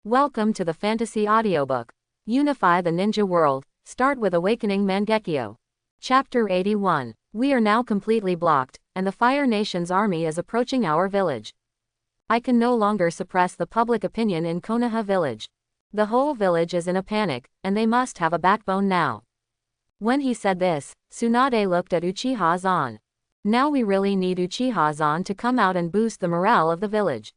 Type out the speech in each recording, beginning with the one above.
Welcome to the fantasy audiobook. Unify the ninja world. Start with Awakening Mangekyo. Chapter 81. We are now completely blocked, and the Fire Nation's army is approaching our village. I can no longer suppress the public opinion in Konoha village. The whole village is in a panic, and they must have a backbone now. When he said this, Tsunade looked at Uchiha Zan. Now we really need Uchiha Zan to come out and boost the morale of the village.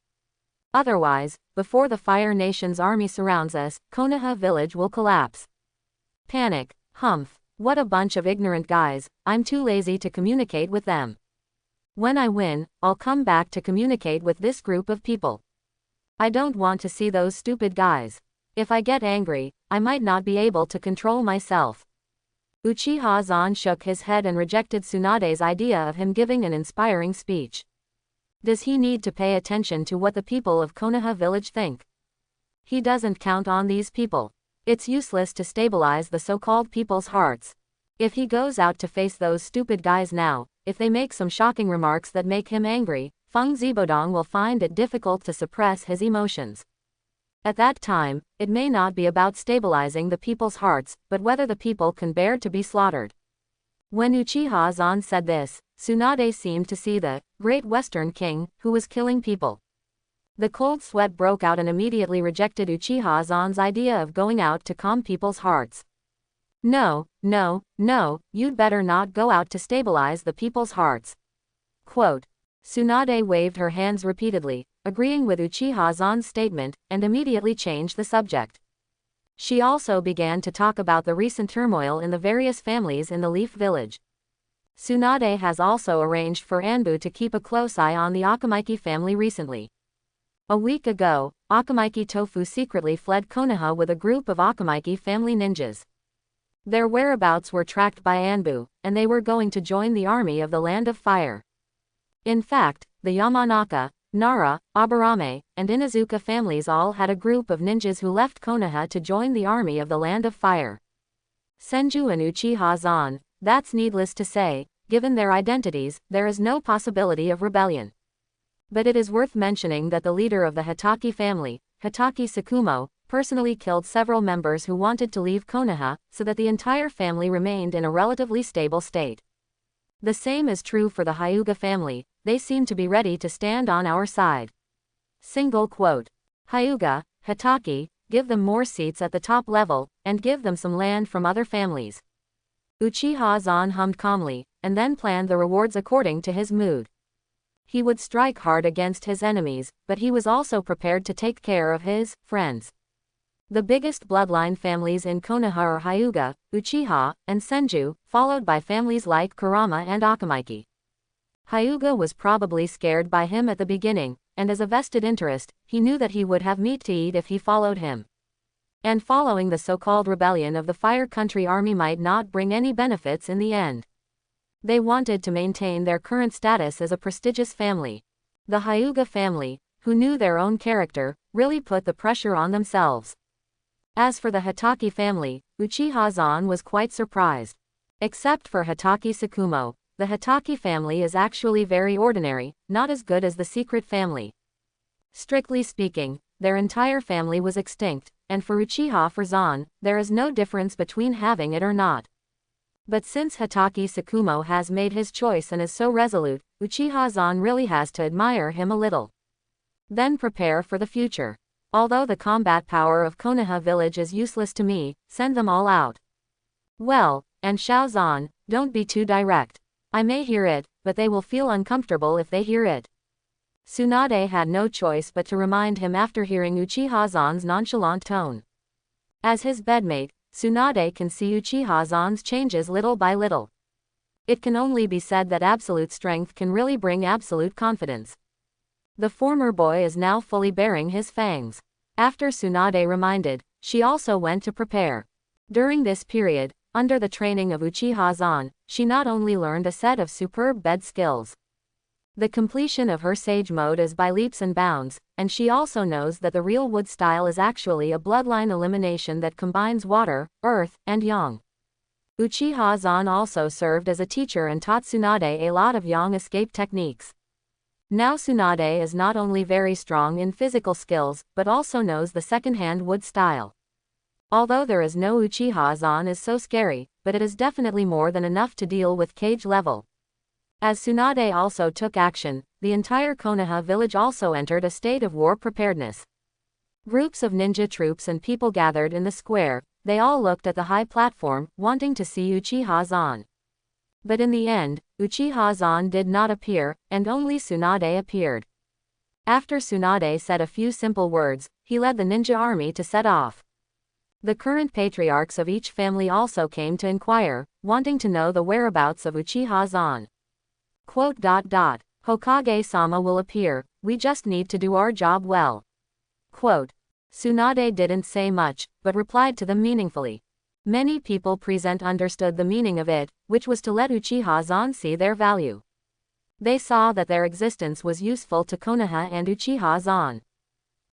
Otherwise, before the Fire Nation's army surrounds us, Konoha village will collapse. Panic, humph, what a bunch of ignorant guys, I'm too lazy to communicate with them. When I win, I'll come back to communicate with this group of people. I don't want to see those stupid guys. If I get angry, I might not be able to control myself. Uchiha Zan shook his head and rejected Tsunade's idea of him giving an inspiring speech. Does he need to pay attention to what the people of Konoha village think? He doesn't count on these people. It's useless to stabilize the so-called people's hearts. If he goes out to face those stupid guys now, if they make some shocking remarks that make him angry, Feng Zibodong will find it difficult to suppress his emotions. At that time, it may not be about stabilizing the people's hearts, but whether the people can bear to be slaughtered. When Uchiha Zan said this, Tsunade seemed to see the Great Western King, who was killing people. The cold sweat broke out and immediately rejected Uchiha Zan's idea of going out to calm people's hearts. No, you'd better not go out to stabilize the people's hearts. Quote. Tsunade waved her hands repeatedly, agreeing with Uchiha Zan's statement, and immediately changed the subject. She also began to talk about the recent turmoil in the various families in the Leaf Village. Tsunade has also arranged for Anbu to keep a close eye on the Akamaki family recently. A week ago, Akamaki Tofu secretly fled Konoha with a group of Akamaki family ninjas. Their whereabouts were tracked by Anbu, and they were going to join the army of the Land of Fire. In fact, the Yamanaka, Nara, Aburame, and Inazuka families all had a group of ninjas who left Konoha to join the army of the Land of Fire. Senju and Uchiha Zan, that's needless to say, given their identities, there is no possibility of rebellion. But it is worth mentioning that the leader of the Hitaki family, Hitaki Tsukumo, personally killed several members who wanted to leave Konoha, so that the entire family remained in a relatively stable state. The same is true for the Hyuga family, they seem to be ready to stand on our side. Single quote. Hyuga, Hitaki, give them more seats at the top level, and give them some land from other families. Uchiha Zan hummed calmly, and then planned the rewards according to his mood. He would strike hard against his enemies, but he was also prepared to take care of his friends. The biggest bloodline families in Konoha are Hyuga, Uchiha, and Senju, followed by families like Kurama and Akamaki. Hyuga was probably scared by him at the beginning, and as a vested interest, he knew that he would have meat to eat if he followed him. And following the so-called rebellion of the Fire Country Army might not bring any benefits in the end. They wanted to maintain their current status as a prestigious family. The Hyuga family, who knew their own character, really put the pressure on themselves. As for the Hitaki family, Uchiha Zan was quite surprised. Except for Hitaki Tsukumo, the Hitaki family is actually very ordinary, not as good as the secret family. Strictly speaking, their entire family was extinct, and for Uchiha Zan, there is no difference between having it or not. But since Hitaki Tsukumo has made his choice and is so resolute, Uchiha Zan really has to admire him a little. Then prepare for the future. Although the combat power of Konoha village is useless to me, send them all out. Well, and Xiao Zan, don't be too direct. I may hear it, but they will feel uncomfortable if they hear it. Tsunade had no choice but to remind him after hearing Uchiha Zan's nonchalant tone. As his bedmate, Tsunade can see Uchiha Zan's changes little by little. It can only be said that absolute strength can really bring absolute confidence. The former boy is now fully bearing his fangs. After Tsunade reminded, she also went to prepare. During this period, under the training of Uchiha Zan, she not only learned a set of superb bed skills. The completion of her sage mode is by leaps and bounds, and she also knows that the real wood style is actually a bloodline elimination that combines water, earth, and yang. Uchiha Zan also served as a teacher and taught Tsunade a lot of yang escape techniques. Now Tsunade is not only very strong in physical skills, but also knows the second-hand wood style. Although there is no Uchiha Zan is so scary, but it is definitely more than enough to deal with cage level. As Tsunade also took action, the entire Konoha village also entered a state of war preparedness. Groups of ninja troops and people gathered in the square. They all looked at the high platform, wanting to see Uchiha Zan. But in the end, Uchiha Zan did not appear, and only Tsunade appeared. After Tsunade said a few simple words, he led the ninja army to set off. The current patriarchs of each family also came to inquire, wanting to know the whereabouts of Uchiha Zan. Hokage-sama will appear, we just need to do our job well. Tsunade didn't say much, but replied to them meaningfully. Many people present understood the meaning of it, which was to let Uchiha Zan see their value. They saw that their existence was useful to Konoha and Uchiha Zan.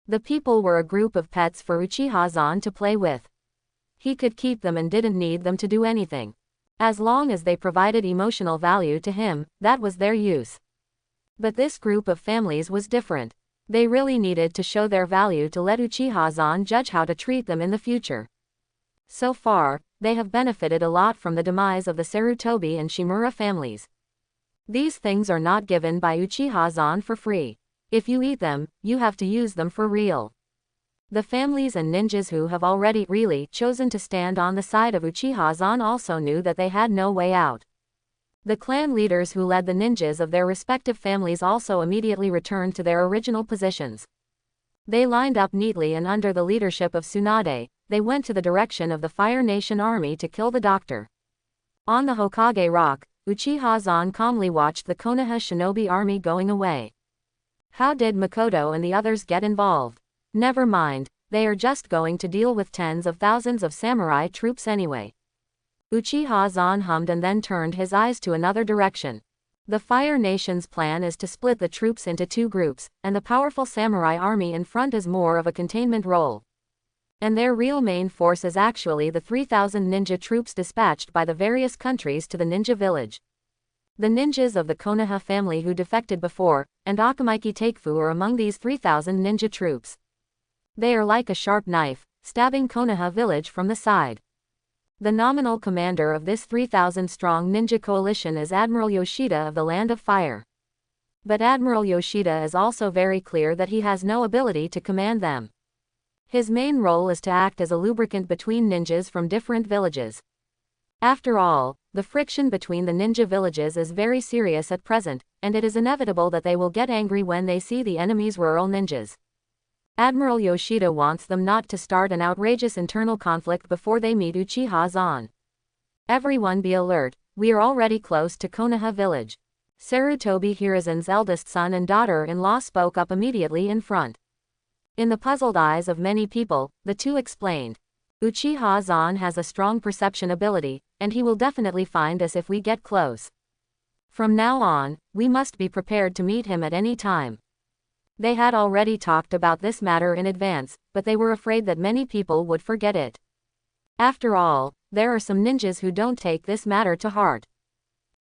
The people were a group of pets for Uchiha Zan to play with. He could keep them and didn't need them to do anything. As long as they provided emotional value to him, that was their use. But this group of families was different. They really needed to show their value to let Uchiha Zan judge how to treat them in the future. So far, they have benefited a lot from the demise of the Sarutobi and Shimura families. These things are not given by Uchiha Zan for free. If you eat them, you have to use them for real. The families and ninjas who have already really chosen to stand on the side of Uchiha Zan also knew that they had no way out. The clan leaders who led the ninjas of their respective families also immediately returned to their original positions. They lined up neatly and under the leadership of Tsunade, they went to the direction of the Fire Nation army to kill the doctor. On the Hokage Rock, Uchiha Zan calmly watched the Konoha shinobi army going away. How did Makoto and the others get involved? Never mind, they are just going to deal with tens of thousands of samurai troops anyway. Uchiha Zan hummed and then turned his eyes to another direction. The Fire Nation's plan is to split the troops into two groups, and the powerful samurai army in front is more of a containment role. And their real main force is actually the 3,000 ninja troops dispatched by the various countries to the ninja village. The ninjas of the Konoha family who defected before, and Akamaiki Takefu are among these 3,000 ninja troops. They are like a sharp knife, stabbing Konoha village from the side. The nominal commander of this 3,000-strong ninja coalition is Admiral Yoshida of the Land of Fire. But Admiral Yoshida is also very clear that he has no ability to command them. His main role is to act as a lubricant between ninjas from different villages. After all, the friction between the ninja villages is very serious at present, and it is inevitable that they will get angry when they see the enemy's rural ninjas. Admiral Yoshida wants them not to start an outrageous internal conflict before they meet Uchiha Zan. Everyone be alert, we are already close to Konoha village. Sarutobi Hiruzen's eldest son and daughter-in-law spoke up immediately in front. In the puzzled eyes of many people, the two explained. Uchiha Zan has a strong perception ability, and he will definitely find us if we get close. From now on, we must be prepared to meet him at any time. They had already talked about this matter in advance, but they were afraid that many people would forget it. After all, there are some ninjas who don't take this matter to heart.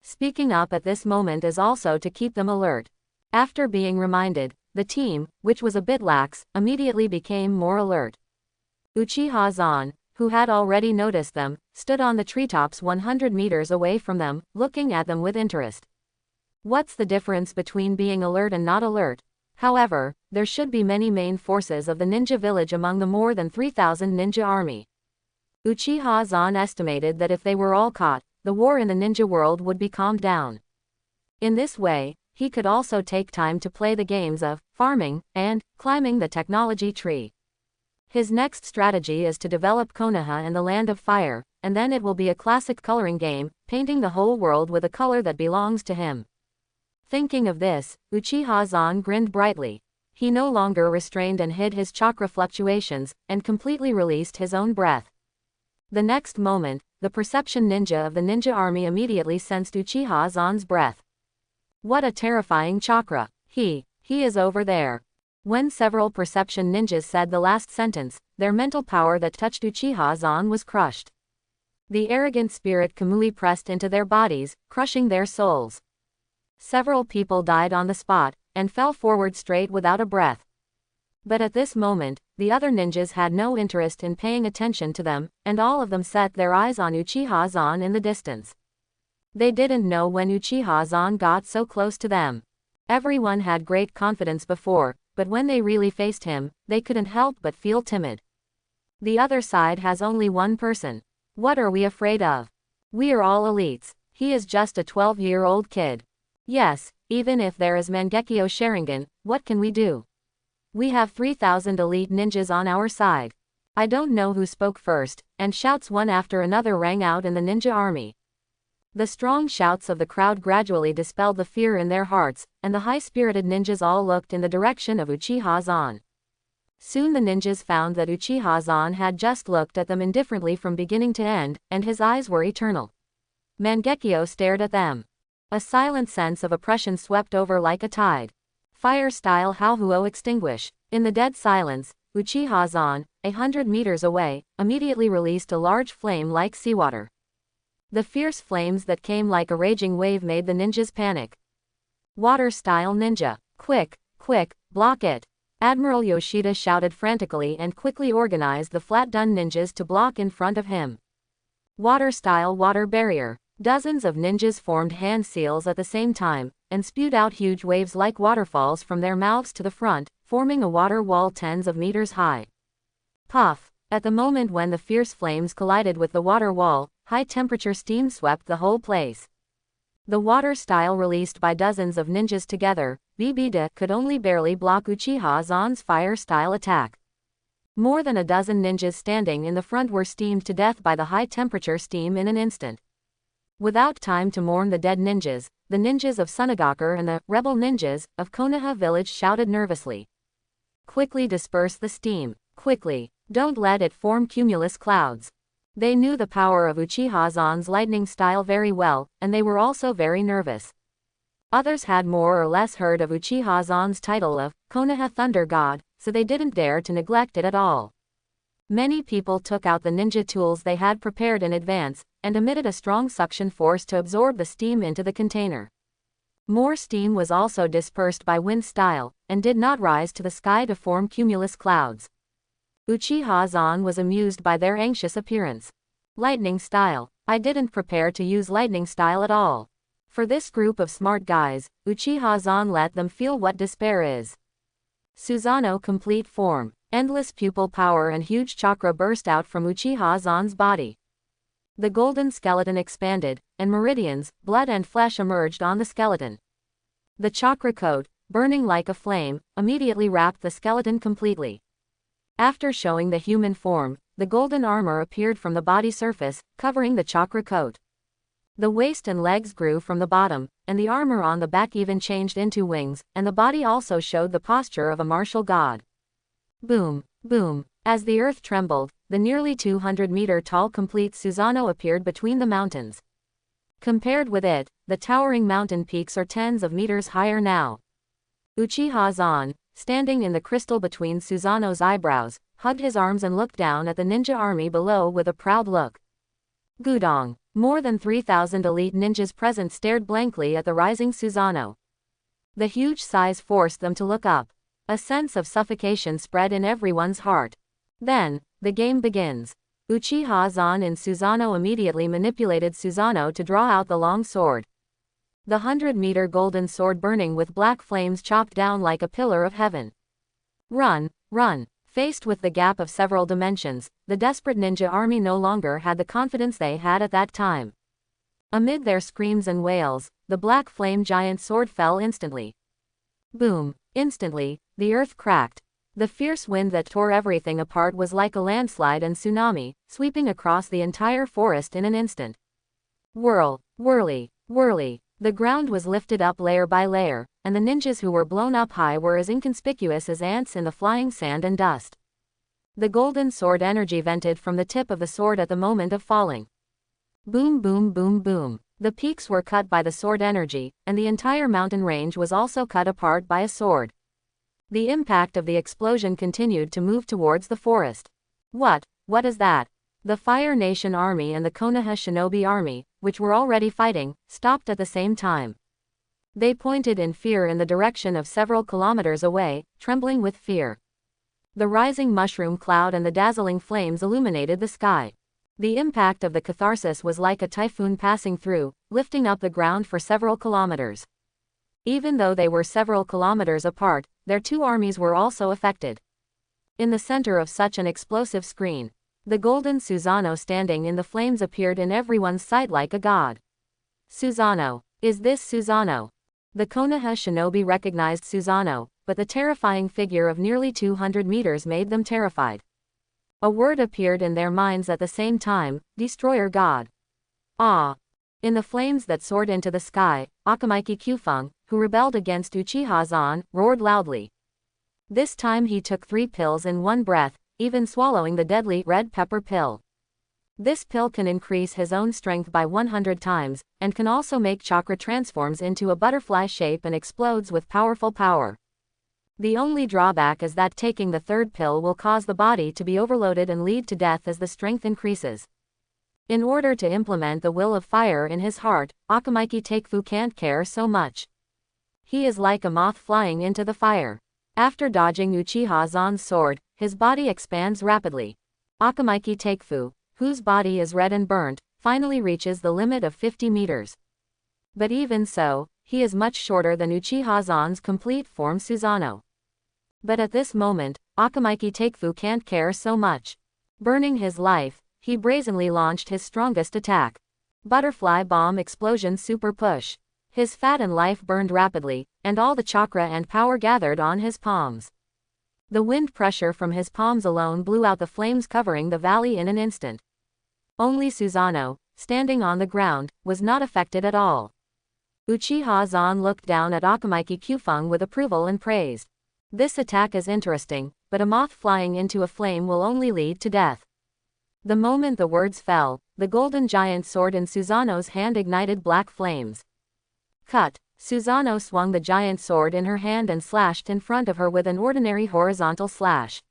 Speaking up at this moment is also to keep them alert. After being reminded, the team, which was a bit lax, immediately became more alert. Uchiha Zan, who had already noticed them, stood on the treetops 100 meters away from them, looking at them with interest. What's the difference between being alert and not alert? However, there should be many main forces of the ninja village among the more than 3,000 ninja army. Uchiha Zan estimated that if they were all caught, the war in the ninja world would be calmed down. In this way, he could also take time to play the games of farming and climbing the technology tree. His next strategy is to develop Konoha and the Land of Fire, and then it will be a classic coloring game, painting the whole world with a color that belongs to him. Thinking of this, Uchiha Zan grinned brightly. He no longer restrained and hid his chakra fluctuations, and completely released his own breath. The next moment, the perception ninja of the ninja army immediately sensed Uchiha Zan's breath. What a terrifying chakra! He is over there. When several perception ninjas said the last sentence, their mental power that touched Uchiha Zan was crushed. The arrogant spirit Kamui pressed into their bodies, crushing their souls. Several people died on the spot, and fell forward straight without a breath. But at this moment, the other ninjas had no interest in paying attention to them, and all of them set their eyes on Uchiha Zan in the distance. They didn't know when Uchiha Zan got so close to them. Everyone had great confidence before, but when they really faced him, they couldn't help but feel timid. The other side has only one person. What are we afraid of? We are all elites. He is just a 12-year-old kid. Yes, even if there is Mangekyo Sharingan, what can we do? We have 3,000 elite ninjas on our side. I don't know who spoke first, and shouts one after another rang out in the ninja army. The strong shouts of the crowd gradually dispelled the fear in their hearts, and the high-spirited ninjas all looked in the direction of Uchiha Zan. Soon the ninjas found that Uchiha Zan had just looked at them indifferently from beginning to end, and his eyes were eternal. Mangekyo stared at them. A silent sense of oppression swept over like a tide. Fire-style Hauhuo extinguish. In the dead silence, Uchiha Zan, 100 meters away, immediately released a large flame like seawater. The fierce flames that came like a raging wave made the ninjas panic. Water-style ninja. Quick, quick, block it. Admiral Yoshida shouted frantically and quickly organized the flat-done ninjas to block in front of him. Water-style water barrier. Dozens of ninjas formed hand seals at the same time, and spewed out huge waves like waterfalls from their mouths to the front, forming a water wall tens of meters high. Puff! At the moment when the fierce flames collided with the water wall, high-temperature steam swept the whole place. The water style released by dozens of ninjas together, BBD could only barely block Uchiha Zan's fire-style attack. More than a dozen ninjas standing in the front were steamed to death by the high-temperature steam in an instant. Without time to mourn the dead ninjas, the ninjas of Sunagakure and the rebel ninjas of Konoha village shouted nervously. Quickly disperse the steam. Quickly. Don't let it form cumulus clouds. They knew the power of Uchiha Zan's lightning style very well, and they were also very nervous. Others had more or less heard of Uchiha Zan's title of Konoha Thunder God, so they didn't dare to neglect it at all. Many people took out the ninja tools they had prepared in advance, and emitted a strong suction force to absorb the steam into the container. More steam was also dispersed by wind style, and did not rise to the sky to form cumulus clouds. Uchiha Zan was amused by their anxious appearance. Lightning style. I didn't prepare to use lightning style at all. For this group of smart guys, Uchiha Zan let them feel what despair is. Susanoo complete form. Endless pupil power and huge chakra burst out from Uchiha Zan's body. The golden skeleton expanded, and meridians, blood and flesh emerged on the skeleton. The chakra coat, burning like a flame, immediately wrapped the skeleton completely. After showing the human form, the golden armor appeared from the body surface, covering the chakra coat. The waist and legs grew from the bottom, and the armor on the back even changed into wings, and the body also showed the posture of a martial god. Boom, boom. As the earth trembled, the nearly 200-meter-tall complete Susanoo appeared between the mountains. Compared with it, the towering mountain peaks are tens of meters higher now. Uchiha Zan, standing in the crystal between Susanoo's eyebrows, hugged his arms and looked down at the ninja army below with a proud look. Gudong. More than 3,000 elite ninjas present stared blankly at the rising Susanoo. The huge size forced them to look up. A sense of suffocation spread in everyone's heart. Then, the game begins. Uchiha Zan and Susanoo immediately manipulated Susanoo to draw out the long sword. The 100-meter golden sword burning with black flames chopped down like a pillar of heaven. Run, run. Faced with the gap of several dimensions, the desperate ninja army no longer had the confidence they had at that time. Amid their screams and wails, the black flame giant sword fell instantly. Boom. Instantly, the earth cracked. The fierce wind that tore everything apart was like a landslide and tsunami, sweeping across the entire forest in an instant. Whirl, whirly, whirly. The ground was lifted up layer by layer, and the ninjas who were blown up high were as inconspicuous as ants in the flying sand and dust. The golden sword energy vented from the tip of the sword at the moment of falling. Boom, boom, boom, boom. The peaks were cut by the sword energy, and the entire mountain range was also cut apart by a sword. The impact of the explosion continued to move towards the forest. What is that? The Fire Nation army and the Konoha Shinobi army, which were already fighting, stopped at the same time. They pointed in fear in the direction of several kilometers away, trembling with fear. The rising mushroom cloud and the dazzling flames illuminated the sky. The impact of the catharsis was like a typhoon passing through, lifting up the ground for several kilometers. Even though they were several kilometers apart, their two armies were also affected. In the center of such an explosive screen, the golden Susanoo standing in the flames appeared in everyone's sight like a god. Susanoo. Is this Susanoo? The Konoha shinobi recognized Susanoo, but the terrifying figure of nearly 200 meters made them terrified. A word appeared in their minds at the same time: Destroyer God. Ah! In the flames that soared into the sky, Akamaki Kyufeng, who rebelled against Uchiha Zan, roared loudly. This time he took 3 pills in one breath, even swallowing the deadly red pepper pill. This pill can increase his own strength by 100 times, and can also make chakra transforms into a butterfly shape and explodes with powerful power. The only drawback is that taking the 3rd pill will cause the body to be overloaded and lead to death as the strength increases. In order to implement the will of fire in his heart, Akamaki Takefu can't care so much. He is like a moth flying into the fire. After dodging Uchiha Zan's sword, his body expands rapidly. Akamaki Takefu, whose body is red and burnt, finally reaches the limit of 50 meters. But even so, he is much shorter than Uchiha Zan's complete form Susanoo. But at this moment, Akamaki Takefu can't care so much. Burning his life, he brazenly launched his strongest attack. Butterfly Bomb Explosion Super Push. His fat and life burned rapidly, and all the chakra and power gathered on his palms. The wind pressure from his palms alone blew out the flames covering the valley in an instant. Only Susanoo, standing on the ground, was not affected at all. Uchiha Zan looked down at Akamaki Kyufeng with approval and praised. This attack is interesting, but a moth flying into a flame will only lead to death. The moment the words fell, the golden giant sword in Susanoo's hand ignited black flames. Cut! Susanoo swung the giant sword in her hand and slashed in front of her with an ordinary horizontal slash.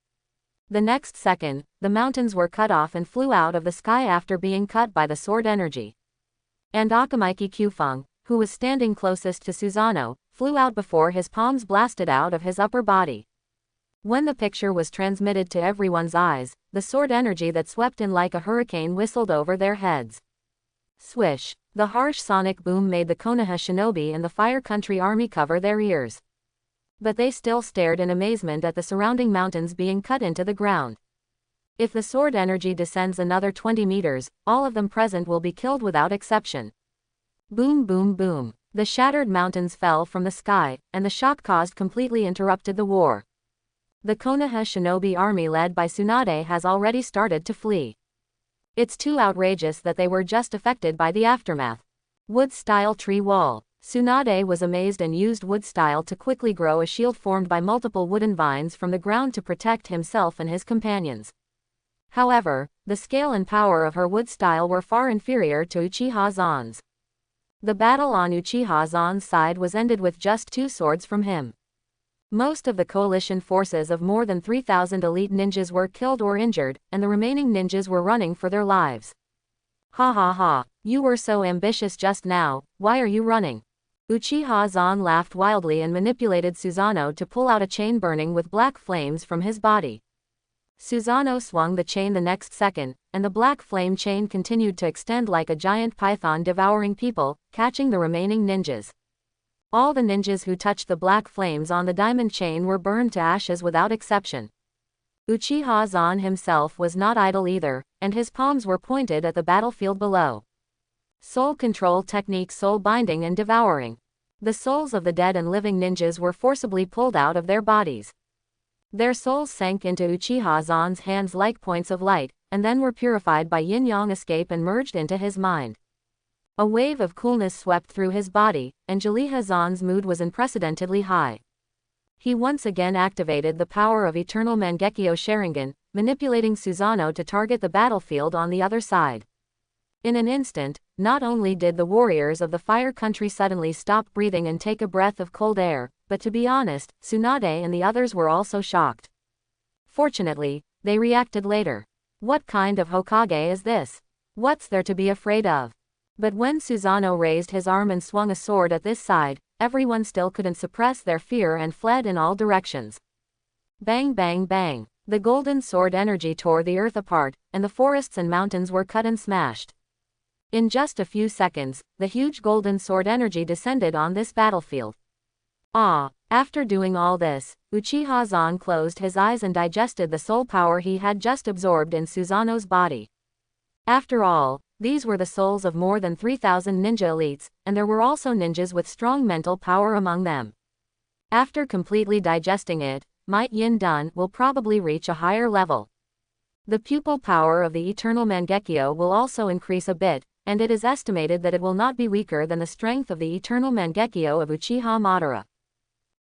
The next second, the mountains were cut off and flew out of the sky after being cut by the sword energy. And Akamaki Kyufeng, who was standing closest to Susanoo, flew out before his palms blasted out of his upper body. When the picture was transmitted to everyone's eyes, the sword energy that swept in like a hurricane whistled over their heads. Swish! The harsh sonic boom made the Konoha shinobi and the Fire Country army cover their ears. But they still stared in amazement at the surrounding mountains being cut into the ground. If the sword energy descends another 20 meters, all of them present will be killed without exception. Boom boom boom. The shattered mountains fell from the sky, and the shock caused completely interrupted the war. The Konoha shinobi army led by Tsunade has already started to flee. It's too outrageous that they were just affected by the aftermath. Wood-style tree wall. Tsunade was amazed and used wood-style to quickly grow a shield formed by multiple wooden vines from the ground to protect himself and his companions. However, the scale and power of her wood-style were far inferior to Uchiha Zan's. The battle on Uchiha Zan's side was ended with just 2 swords from him. Most of the coalition forces of more than 3,000 elite ninjas were killed or injured, and the remaining ninjas were running for their lives. Ha ha ha, you were so ambitious just now, why are you running? Uchiha Zan laughed wildly and manipulated Susanoo to pull out a chain burning with black flames from his body. Susanoo swung the chain the next second, and the black flame chain continued to extend like a giant python devouring people, catching the remaining ninjas. All the ninjas who touched the black flames on the diamond chain were burned to ashes without exception. Uchiha Zan himself was not idle either, and his palms were pointed at the battlefield below. Soul control technique: soul binding and devouring. The souls of the dead and living ninjas were forcibly pulled out of their bodies. Their souls sank into Uchiha Zan's hands like points of light, and then were purified by yin-yang escape and merged into his mind. A wave of coolness swept through his body, and Uchiha Zan's mood was unprecedentedly high. He once again activated the power of Eternal Mangekyo Sharingan, manipulating Susanoo to target the battlefield on the other side. In an instant, not only did the warriors of the Fire Country suddenly stop breathing and take a breath of cold air, but to be honest, Tsunade and the others were also shocked. Fortunately, they reacted later. What kind of Hokage is this? What's there to be afraid of? But when Susanoo raised his arm and swung a sword at this side, everyone still couldn't suppress their fear and fled in all directions. Bang bang bang. The golden sword energy tore the earth apart, and the forests and mountains were cut and smashed. In just a few seconds, the huge golden sword energy descended on this battlefield. After doing all this, Uchiha Zan closed his eyes and digested the soul power he had just absorbed in Susanoo's body. After all, these were the souls of more than 3,000 ninja elites, and there were also ninjas with strong mental power among them. After completely digesting it, Might Yin Dun will probably reach a higher level. The pupil power of the eternal Mangekyo will also increase a bit, and it is estimated that it will not be weaker than the strength of the eternal Mangekyo of Uchiha Madara.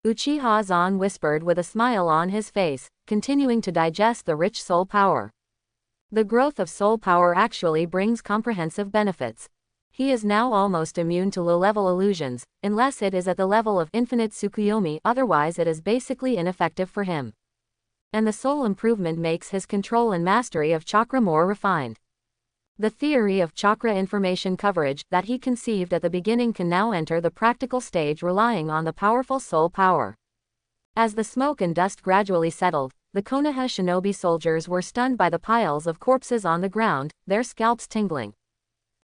Uchiha Zan whispered with a smile on his face, continuing to digest the rich soul power. The growth of soul power actually brings comprehensive benefits. He is now almost immune to low-level illusions, unless it is at the level of infinite Tsukuyomi, otherwise it is basically ineffective for him. And the soul improvement makes his control and mastery of chakra more refined. The theory of chakra information coverage that he conceived at the beginning can now enter the practical stage, relying on the powerful soul power. As the smoke and dust gradually settled, the Konoha shinobi soldiers were stunned by the piles of corpses on the ground, their scalps tingling.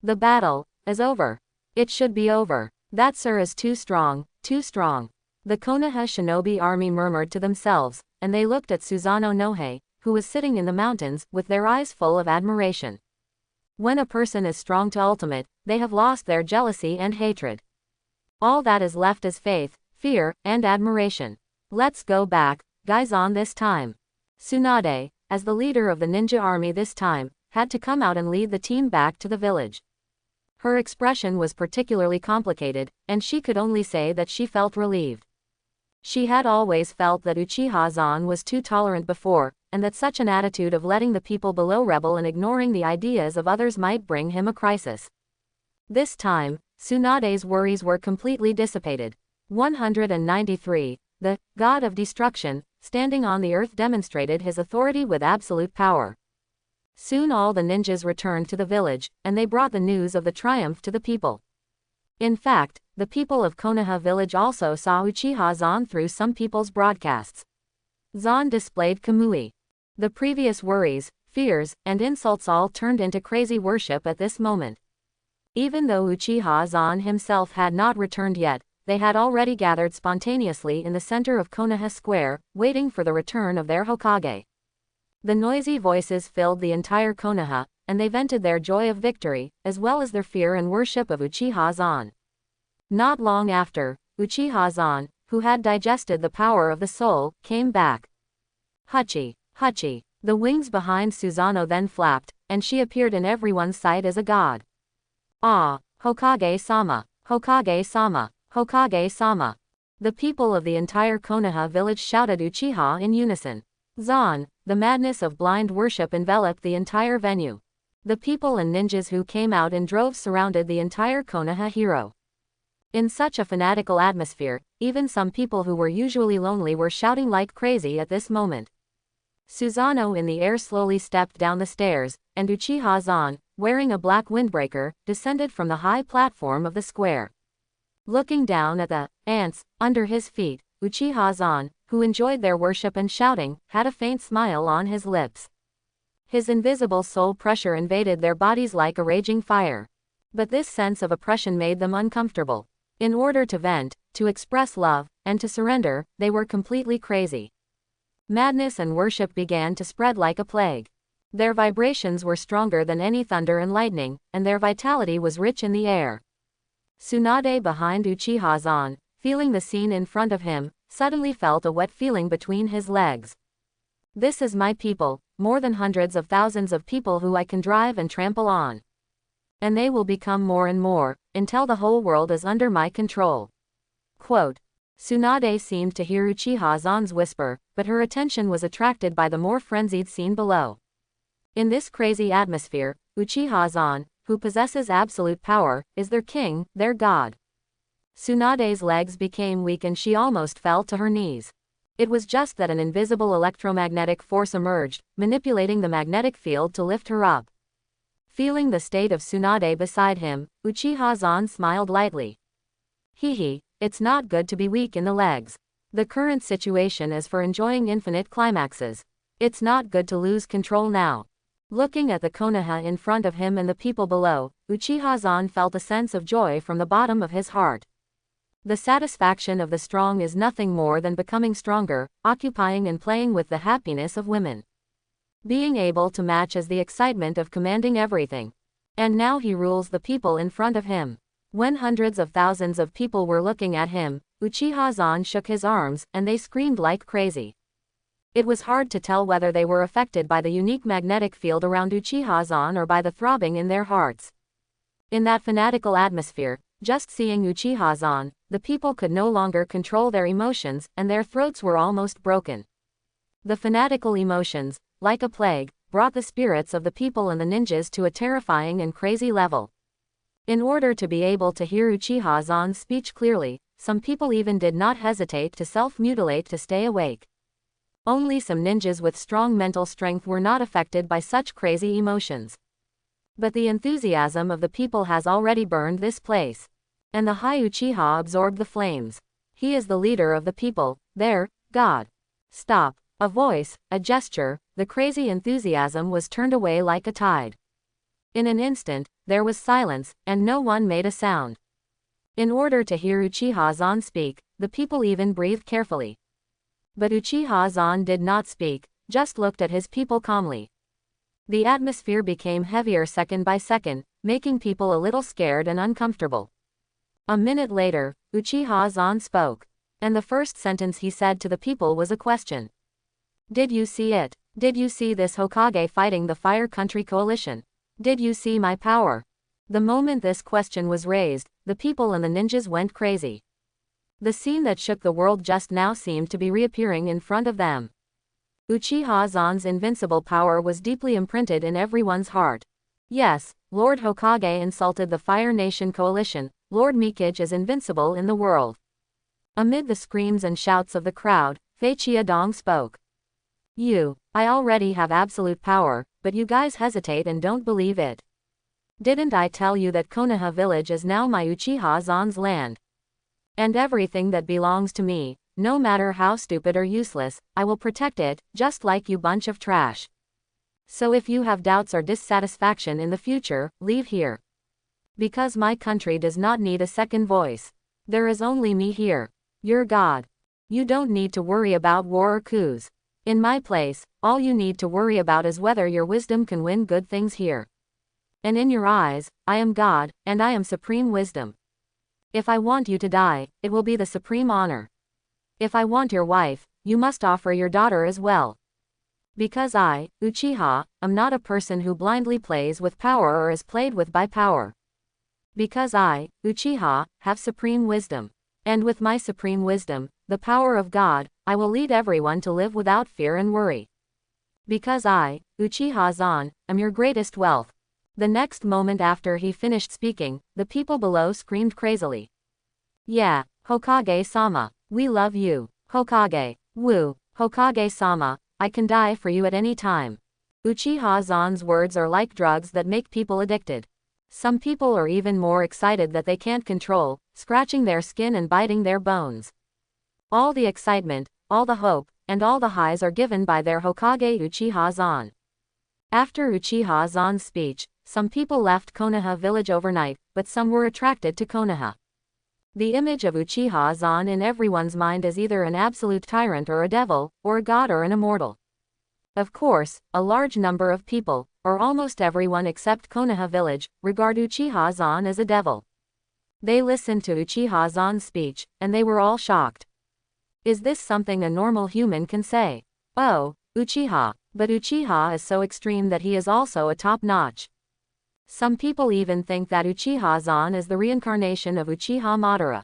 The battle is over. It should be over. That sir is too strong, too strong. The Konoha shinobi army murmured to themselves, and they looked at Susanoo Nohei, who was sitting in the mountains, with their eyes full of admiration. When a person is strong to ultimate, they have lost their jealousy and hatred. All that is left is faith, fear, and admiration. Let's go back, guys, on this time. Tsunade, as the leader of the ninja army this time, had to come out and lead the team back to the village. Her expression was particularly complicated, and she could only say that she felt relieved. She had always felt that Uchiha Zan was too tolerant before, and that such an attitude of letting the people below rebel and ignoring the ideas of others might bring him a crisis. This time, Tsunade's worries were completely dissipated. 193. The God of Destruction, standing on the earth, demonstrated his authority with absolute power. Soon all the ninjas returned to the village, and they brought the news of the triumph to the people. In fact, the people of Konoha village also saw Uchiha Zan through some people's broadcasts. Zan displayed Kamui. The previous worries, fears, and insults all turned into crazy worship at this moment. Even though Uchiha Zan himself had not returned yet, they had already gathered spontaneously in the center of Konoha Square, waiting for the return of their Hokage. The noisy voices filled the entire Konoha, and they vented their joy of victory, as well as their fear and worship of Uchiha Zan. Not long after, Uchiha Zan, who had digested the power of the soul, came back. Hachi, Hachi. The wings behind Susanoo then flapped, and she appeared in everyone's sight as a god. Ah, Hokage-sama, Hokage-sama, Hokage-sama. The people of the entire Konoha village shouted Uchiha in unison. Zan, the madness of blind worship enveloped the entire venue. The people and ninjas who came out in droves surrounded the entire Konoha hero. In such a fanatical atmosphere, even some people who were usually lonely were shouting like crazy at this moment. Susanoo in the air slowly stepped down the stairs, and Uchiha Zan, wearing a black windbreaker, descended from the high platform of the square. Looking down at the ants under his feet, Uchiha Zan, who enjoyed their worship and shouting, had a faint smile on his lips. His invisible soul pressure invaded their bodies like a raging fire. But this sense of oppression made them uncomfortable. In order to vent, to express love, and to surrender, they were completely crazy. Madness and worship began to spread like a plague. Their vibrations were stronger than any thunder and lightning, and their vitality was rich in the air. Tsunade behind Uchiha Zan, feeling the scene in front of him, suddenly felt a wet feeling between his legs. This is my people, more than hundreds of thousands of people who I can drive and trample on. And they will become more and more, until the whole world is under my control. Quote. Tsunade seemed to hear Uchiha Zan's whisper, but her attention was attracted by the more frenzied scene below. In this crazy atmosphere, Uchiha Zan, who possesses absolute power, is their king, their god. Tsunade's legs became weak and she almost fell to her knees. It was just that an invisible electromagnetic force emerged, manipulating the magnetic field to lift her up. Feeling the state of Tsunade beside him, Uchiha-zan smiled lightly. Hehe, it's not good to be weak in the legs. The current situation is for enjoying infinite climaxes. It's not good to lose control now. Looking at the Konoha in front of him and the people below, Uchiha-zan felt a sense of joy from the bottom of his heart. The satisfaction of the strong is nothing more than becoming stronger, occupying and playing with the happiness of women. Being able to match is the excitement of commanding everything. And now he rules the people in front of him. When hundreds of thousands of people were looking at him, Uchiha-zan shook his arms, and they screamed like crazy. It was hard to tell whether they were affected by the unique magnetic field around Uchiha-zan or by the throbbing in their hearts. In that fanatical atmosphere, just seeing Uchiha-zan, the people could no longer control their emotions, and their throats were almost broken. The fanatical emotions, like a plague, brought the spirits of the people and the ninjas to a terrifying and crazy level. In order to be able to hear Uchiha-zan's speech clearly, some people even did not hesitate to self-mutilate to stay awake. Only some ninjas with strong mental strength were not affected by such crazy emotions. But the enthusiasm of the people has already burned this place. And the High Uchiha absorbed the flames. He is the leader of the people, their god. Stop. A voice, a gesture, the crazy enthusiasm was turned away like a tide. In an instant, there was silence, and no one made a sound. In order to hear Uchiha-zan speak, the people even breathed carefully. But Uchiha-zan did not speak, just looked at his people calmly. The atmosphere became heavier second by second, making people a little scared and uncomfortable. A minute later, Uchiha-zan spoke. And the first sentence he said to the people was a question. Did you see it? Did you see this Hokage fighting the Fire Country Coalition? Did you see my power? The moment this question was raised, the people and the ninjas went crazy. The scene that shook the world just now seemed to be reappearing in front of them. Uchiha-zan's invincible power was deeply imprinted in everyone's heart. Yes, Lord Hokage insulted the Fire Nation Coalition. Lord Mikage is invincible in the world. Amid the screams and shouts of the crowd, Fei Chiadong spoke. I already have absolute power, but you guys hesitate and don't believe it. Didn't I tell you that Konoha village is now my Uchiha-zan's land? And everything that belongs to me, no matter how stupid or useless, I will protect it, just like you bunch of trash. So if you have doubts or dissatisfaction in the future, leave here. Because my country does not need a second voice. There is only me here. Your God. You don't need to worry about war or coups. In my place, all you need to worry about is whether your wisdom can win good things here. And in your eyes, I am God, and I am supreme wisdom. If I want you to die, it will be the supreme honor. If I want your wife, you must offer your daughter as well. Because I, Uchiha, am not a person who blindly plays with power or is played with by power. Because I, Uchiha, have supreme wisdom. And with my supreme wisdom, the power of God, I will lead everyone to live without fear and worry. Because I, Uchiha-zan, am your greatest wealth. The next moment after he finished speaking, the people below screamed crazily. Yeah, Hokage-sama, we love you. Hokage, woo, Hokage-sama, I can die for you at any time. Uchiha-zan's words are like drugs that make people addicted. Some people are even more excited that they can't control, scratching their skin and biting their bones. All the excitement, all the hope, and all the highs are given by their Hokage Uchiha-zan. After Uchiha-zan's speech, some people left Konoha village overnight, but some were attracted to Konoha. The image of Uchiha-zan in everyone's mind is either an absolute tyrant or a devil, or a god or an immortal. Of course, a large number of people, or almost everyone except Konoha village, regard Uchiha-zan as a devil. They listened to Uchiha-zan's speech, and they were all shocked. Is this something a normal human can say? Oh, Uchiha. But Uchiha is so extreme that he is also a top-notch. Some people even think that Uchiha-zan is the reincarnation of Uchiha Madara.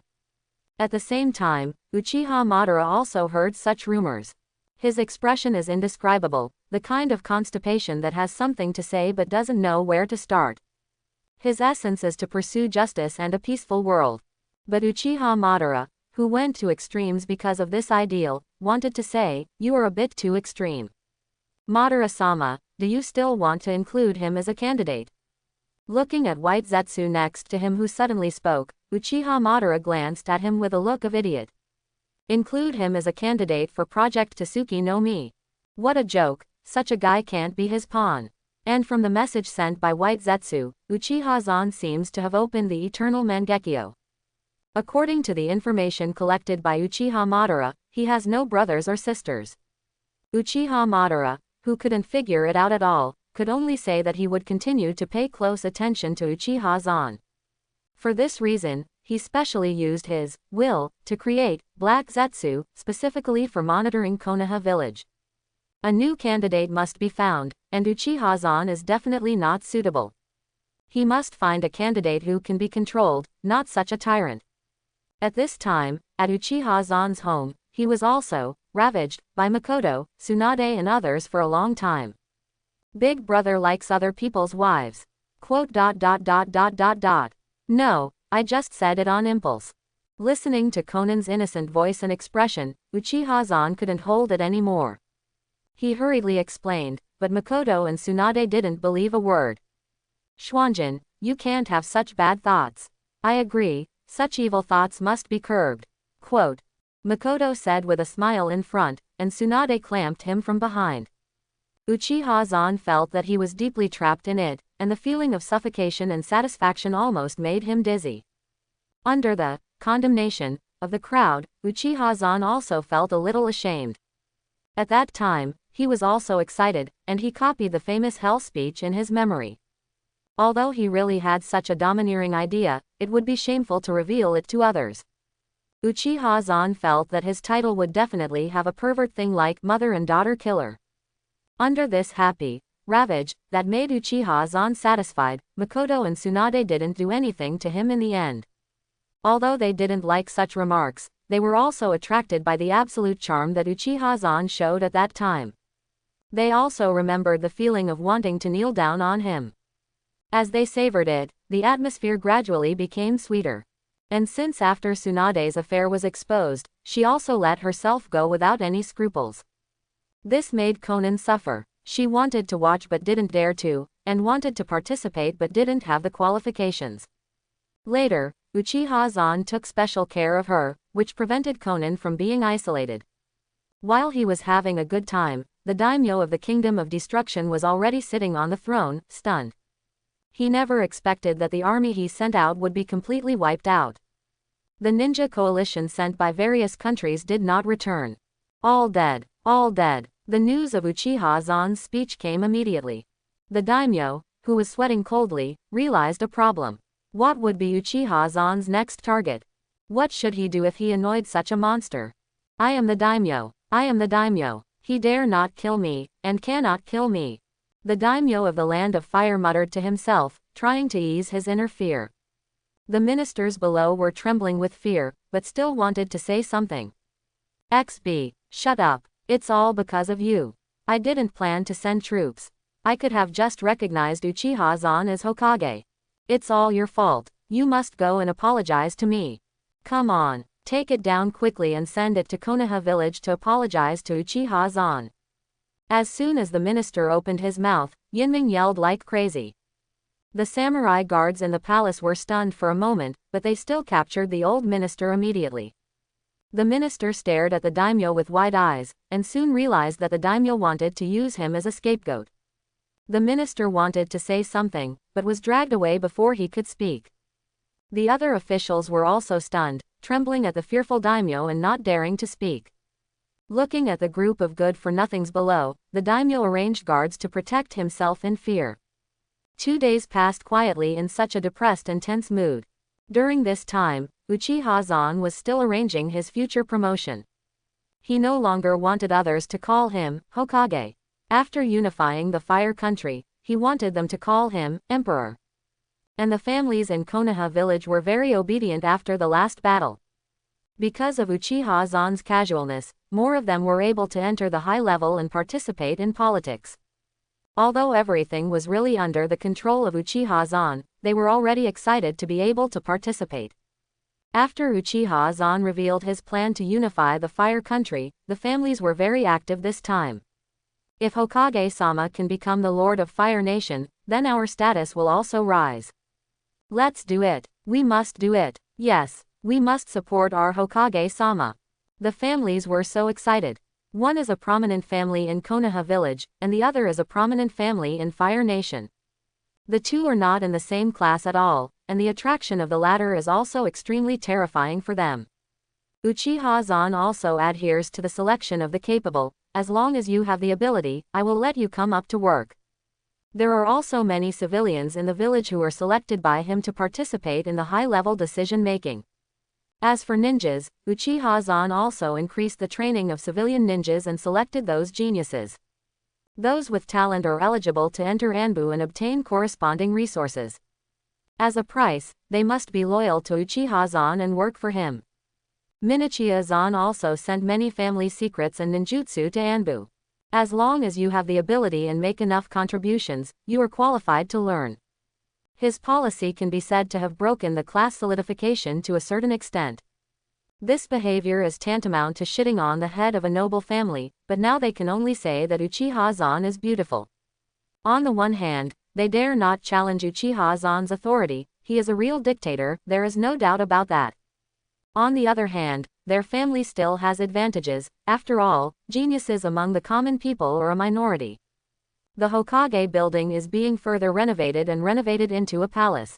At the same time, Uchiha Madara also heard such rumors. His expression is indescribable, the kind of constipation that has something to say but doesn't know where to start. His essence is to pursue justice and a peaceful world. But Uchiha Madara, who went to extremes because of this ideal, wanted to say, you are a bit too extreme. Madara-sama, do you still want to include him as a candidate? Looking at White Zetsu next to him who suddenly spoke, Uchiha Madara glanced at him with a look of idiot. Include him as a candidate for Project Tasuki no Mi. What a joke, such a guy can't be his pawn. And from the message sent by White Zetsu, Uchiha Zan seems to have opened the eternal Mangekyo. According to the information collected by Uchiha Madara, he has no brothers or sisters. Uchiha Madara, who couldn't figure it out at all, could only say that he would continue to pay close attention to Uchiha Zan. For this reason, he specially used his will to create Black Zetsu specifically for monitoring Konoha village. A new candidate must be found, and Uchiha Zan is definitely not suitable. He must find a candidate who can be controlled, not such a tyrant. At this time, at Uchiha Zan's home, he was also ravaged by Makoto, Tsunade and others for a long time. Big brother likes other people's wives. Quote. No, I just said it on impulse. Listening to Conan's innocent voice and expression, Uchiha Zan couldn't hold it anymore. He hurriedly explained, but Makoto and Tsunade didn't believe a word. Schwanjin, you can't have such bad thoughts. I agree, such evil thoughts must be curbed. Quote. Makoto said with a smile in front, and Tsunade clamped him from behind. Uchiha Zan felt that he was deeply trapped in it, and the feeling of suffocation and satisfaction almost made him dizzy. Under the condemnation of the crowd, Uchiha Zan also felt a little ashamed. At that time, he was also excited, and he copied the famous Hell speech in his memory. Although he really had such a domineering idea, it would be shameful to reveal it to others. Uchiha Zan felt that his title would definitely have a pervert thing like mother and daughter killer. Under this happy ravage that made Uchiha Zan satisfied, Makoto and Tsunade didn't do anything to him in the end. Although they didn't like such remarks, they were also attracted by the absolute charm that Uchiha Zan showed at that time. They also remembered the feeling of wanting to kneel down on him. As they savored it, the atmosphere gradually became sweeter. And since after Tsunade's affair was exposed, she also let herself go without any scruples. This made Conan suffer. She wanted to watch but didn't dare to, and wanted to participate but didn't have the qualifications. Later, Uchiha Zan took special care of her, which prevented Conan from being isolated. While he was having a good time, the daimyo of the Kingdom of Destruction was already sitting on the throne, stunned. He never expected that the army he sent out would be completely wiped out. The ninja coalition sent by various countries did not return. All dead, all dead. The news of Uchiha Zan's speech came immediately. The daimyo, who was sweating coldly, realized a problem. What would be Uchiha Zan's next target? What should he do if he annoyed such a monster? I am the daimyo. I am the daimyo. He dare not kill me, and cannot kill me. The daimyo of the Land of Fire muttered to himself, trying to ease his inner fear. The ministers below were trembling with fear, but still wanted to say something. XB, shut up. It's all because of you. I didn't plan to send troops. I could have just recognized Uchiha Zan as Hokage. It's all your fault. You must go and apologize to me. Come on, take it down quickly and send it to Konoha village to apologize to Uchiha Zan. As soon as the minister opened his mouth, Yinming yelled like crazy. The samurai guards in the palace were stunned for a moment, but they still captured the old minister immediately. The minister stared at the daimyo with wide eyes, and soon realized that the daimyo wanted to use him as a scapegoat. The minister wanted to say something, but was dragged away before he could speak. The other officials were also stunned, trembling at the fearful daimyo and not daring to speak. Looking at the group of good-for-nothings below, the daimyo arranged guards to protect himself in fear. 2 days passed quietly in such a depressed and tense mood. During this time, Uchiha Zan was still arranging his future promotion. He no longer wanted others to call him Hokage. After unifying the Fire Country, he wanted them to call him Emperor. And the families in Konoha village were very obedient after the last battle. Because of Uchiha Zan's casualness, more of them were able to enter the high level and participate in politics. Although everything was really under the control of Uchiha Zan, they were already excited to be able to participate. After Uchiha Zan revealed his plan to unify the Fire Country, the families were very active this time. If Hokage-sama can become the Lord of Fire Nation, then our status will also rise. Let's do it. We must do it. Yes, we must support our Hokage-sama. The families were so excited. One is a prominent family in Konoha village, and the other is a prominent family in Fire Nation. The two are not in the same class at all, and the attraction of the latter is also extremely terrifying for them. Uchiha Zan also adheres to the selection of the capable. As long as you have the ability, I will let you come up to work. There are also many civilians in the village who are selected by him to participate in the high-level decision-making. As for ninjas, Uchiha Zan also increased the training of civilian ninjas and selected those geniuses. Those with talent are eligible to enter Anbu and obtain corresponding resources. As a price, they must be loyal to Uchiha Zan and work for him. Minichiya Zan also sent many family secrets and ninjutsu to Anbu. As long as you have the ability and make enough contributions, you are qualified to learn. His policy can be said to have broken the class solidification to a certain extent. This behavior is tantamount to shitting on the head of a noble family, but now they can only say that Uchiha Zan is beautiful. On the one hand, they dare not challenge Uchiha Zan's authority. He is a real dictator, there is no doubt about that. On the other hand, their family still has advantages. After all, geniuses among the common people are a minority. The Hokage building is being further renovated and renovated into a palace.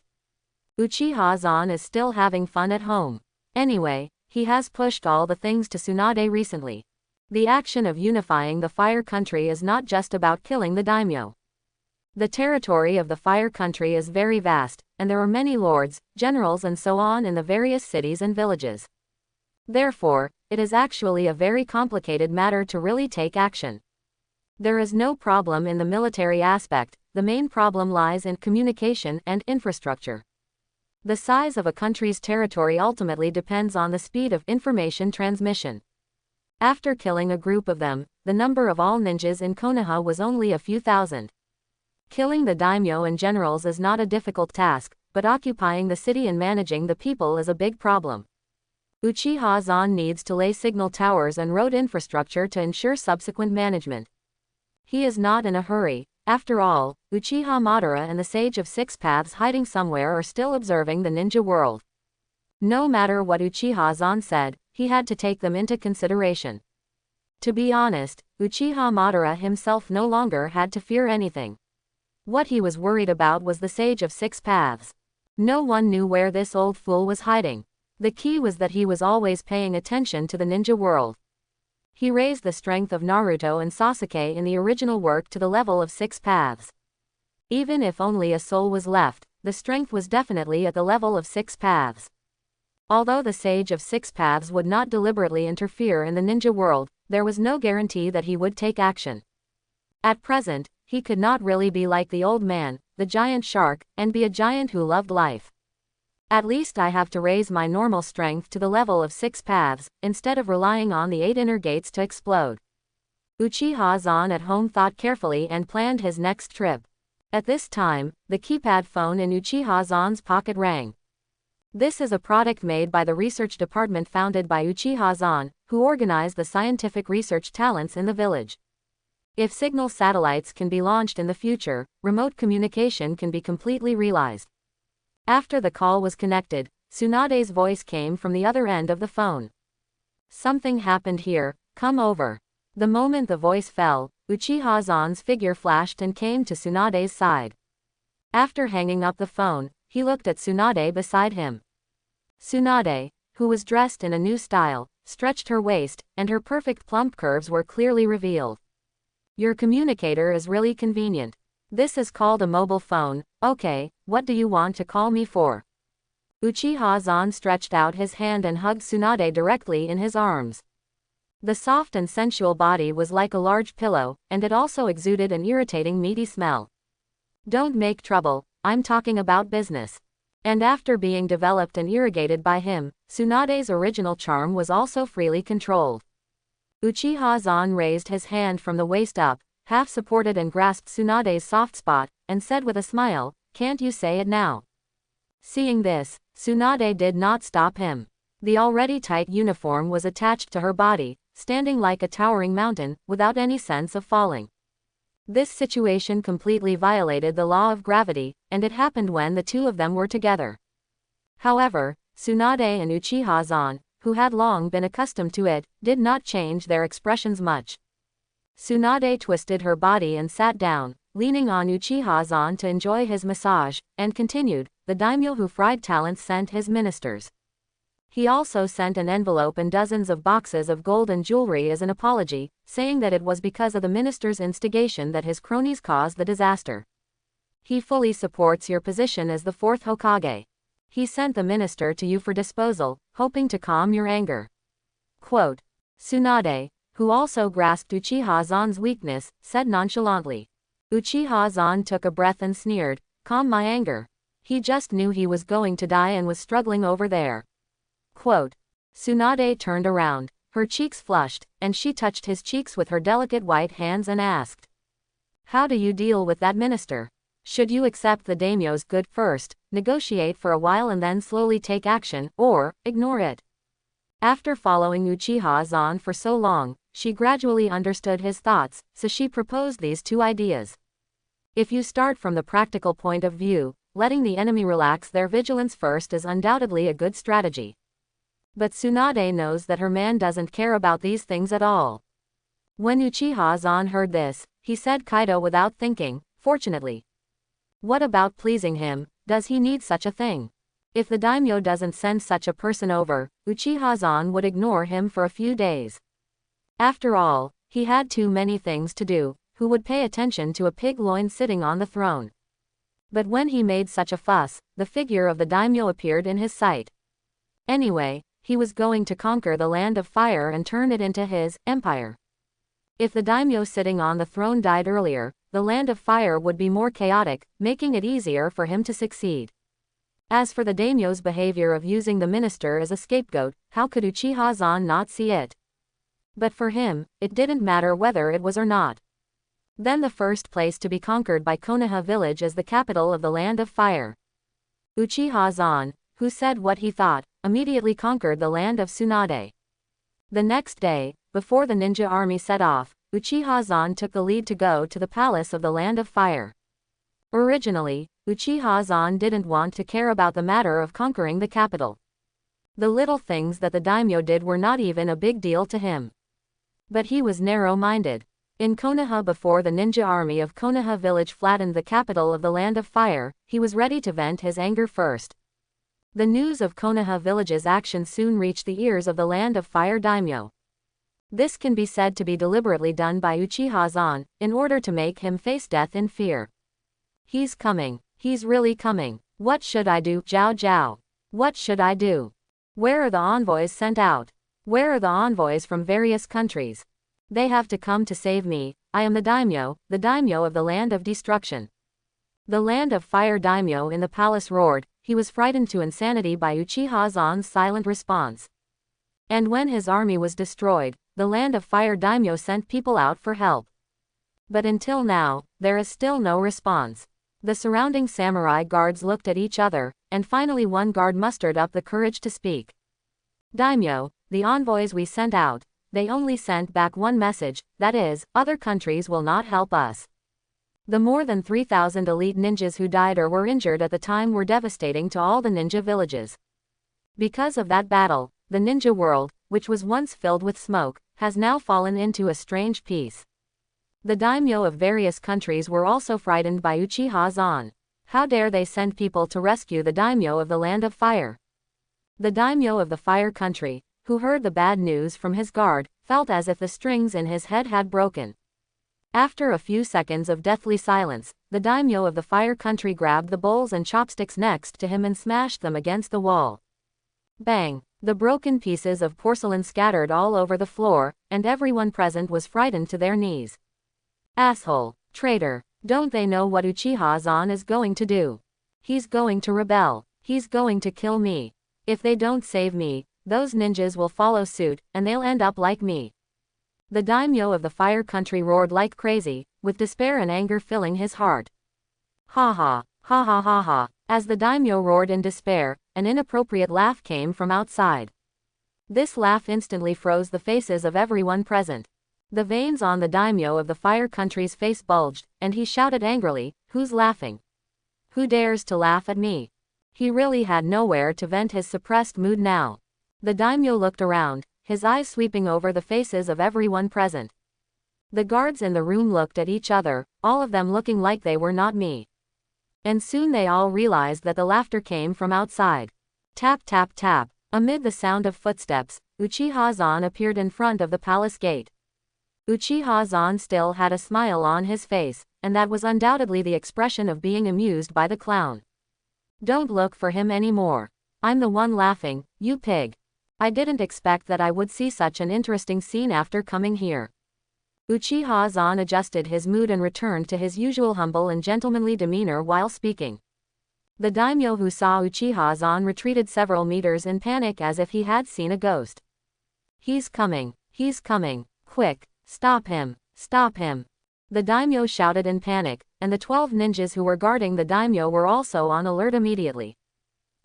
Uchiha Zan is still having fun at home. Anyway, he has pushed all the things to Tsunade recently. The action of unifying the Fire Country is not just about killing the daimyo. The territory of the Fire Country is very vast, and there are many lords, generals and so on in the various cities and villages. Therefore, it is actually a very complicated matter to really take action. There is no problem in the military aspect, the main problem lies in communication and infrastructure. The size of a country's territory ultimately depends on the speed of information transmission. After killing a group of them, the number of all ninjas in Konoha was only a few thousand. Killing the daimyo and generals is not a difficult task, but occupying the city and managing the people is a big problem. Uchiha Zan needs to lay signal towers and road infrastructure to ensure subsequent management. He is not in a hurry. After all, Uchiha Madara and the Sage of Six Paths hiding somewhere are still observing the ninja world. No matter what Uchiha Zan said, he had to take them into consideration. To be honest, Uchiha Madara himself no longer had to fear anything. What he was worried about was the Sage of Six Paths. No one knew where this old fool was hiding. The key was that he was always paying attention to the ninja world. He raised the strength of Naruto and Sasuke in the original work to the level of Six Paths. Even if only a soul was left, the strength was definitely at the level of Six Paths. Although the Sage of Six Paths would not deliberately interfere in the ninja world, there was no guarantee that he would take action. At present, he could not really be like the old man, the giant shark, and be a giant who loved life. At least I have to raise my normal strength to the level of Six Paths, instead of relying on the 8 inner gates to explode. Uchiha Zan at home thought carefully and planned his next trip. At this time, the keypad phone in Uchiha Zan's pocket rang. This is a product made by the research department founded by Uchiha Zan, who organized the scientific research talents in the village. If signal satellites can be launched in the future, remote communication can be completely realized. After the call was connected, Tsunade's voice came from the other end of the phone. Something happened here, come over. The moment the voice fell, Uchiha Zan's figure flashed and came to Tsunade's side. After hanging up the phone, he looked at Tsunade beside him. Tsunade, who was dressed in a new style, stretched her waist, and her perfect plump curves were clearly revealed. Your communicator is really convenient. This is called a mobile phone. Okay, what do you want to call me for? Uchiha Zan stretched out his hand and hugged Tsunade directly in his arms. The soft and sensual body was like a large pillow, and it also exuded an irritating meaty smell. Don't make trouble, I'm talking about business. And after being developed and irrigated by him, Tsunade's original charm was also freely controlled. Uchiha Zan raised his hand from the waist up, half supported and grasped Tsunade's soft spot, and said with a smile, "Can't you say it now?" Seeing this, Tsunade did not stop him. The already tight uniform was attached to her body, standing like a towering mountain, without any sense of falling. This situation completely violated the law of gravity, and it happened when the two of them were together. However, Tsunade and Uchiha Zan, who had long been accustomed to it, did not change their expressions much. Tsunade twisted her body and sat down, leaning on Uchiha Zan to enjoy his massage, and continued, "The daimyo who fried talents sent his ministers. He also sent an envelope and dozens of boxes of gold and jewelry as an apology, saying that it was because of the minister's instigation that his cronies caused the disaster. He fully supports your position as the fourth Hokage. He sent the minister to you for disposal, hoping to calm your anger." Quote. Tsunade, who also grasped Uchiha Zan's weakness, said nonchalantly. Uchiha Zan took a breath and sneered, "Calm my anger. He just knew he was going to die and was struggling over there." Quote. Tsunade turned around, her cheeks flushed, and she touched his cheeks with her delicate white hands and asked, "How do you deal with that minister? Should you accept the daimyo's good first, negotiate for a while and then slowly take action, or ignore it?" After following Uchiha Zan for so long, she gradually understood his thoughts, so she proposed these two ideas. If you start from the practical point of view, letting the enemy relax their vigilance first is undoubtedly a good strategy. But Tsunade knows that her man doesn't care about these things at all. When Uchiha Zan heard this, he said Kaido without thinking, "Fortunately. What about pleasing him? Does he need such a thing? If the daimyo doesn't send such a person over, Uchiha Zan would ignore him for a few days. After all, he had too many things to do. Who would pay attention to a pig loin sitting on the throne?" But when he made such a fuss, the figure of the daimyo appeared in his sight. Anyway, he was going to conquer the land of fire and turn it into his empire. If the daimyo sitting on the throne died earlier, the land of fire would be more chaotic, making it easier for him to succeed. As for the daimyo's behavior of using the minister as a scapegoat, how could Uchiha Zan not see it? But for him, it didn't matter whether it was or not. Then the first place to be conquered by Konoha village as the capital of the land of fire. Uchiha Zan, who said what he thought, immediately conquered the land of Tsunade. The next day, before the ninja army set off, Uchiha Zan took the lead to go to the palace of the land of fire. Originally, Uchiha Zan didn't want to care about the matter of conquering the capital. The little things that the daimyo did were not even a big deal to him. But he was narrow-minded. In Konoha before the ninja army of Konoha village flattened the capital of the land of fire, he was ready to vent his anger first. The news of Konoha village's actions soon reached the ears of the land of fire daimyo. This can be said to be deliberately done by Uchiha Zan, in order to make him face death in fear. "He's coming. He's really coming. What should I do, Zhao Zhao? What should I do? Where are the envoys sent out? Where are the envoys from various countries? They have to come to save me. I am the daimyo of the land of destruction." The land of fire daimyo in the palace roared. He was frightened to insanity by Uchiha Zan's silent response. And when his army was destroyed, the land of fire daimyo sent people out for help. But until now, there is still no response. The surrounding samurai guards looked at each other, and finally one guard mustered up the courage to speak. "Daimyo, the envoys we sent out, they only sent back one message, that is, other countries will not help us. The more than 3,000 elite ninjas who died or were injured at the time were devastating to all the ninja villages. Because of that battle, the ninja world, which was once filled with smoke, has now fallen into a strange peace. The daimyo of various countries were also frightened by Uchiha Zan. How dare they send people to rescue the daimyo of the land of fire?" The daimyo of the fire country, who heard the bad news from his guard, felt as if the strings in his head had broken. After a few seconds of deathly silence, the daimyo of the fire country grabbed the bowls and chopsticks next to him and smashed them against the wall. Bang! The broken pieces of porcelain scattered all over the floor, and everyone present was frightened to their knees. "Asshole! Traitor! Don't they know what Uchiha Zan is going to do? He's going to rebel. He's going to kill me. If they don't save me, those ninjas will follow suit, and they'll end up like me." The daimyo of the fire country roared like crazy, with despair and anger filling his heart. Ha ha, ha ha ha ha. As the daimyo roared in despair, an inappropriate laugh came from outside. This laugh instantly froze the faces of everyone present. The veins on the daimyo of the fire country's face bulged, and he shouted angrily, "Who's laughing? Who dares to laugh at me?" He really had nowhere to vent his suppressed mood now. The daimyo looked around, his eyes sweeping over the faces of everyone present. The guards in the room looked at each other, all of them looking like they were not me. And soon they all realized that the laughter came from outside. Tap tap tap. Amid the sound of footsteps, Uchiha Zan appeared in front of the palace gate. Uchiha Zan still had a smile on his face, and that was undoubtedly the expression of being amused by the clown. "Don't look for him anymore. I'm the one laughing, you pig. I didn't expect that I would see such an interesting scene after coming here." Uchiha Zan adjusted his mood and returned to his usual humble and gentlemanly demeanor while speaking. The daimyo who saw Uchiha Zan retreated several meters in panic as if he had seen a ghost. He's coming, quick, stop him, stop him." The daimyo shouted in panic, and the 12 ninjas who were guarding the daimyo were also on alert immediately.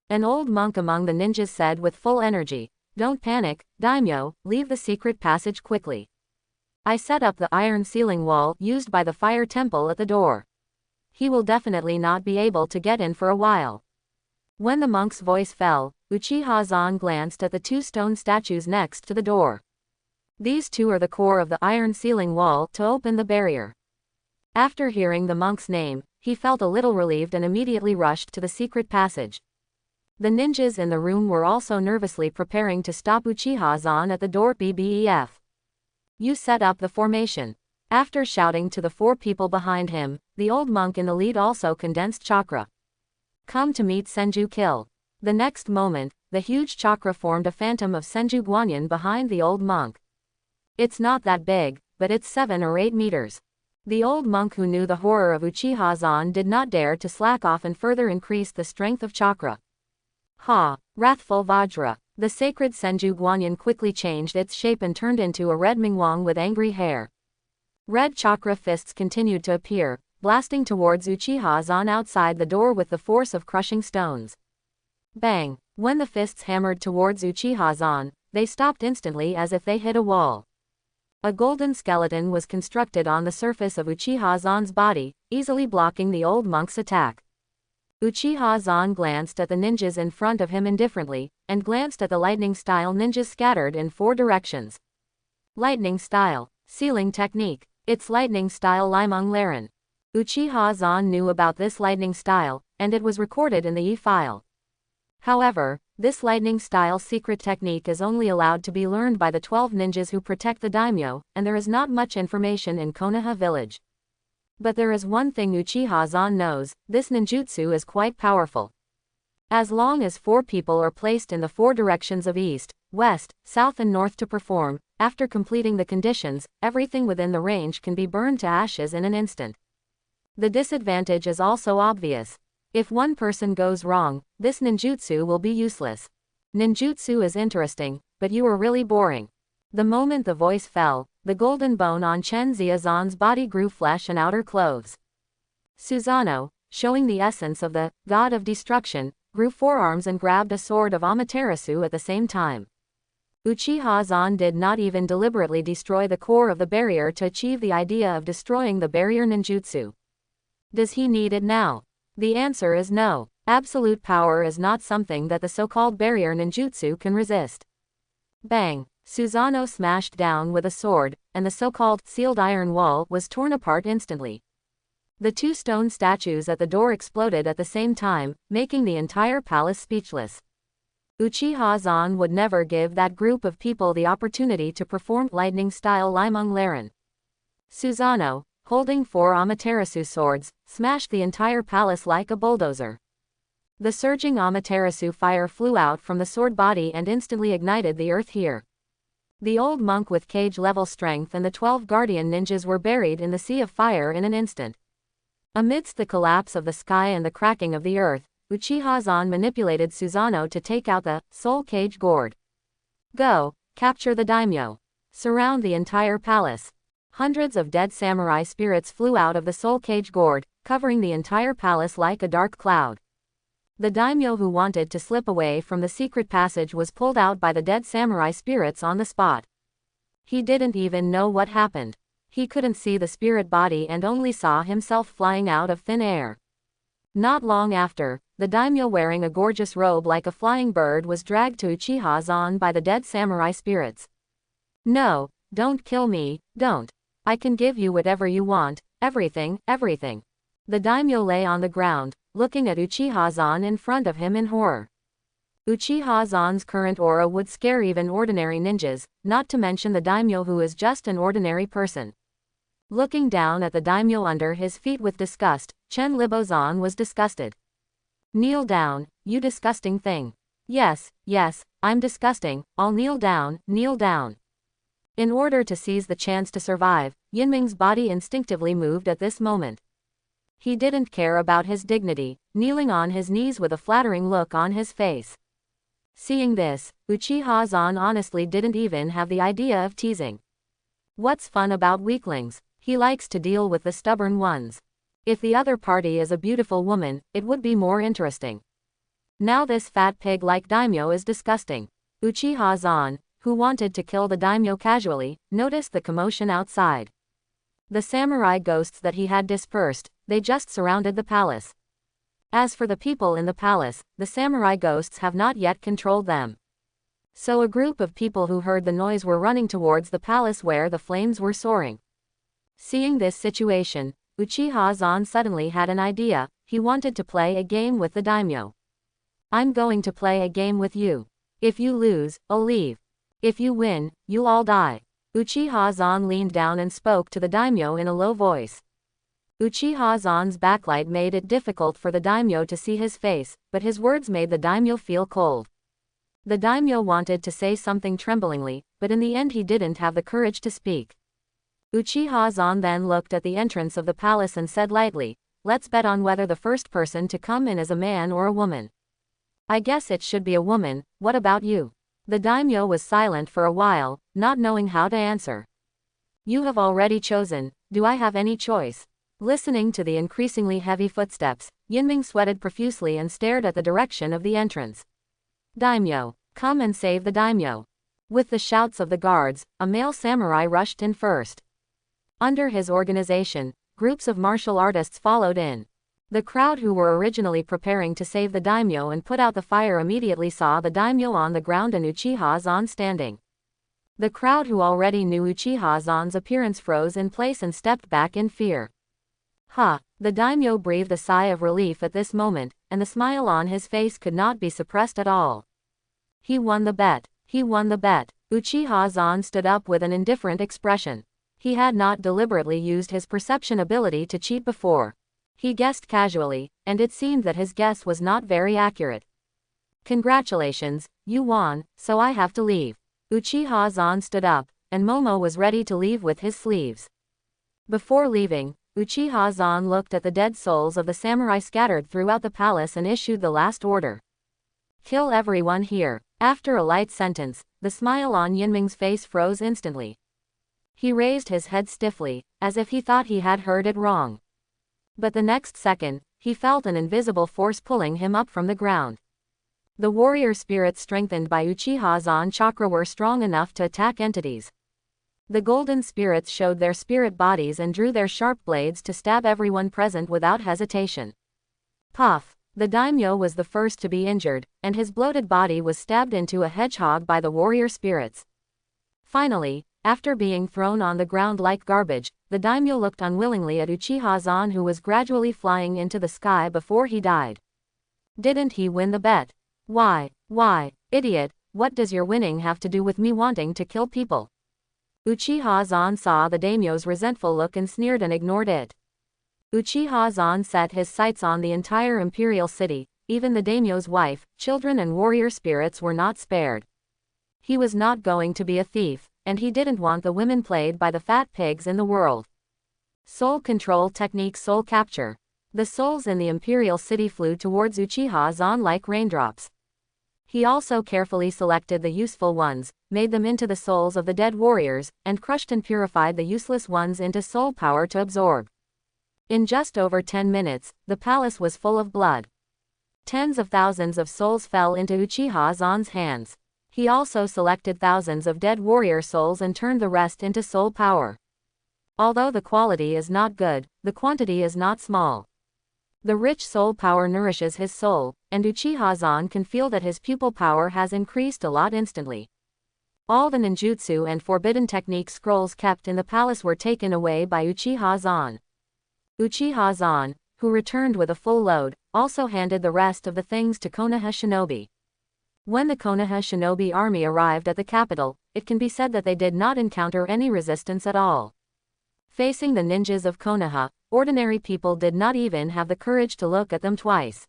An old monk among the ninjas said with full energy, "Don't panic, daimyo, leave the secret passage quickly. I set up the iron ceiling wall used by the fire temple at the door. He will definitely not be able to get in for a while." When the monk's voice fell, Uchiha Zan glanced at the 2 stone statues next to the door. These 2 are the core of the iron ceiling wall to open the barrier. After hearing the monk's name, he felt a little relieved and immediately rushed to the secret passage. The ninjas in the room were also nervously preparing to stop Uchiha Zan at the door. "BBEF. You set up the formation." After shouting to the 4 people behind him, the old monk in the lead also condensed chakra. "Come to meet Senju Kill." The next moment, the huge chakra formed a phantom of Senju Guanyin behind the old monk. It's not that big, but it's 7 or 8 meters. The old monk who knew the horror of Uchiha Zan did not dare to slack off and further increase the strength of chakra. Ha! Wrathful Vajra. The sacred Senju Guanyin quickly changed its shape and turned into a red Mingwang with angry hair. Red chakra fists continued to appear, blasting towards Uchiha Zan outside the door with the force of crushing stones. Bang! When the fists hammered towards Uchiha Zan, they stopped instantly as if they hit a wall. A golden skeleton was constructed on the surface of Uchiha Zan's body, easily blocking the old monk's attack. Uchiha Zan glanced at the ninjas in front of him indifferently, and glanced at the lightning-style ninjas scattered in 4 directions. Lightning style. Sealing technique. It's lightning style Limang Laren. Uchiha Zan knew about this lightning style, and it was recorded in the E-file. However, this lightning style secret technique is only allowed to be learned by the 12 ninjas who protect the daimyo, and there is not much information in Konoha village. But there is one thing Uchiha Zan knows: this ninjutsu is quite powerful. As long as 4 people are placed in the 4 directions of east, west, south and north to perform, after completing the conditions, everything within the range can be burned to ashes in an instant. The disadvantage is also obvious. If one person goes wrong, this ninjutsu will be useless. Ninjutsu is interesting, but you are really boring. The moment the voice fell, the golden bone on Chen Ziazan's body grew flesh and outer clothes. Susanoo, showing the essence of the god of destruction, grew forearms and grabbed a sword of Amaterasu at the same time. Uchiha Zan did not even deliberately destroy the core of the barrier to achieve the idea of destroying the barrier ninjutsu. Does he need it now? The answer is no. Absolute power is not something that the so-called barrier ninjutsu can resist. Bang! Susanoo smashed down with a sword, and the so-called sealed iron wall was torn apart instantly. The 2 stone statues at the door exploded at the same time, making the entire palace speechless. Uchiha Zan would never give that group of people the opportunity to perform lightning-style Limang Laren. Susanoo, holding 4 Amaterasu swords, smashed the entire palace like a bulldozer. The surging Amaterasu fire flew out from the sword body and instantly ignited the earth here. The old monk with cage-level strength and the 12 guardian ninjas were buried in the sea of fire in an instant. Amidst the collapse of the sky and the cracking of the earth, Uchiha Zan manipulated Susanoo to take out the soul cage gourd. Go, capture the daimyo. Surround the entire palace. Hundreds of dead samurai spirits flew out of the soul cage gourd, covering the entire palace like a dark cloud. The daimyo who wanted to slip away from the secret passage was pulled out by the dead samurai spirits on the spot. He didn't even know what happened. He couldn't see the spirit body and only saw himself flying out of thin air. Not long after, the daimyo wearing a gorgeous robe like a flying bird was dragged to Uchiha Zan by the dead samurai spirits. No, don't kill me, don't. I can give you whatever you want, everything, everything. The daimyo lay on the ground, looking at Uchiha Zan in front of him in horror. Uchiha Zan's current aura would scare even ordinary ninjas, not to mention the daimyo who is just an ordinary person. Looking down at the daimyo under his feet with disgust, Chen Libozan was disgusted. Kneel down, you disgusting thing. Yes, yes, I'm disgusting, I'll kneel down, kneel down. In order to seize the chance to survive, Yinming's body instinctively moved at this moment. He didn't care about his dignity, kneeling on his knees with a flattering look on his face. Seeing this, Uchiha Zan honestly didn't even have the idea of teasing. What's fun about weaklings? He likes to deal with the stubborn ones. If the other party is a beautiful woman, it would be more interesting. Now this fat pig like daimyo is disgusting. Uchiha Zan, who wanted to kill the daimyo casually, noticed the commotion outside. The samurai ghosts that he had dispersed, they just surrounded the palace. As for the people in the palace, the samurai ghosts have not yet controlled them. So a group of people who heard the noise were running towards the palace where the flames were soaring. Seeing this situation, Uchiha Zan suddenly had an idea. He wanted to play a game with the daimyo. I'm going to play a game with you. If you lose, I'll leave. If you win, you'll all die. Uchiha Zan leaned down and spoke to the daimyo in a low voice. Uchiha Zan's backlight made it difficult for the daimyo to see his face, but his words made the daimyo feel cold. The daimyo wanted to say something tremblingly, but in the end he didn't have the courage to speak. Uchiha Zan then looked at the entrance of the palace and said lightly, let's bet on whether the first person to come in is a man or a woman. I guess it should be a woman, what about you? The daimyo was silent for a while, not knowing how to answer. You have already chosen, do I have any choice? Listening to the increasingly heavy footsteps, Yinming sweated profusely and stared at the direction of the entrance. Daimyo, come and save the daimyo. With the shouts of the guards, a male samurai rushed in first. Under his organization, groups of martial artists followed in. The crowd who were originally preparing to save the daimyo and put out the fire immediately saw the daimyo on the ground and Uchiha Zan standing. The crowd who already knew Uchiha Zan's appearance froze in place and stepped back in fear. The daimyo breathed a sigh of relief at this moment, and the smile on his face could not be suppressed at all. He won the bet. He won the bet. Uchiha Zan stood up with an indifferent expression. He had not deliberately used his perception ability to cheat before. He guessed casually, and it seemed that his guess was not very accurate. Congratulations, you won, so I have to leave. Uchiha Zan stood up, and Momo was ready to leave with his sleeves. Before leaving, Uchiha Zan looked at the dead souls of the samurai scattered throughout the palace and issued the last order. Kill everyone here. After a light sentence, the smile on Yinming's face froze instantly. He raised his head stiffly, as if he thought he had heard it wrong. But the next second, he felt an invisible force pulling him up from the ground. The warrior spirits strengthened by Uchiha Zan chakra were strong enough to attack entities. The golden spirits showed their spirit bodies and drew their sharp blades to stab everyone present without hesitation. Puff! The daimyo was the first to be injured, and his bloated body was stabbed into a hedgehog by the warrior spirits. Finally, after being thrown on the ground like garbage, the daimyo looked unwillingly at Uchiha Zan who was gradually flying into the sky before he died. Didn't he win the bet? Why, idiot, what does your winning have to do with me wanting to kill people? Uchiha Zan saw the daimyo's resentful look and sneered and ignored it. Uchiha Zan set his sights on the entire imperial city, even the daimyo's wife, children and warrior spirits were not spared. He was not going to be a thief, and he didn't want the women played by the fat pigs in the world. Soul control technique soul capture. The souls in the imperial city flew towards Uchiha Zan like raindrops. He also carefully selected the useful ones, made them into the souls of the dead warriors, and crushed and purified the useless ones into soul power to absorb. In just over 10 minutes, the palace was full of blood. Tens of thousands of souls fell into Uchiha Zan's hands. He also selected thousands of dead warrior souls and turned the rest into soul power. Although the quality is not good, the quantity is not small. The rich soul power nourishes his soul, and Uchiha Zan can feel that his pupil power has increased a lot instantly. All the ninjutsu and forbidden technique scrolls kept in the palace were taken away by Uchiha Zan. Uchiha Zan, who returned with a full load, also handed the rest of the things to Konoha shinobi. When the Konoha shinobi army arrived at the capital, it can be said that they did not encounter any resistance at all. Facing the ninjas of Konoha, ordinary people did not even have the courage to look at them twice.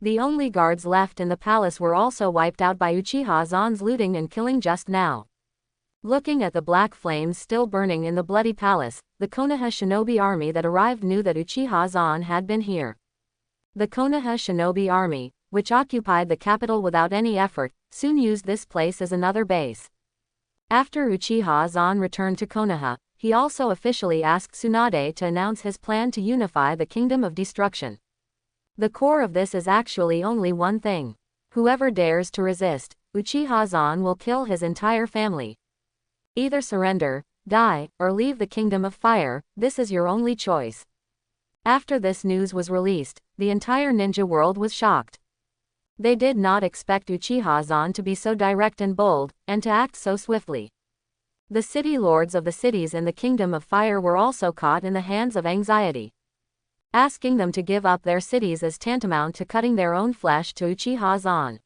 The only guards left in the palace were also wiped out by Uchiha Zan's looting and killing just now. Looking at the black flames still burning in the bloody palace, the Konoha shinobi army that arrived knew that Uchiha Zan had been here. The Konoha shinobi army, which occupied the capital without any effort, soon used this place as another base. After Uchiha Zan returned to Konoha, he also officially asked Tsunade to announce his plan to unify the Kingdom of Destruction. The core of this is actually only one thing. Whoever dares to resist, Uchiha Zan will kill his entire family. Either surrender, die, or leave the Kingdom of Fire, this is your only choice. After this news was released, the entire ninja world was shocked. They did not expect Uchiha Zan to be so direct and bold, and to act so swiftly. The city lords of the cities in the Kingdom of Fire were also caught in the hands of anxiety. Asking them to give up their cities is tantamount to cutting their own flesh to Uchiha Zan.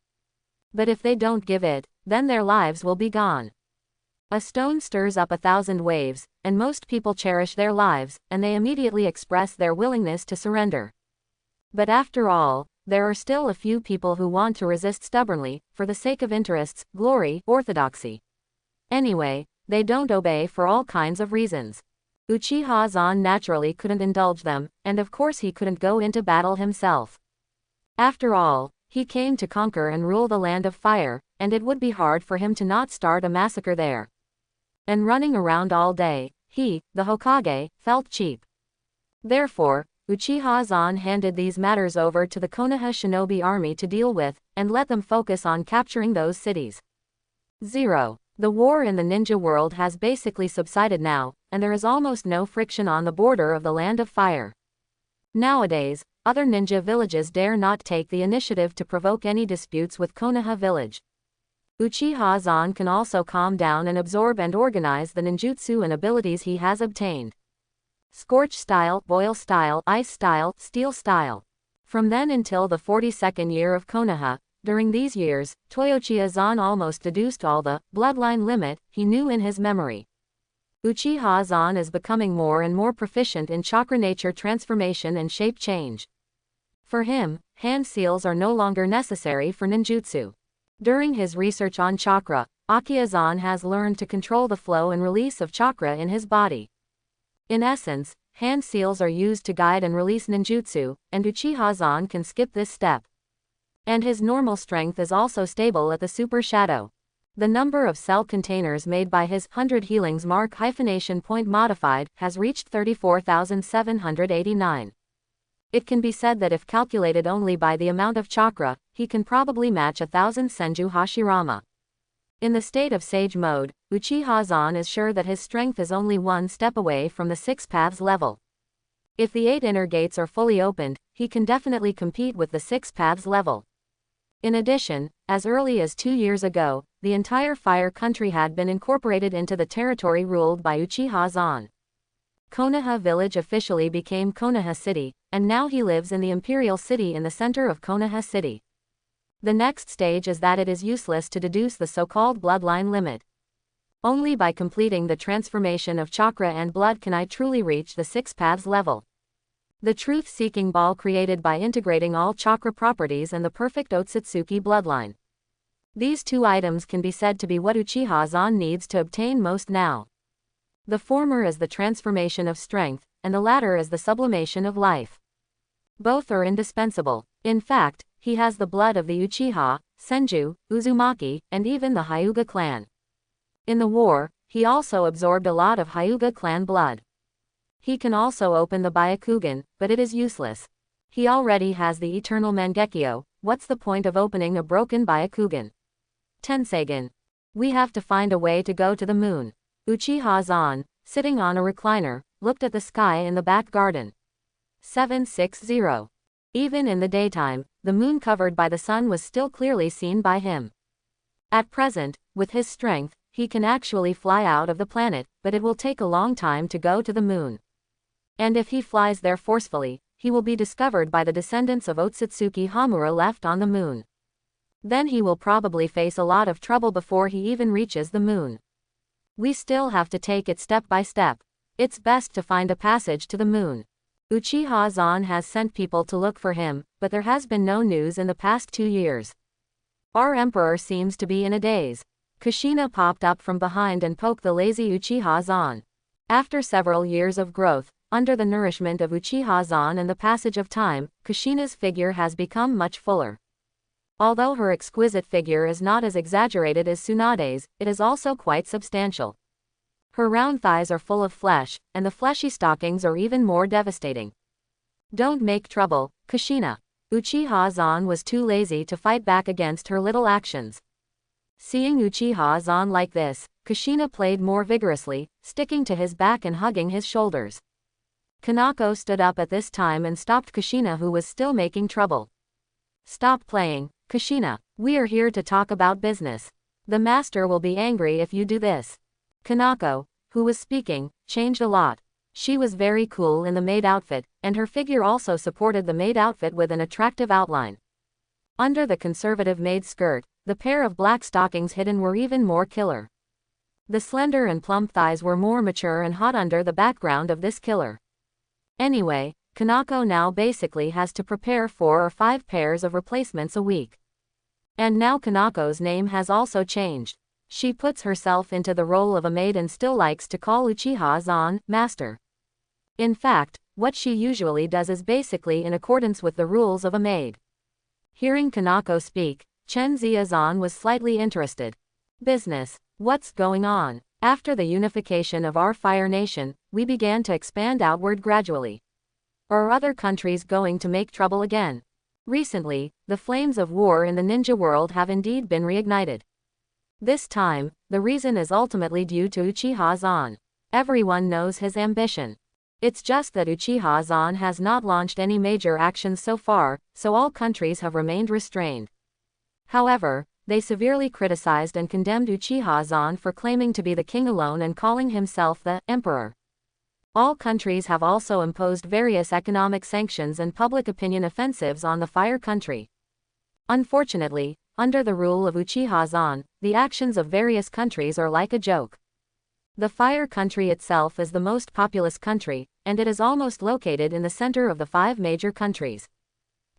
But if they don't give it, then their lives will be gone. A stone stirs up 1,000 waves, and most people cherish their lives, and they immediately express their willingness to surrender. But after all, there are still a few people who want to resist stubbornly, for the sake of interests, glory, orthodoxy. Anyway, they don't obey for all kinds of reasons. Uchiha Zan naturally couldn't indulge them, and of course he couldn't go into battle himself. After all, he came to conquer and rule the land of fire, and it would be hard for him to not start a massacre there. And running around all day, he, the Hokage, felt cheap. Therefore, Uchiha Zan handed these matters over to the Konoha shinobi army to deal with, and let them focus on capturing those cities. 0. The war in the ninja world has basically subsided now, and there is almost no friction on the border of the Land of Fire. Nowadays, other ninja villages dare not take the initiative to provoke any disputes with Konoha village. Uchiha Zan can also calm down and absorb and organize the ninjutsu and abilities he has obtained. Scorch style, boil style, ice style, steel style. From then until the 42nd year of Konoha, during these years, Toyochiya Zan almost deduced all the bloodline limit he knew in his memory. Uchiha Zan is becoming more and more proficient in chakra nature transformation and shape change. For him, hand seals are no longer necessary for ninjutsu. During his research on chakra, Akiya Zan has learned to control the flow and release of chakra in his body. In essence, hand seals are used to guide and release ninjutsu, and Uchiha Zan can skip this step. And his normal strength is also stable at the super shadow. The number of cell containers made by his 100 healings mark hyphenation point modified has reached 34,789. It can be said that if calculated only by the amount of chakra, he can probably match 1,000 Senju Hashirama. In the state of Sage mode, Uchiha Zan is sure that his strength is only one step away from the 6 paths level. If the 8 inner gates are fully opened, he can definitely compete with the 6 paths level. In addition, as early as 2 years ago, the entire Fire Country had been incorporated into the territory ruled by Uchiha Zan. Konoha village officially became Konoha City, and now he lives in the Imperial City in the center of Konoha City. The next stage is that it is useless to deduce the so-called bloodline limit. Only by completing the transformation of chakra and blood can I truly reach the 6 paths level. The truth-seeking ball created by integrating all chakra properties and the perfect Otsutsuki bloodline. These 2 items can be said to be what Uchiha Zan needs to obtain most now. The former is the transformation of strength, and the latter is the sublimation of life. Both are indispensable. In fact, he has the blood of the Uchiha, Senju, Uzumaki, and even the Hyuga clan. In the war, he also absorbed a lot of Hyuga clan blood. He can also open the Byakugan, but it is useless. He already has the eternal Mangekyo, what's the point of opening a broken Byakugan? Tensegan. We have to find a way to go to the moon. Uchiha Zan, sitting on a recliner, looked at the sky in the back garden. 760. Even in the daytime, the moon covered by the sun was still clearly seen by him. At present, with his strength, he can actually fly out of the planet, but it will take a long time to go to the moon. And if he flies there forcefully, he will be discovered by the descendants of Otsutsuki Hamura left on the moon. Then he will probably face a lot of trouble before he even reaches the moon. We still have to take it step by step. It's best to find a passage to the moon. Uchiha Zan has sent people to look for him, but there has been no news in the past 2 years. Our emperor seems to be in a daze. Kushina popped up from behind and poked the lazy Uchiha Zan. After several years of growth, under the nourishment of Uchiha Zan and the passage of time, Kushina's figure has become much fuller. Although her exquisite figure is not as exaggerated as Tsunade's, it is also quite substantial. Her round thighs are full of flesh, and the fleshy stockings are even more devastating. Don't make trouble, Kushina. Uchiha Zan was too lazy to fight back against her little actions. Seeing Uchiha Zan like this, Kushina played more vigorously, sticking to his back and hugging his shoulders. Kanako stood up at this time and stopped Kushina, who was still making trouble. Stop playing, Kushina. We are here to talk about business. The master will be angry if you do this. Kanako, who was speaking, changed a lot. She was very cool in the maid outfit, and her figure also supported the maid outfit with an attractive outline. Under the conservative maid skirt, the pair of black stockings hidden were even more killer. The slender and plump thighs were more mature and hot under the background of this killer. Anyway, Kanako now basically has to prepare 4 or 5 pairs of replacements a week. And now Kanako's name has also changed. She puts herself into the role of a maid and still likes to call Uchiha Zan master. In fact, what she usually does is basically in accordance with the rules of a maid. Hearing Kanako speak, Chen Zan was slightly interested. Business. What's going on? After the unification of our Fire Nation, we began to expand outward gradually. Are other countries going to make trouble again? Recently, the flames of war in the ninja world have indeed been reignited. This time, the reason is ultimately due to Uchiha Zan. Everyone knows his ambition. It's just that Uchiha Zan has not launched any major actions so far, so all countries have remained restrained. However, they severely criticized and condemned Uchiha Zan for claiming to be the king alone and calling himself the emperor. All countries have also imposed various economic sanctions and public opinion offensives on the Fire Country. Unfortunately, under the rule of Uchiha Zan, the actions of various countries are like a joke. The Fire Country itself is the most populous country, and it is almost located in the center of the 5 major countries.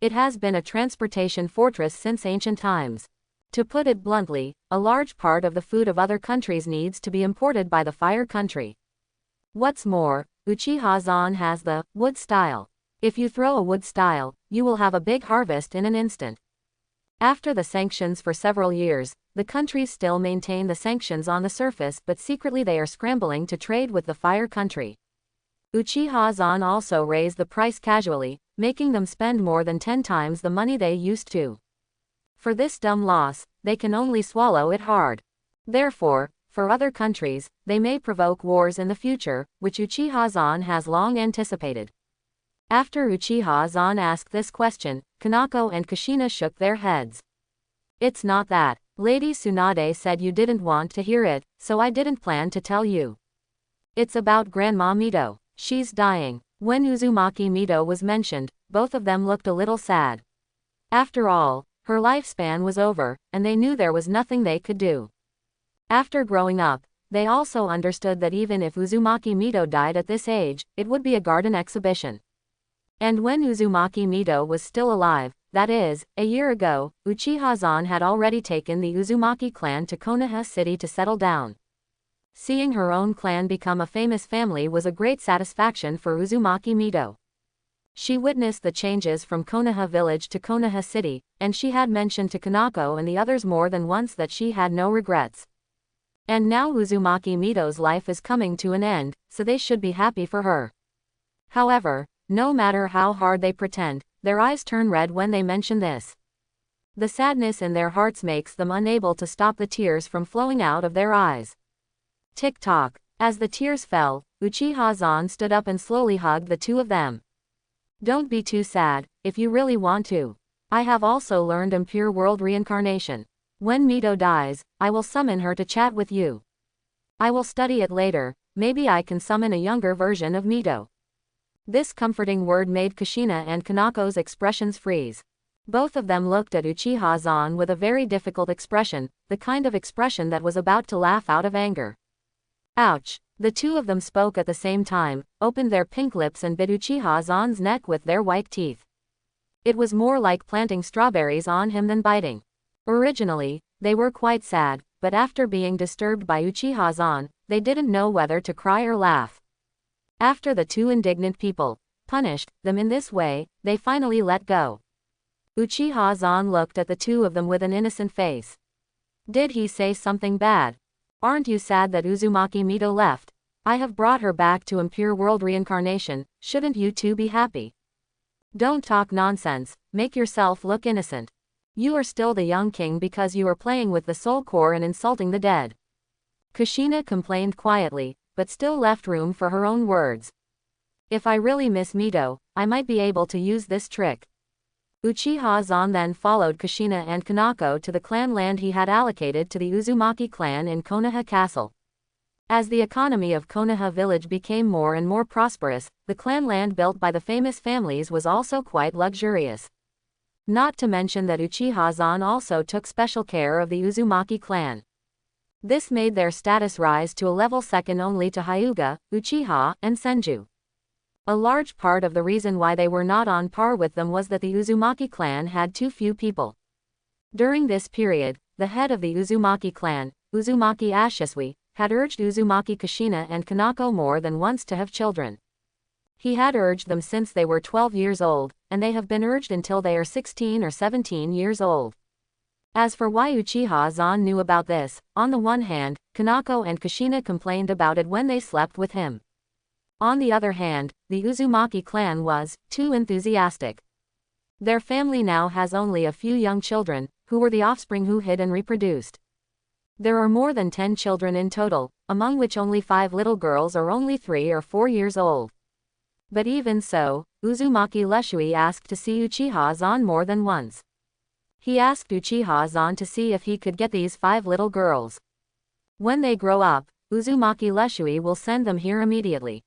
It has been a transportation fortress since ancient times. To put it bluntly, a large part of the food of other countries needs to be imported by the Fire Country. What's more, Uchiha Zan has the wood style. If you throw a wood style, you will have a big harvest in an instant. After the sanctions for several years, the countries still maintain the sanctions on the surface, but secretly they are scrambling to trade with the Fire Country. Uchiha Zan also raised the price casually, making them spend more than 10 times the money they used to. For this dumb loss, they can only swallow it hard. Therefore, for other countries, they may provoke wars in the future, which Uchiha Zan has long anticipated. After Uchiha Zan asked this question, Kanako and Kushina shook their heads. It's not that. Lady Tsunade said you didn't want to hear it, so I didn't plan to tell you. It's about Grandma Mito. She's dying. When Uzumaki Mito was mentioned, both of them looked a little sad. After all, her lifespan was over, and they knew there was nothing they could do. After growing up, they also understood that even if Uzumaki Mito died at this age, it would be a garden exhibition. And when Uzumaki Mito was still alive, that is, a year ago, Uchiha Zan had already taken the Uzumaki clan to Konoha City to settle down. Seeing her own clan become a famous family was a great satisfaction for Uzumaki Mito. She witnessed the changes from Konoha village to Konoha City, and she had mentioned to Kanako and the others more than once that she had no regrets. And now Uzumaki Mito's life is coming to an end, so they should be happy for her. However, no matter how hard they pretend, their eyes turn red when they mention this. The sadness in their hearts makes them unable to stop the tears from flowing out of their eyes. Tick-tock. As the tears fell, Uchiha Zan stood up and slowly hugged the two of them. Don't be too sad, if you really want to. I have also learned impure world reincarnation. When Mito dies, I will summon her to chat with you. I will study it later, maybe I can summon a younger version of Mito. This comforting word made Kushina and Kanako's expressions freeze. Both of them looked at Uchiha Zan with a very difficult expression, the kind of expression that was about to laugh out of anger. Ouch! The two of them spoke at the same time, opened their pink lips and bit Uchiha Zan's neck with their white teeth. It was more like planting strawberries on him than biting. Originally, they were quite sad, but after being disturbed by Uchiha Zan, they didn't know whether to cry or laugh. After the two indignant people punished them in this way, they finally let go. Uchiha Zan looked at the two of them with an innocent face. Did he say something bad? Aren't you sad that Uzumaki Mito left? I have brought her back to impure world reincarnation, shouldn't you two be happy? Don't talk nonsense, make yourself look innocent. You are still the young king because you are playing with the soul core and insulting the dead. Kushina complained quietly, but still left room for her own words. If I really miss Mito, I might be able to use this trick. Uchiha Zan then followed Kushina and Kanako to the clan land he had allocated to the Uzumaki clan in Konoha Castle. As the economy of Konoha village became more and more prosperous, the clan land built by the famous families was also quite luxurious. Not to mention that Uchiha Zan also took special care of the Uzumaki clan. This made their status rise to a level second only to Hyuga, Uchiha, and Senju. A large part of the reason why they were not on par with them was that the Uzumaki clan had too few people. During this period, the head of the Uzumaki clan, Uzumaki Ashesui, had urged Uzumaki Kushina and Kanako more than once to have children. He had urged them since they were 12 years old, and they have been urged until they are 16 or 17 years old. As for why Uchiha Zan knew about this, on the one hand, Kanako and Kushina complained about it when they slept with him. On the other hand, the Uzumaki clan was too enthusiastic. Their family now has only a few young children, who were the offspring who hid and reproduced. There are more than 10 children in total, among which only 5 little girls are only 3 or 4 years old. But even so, Uzumaki Leshui asked to see Uchiha Zan more than once. He asked Uchiha Zan to see if he could get these 5 little girls. When they grow up, Uzumaki Leshui will send them here immediately.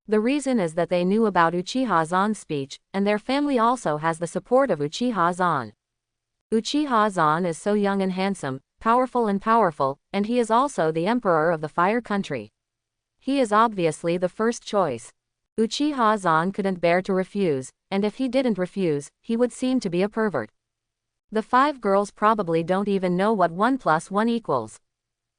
The reason is that they knew about Uchiha Zan's speech, and their family also has the support of Uchiha Zan. Uchiha Zan is so young and handsome, powerful, and he is also the emperor of the fire country. He is obviously the first choice. Uchiha Zan couldn't bear to refuse, and if he didn't refuse, he would seem to be a pervert. The 5 girls probably don't even know what 1 + 1 equals.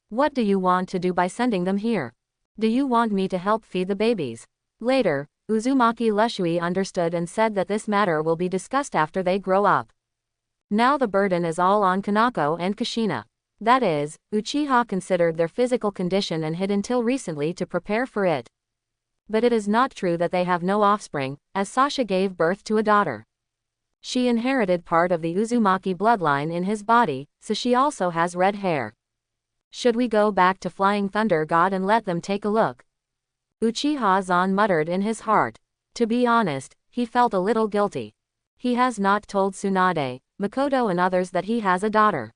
What do you want to do by sending them here? Do you want me to help feed the babies? Later, Uzumaki Leshui understood and said that this matter will be discussed after they grow up. Now the burden is all on Kanako and Kushina. That is, Uchiha considered their physical condition and hid until recently to prepare for it. But it is not true that they have no offspring, as Sasha gave birth to a daughter. She inherited part of the Uzumaki bloodline in his body, so she also has red hair. Should we go back to Flying Thunder God and let them take a look? Uchiha Zan muttered in his heart. To be honest, he felt a little guilty. He has not told Tsunade, Makoto and others that he has a daughter.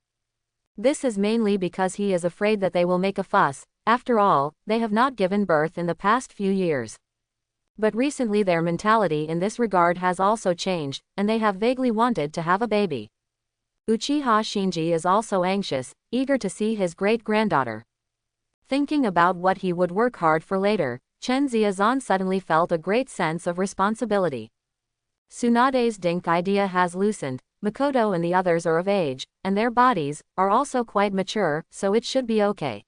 This is mainly because he is afraid that they will make a fuss. After all, they have not given birth in the past few years. But recently their mentality in this regard has also changed, and they have vaguely wanted to have a baby. Uchiha Shinji is also anxious, eager to see his great-granddaughter. Thinking about what he would work hard for later, Chen Ziazan suddenly felt a great sense of responsibility. Tsunade's dink idea has loosened, Makoto and the others are of age, and their bodies are also quite mature, so it should be okay.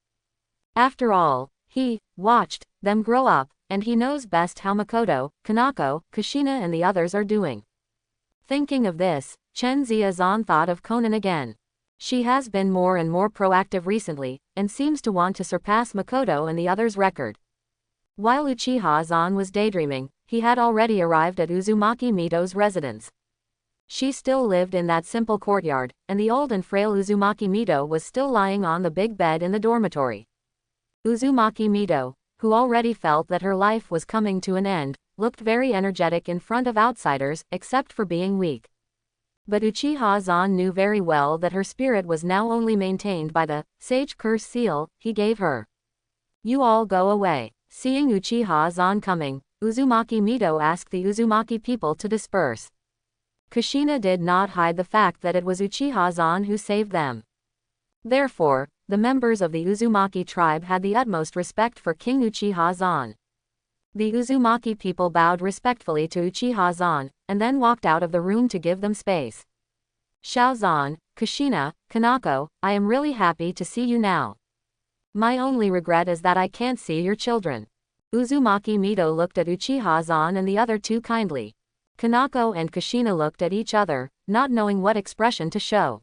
After all, he watched them grow up, and he knows best how Makoto, Kanako, Kushina and the others are doing. Thinking of this, Chen Ziazan thought of Konan again. She has been more and more proactive recently, and seems to want to surpass Makoto and the others' record. While Uchiha Zan was daydreaming, he had already arrived at Uzumaki Mito's residence. She still lived in that simple courtyard, and the old and frail Uzumaki Mito was still lying on the big bed in the dormitory. Uzumaki Mito, who already felt that her life was coming to an end, looked very energetic in front of outsiders, except for being weak. But Uchiha Zan knew very well that her spirit was now only maintained by the sage curse seal he gave her. You all go away. Seeing Uchiha Zan coming, Uzumaki Mito asked the Uzumaki people to disperse. Kushina did not hide the fact that it was Uchiha Zan who saved them. Therefore, the members of the Uzumaki tribe had the utmost respect for King Uchiha Zan. The Uzumaki people bowed respectfully to Uchiha Zan, and then walked out of the room to give them space. Shaozan, Kushina, Kanako, I am really happy to see you now. My only regret is that I can't see your children. Uzumaki Mito looked at Uchiha Zan and the other two kindly. Kanako and Kushina looked at each other, not knowing what expression to show.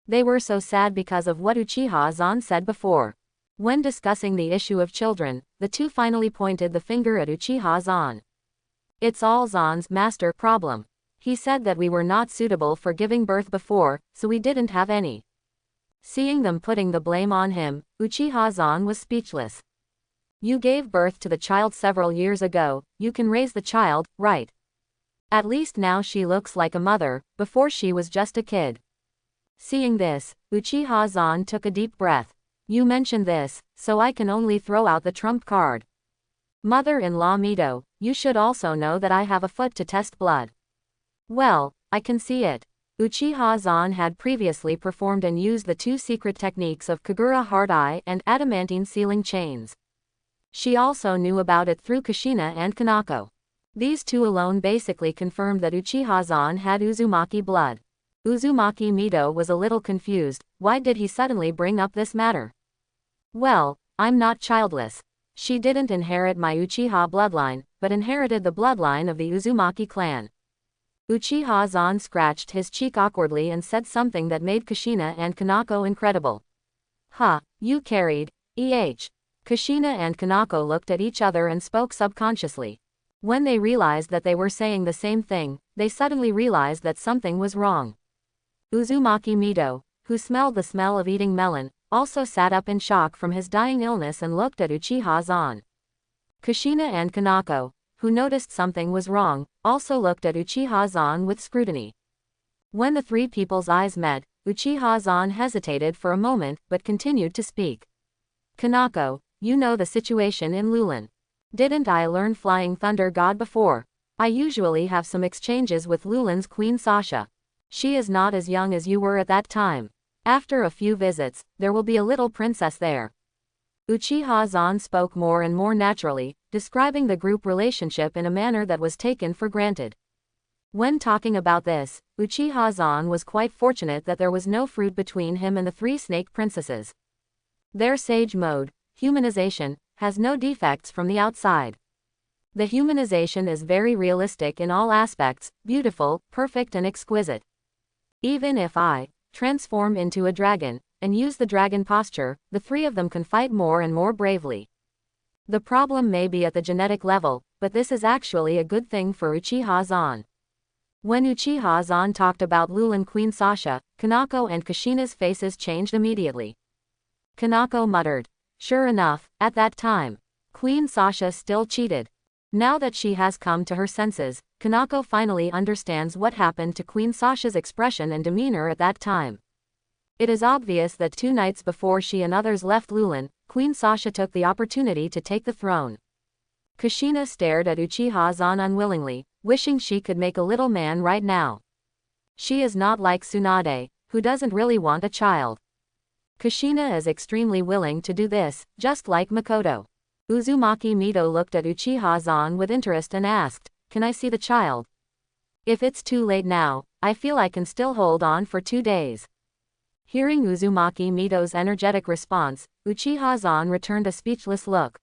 They were so sad because of what Uchiha Zan said before. When discussing the issue of children, the two finally pointed the finger at Uchiha Zan. It's all Zan's master problem. He said that we were not suitable for giving birth before, so we didn't have any. Seeing them putting the blame on him, Uchiha Zan was speechless. You gave birth to the child several years ago, you can raise the child, right? At least now she looks like a mother, before she was just a kid. Seeing this, Uchiha Zan took a deep breath. You mentioned this, so I can only throw out the trump card. Mother-in-law Mito, you should also know that I have a foot to test blood. Well, I can see it. Uchiha Zan had previously performed and used the two secret techniques of Kagura Hard Eye and Adamantine Sealing Chains. She also knew about it through Kushina and Kanako. These two alone basically confirmed that Uchiha Zan had Uzumaki blood. Uzumaki Mito was a little confused. Why did he suddenly bring up this matter? Well, I'm not childless. She didn't inherit my Uchiha bloodline, but inherited the bloodline of the Uzumaki clan. Uchiha Zan scratched his cheek awkwardly and said something that made Kushina and Kanako incredible. You carried, Kushina and Kanako looked at each other and spoke subconsciously. When they realized that they were saying the same thing, they suddenly realized that something was wrong. Uzumaki Mito, who smelled the smell of eating melon, also sat up in shock from his dying illness and looked at Uchiha Zan. Kushina and Kanako, who noticed something was wrong, also looked at Uchiha Zan with scrutiny. When the three people's eyes met, Uchiha Zan hesitated for a moment but continued to speak. Kanako, you know the situation in Lulin. Didn't I learn Flying Thunder God before? I usually have some exchanges with Lulin's Queen Sasha. She is not as young as you were at that time. After a few visits, there will be a little princess there. Uchiha Zan spoke more and more naturally, describing the group relationship in a manner that was taken for granted. When talking about this, Uchiha Zan was quite fortunate that there was no fruit between him and the three snake princesses. Their sage mode, humanization, has no defects from the outside. The humanization is very realistic in all aspects, beautiful, perfect and exquisite. Even if I transform into a dragon, and use the dragon posture, the three of them can fight more and more bravely. The problem may be at the genetic level, but this is actually a good thing for Uchiha Zan. When Uchiha Zan talked about Lulin Queen Sasha, Kanako and Kushina's faces changed immediately. Kanako muttered. Sure enough, at that time, Queen Sasha still cheated. Now that she has come to her senses, Kanako finally understands what happened to Queen Sasha's expression and demeanor at that time. It is obvious that 2 nights before she and others left Lulin, Queen Sasha took the opportunity to take the throne. Kushina stared at Uchiha Zan unwillingly, wishing she could make a little man right now. She is not like Tsunade, who doesn't really want a child. Kushina is extremely willing to do this, just like Makoto. Uzumaki Mito looked at Uchiha Zan with interest and asked, "Can I see the child?" "If it's too late now, I feel I can still hold on for 2 days." Hearing Uzumaki Mito's energetic response, Uchiha Zan returned a speechless look.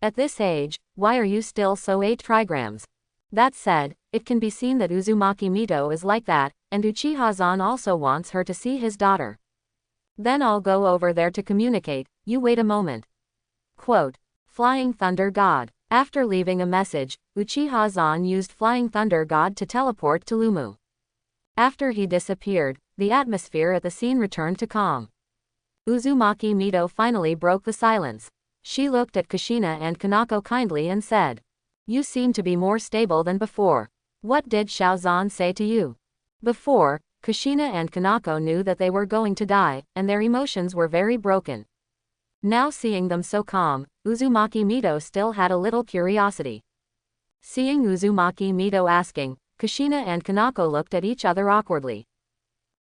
At this age, why are you still so 8 trigrams? That said, it can be seen that Uzumaki Mito is like that, and Uchiha Zan also wants her to see his daughter. Then I'll go over there to communicate, you wait a moment. Quote, Flying Thunder God. After leaving a message, Uchiha Zan used Flying Thunder God to teleport to Lumu. After he disappeared, the atmosphere at the scene returned to calm. Uzumaki Mito finally broke the silence. She looked at Kushina and Kanako kindly and said, "You seem to be more stable than before. What did Xiaozan say to you?" Before, Kushina and Kanako knew that they were going to die, and their emotions were very broken. Now seeing them so calm, Uzumaki Mito still had a little curiosity. Seeing Uzumaki Mito asking, Kushina and Kanako looked at each other awkwardly.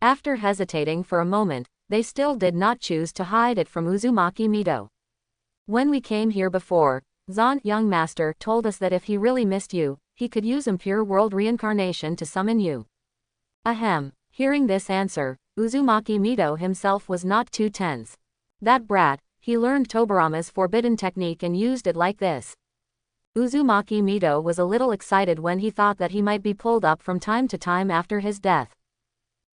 After hesitating for a moment, they still did not choose to hide it from Uzumaki Mito. "When we came here before, Zan, young master, told us that if he really missed you, he could use impure world reincarnation to summon you." Ahem. Hearing this answer, Uzumaki Mito himself was not too tense. That brat, he learned Tobarama's forbidden technique and used it like this. Uzumaki Mito was a little excited when he thought that he might be pulled up from time to time after his death.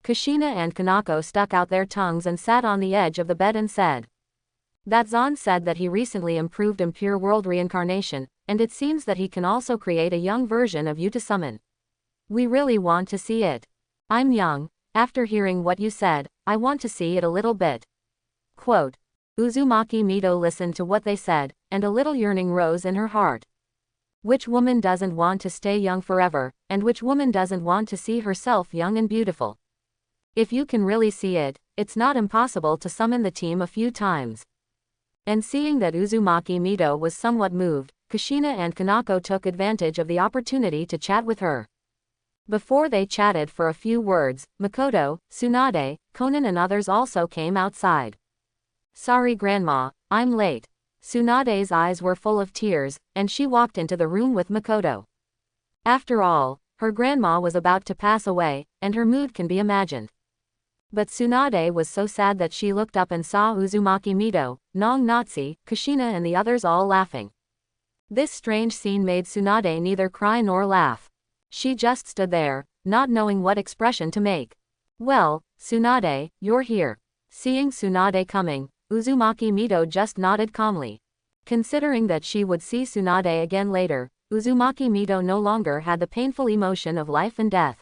Kushina and Kanako stuck out their tongues and sat on the edge of the bed and said, "That Zan said that he recently improved impure world reincarnation, and it seems that he can also create a young version of you to summon. We really want to see it. I'm young, after hearing what you said, I want to see it a little bit." Quote. Uzumaki Mito listened to what they said, and a little yearning rose in her heart. Which woman doesn't want to stay young forever, and which woman doesn't want to see herself young and beautiful? If you can really see it, it's not impossible to summon the team a few times. And seeing that Uzumaki Mito was somewhat moved, Kushina and Kanako took advantage of the opportunity to chat with her. Before they chatted for a few words, Makoto, Tsunade, Konan and others also came outside. "Sorry grandma, I'm late." Tsunade's eyes were full of tears, and she walked into the room with Makoto. After all, her grandma was about to pass away, and her mood can be imagined. But Tsunade was so sad that she looked up and saw Uzumaki Mito, Nong Natsu, Kushina and the others all laughing. This strange scene made Tsunade neither cry nor laugh. She just stood there, not knowing what expression to make. "Well, Tsunade, you're here." Seeing Tsunade coming, Uzumaki Mito just nodded calmly. Considering that she would see Tsunade again later, Uzumaki Mito no longer had the painful emotion of life and death.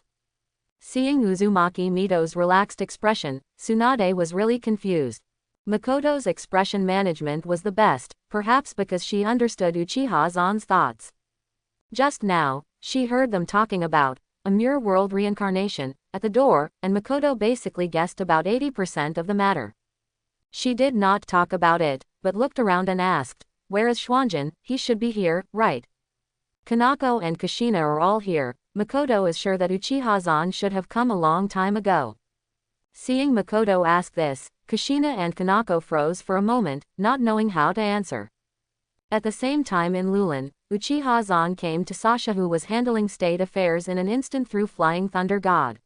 Seeing Uzumaki Mito's relaxed expression, Tsunade was really confused. Makoto's expression management was the best, perhaps because she understood Uchiha Zan's thoughts. Just now, she heard them talking about a mirror world reincarnation at the door, and Makoto basically guessed about 80% of the matter. She did not talk about it, but looked around and asked, "Where is Schwanjin? He should be here, right?" Kanako and Kushina are all here. Makoto is sure that Uchiha Zan should have come a long time ago. Seeing Makoto ask this, Kushina and Kanako froze for a moment, not knowing how to answer. At the same time in Lulin, Uchiha Zan came to Sasha, who was handling state affairs in an instant through Flying Thunder God.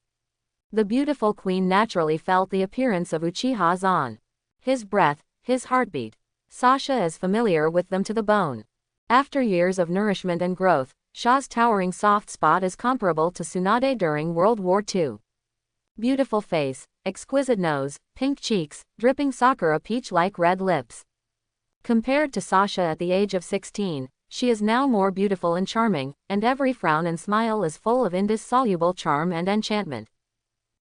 The beautiful queen naturally felt the appearance of Uchiha Zan. His breath, his heartbeat. Sasha is familiar with them to the bone. After years of nourishment and growth, Sha's towering soft spot is comparable to Tsunade during World War II. Beautiful face, exquisite nose, pink cheeks, dripping sakura peach-like red lips. Compared to Sasha at the age of 16, she is now more beautiful and charming, and every frown and smile is full of indissoluble charm and enchantment.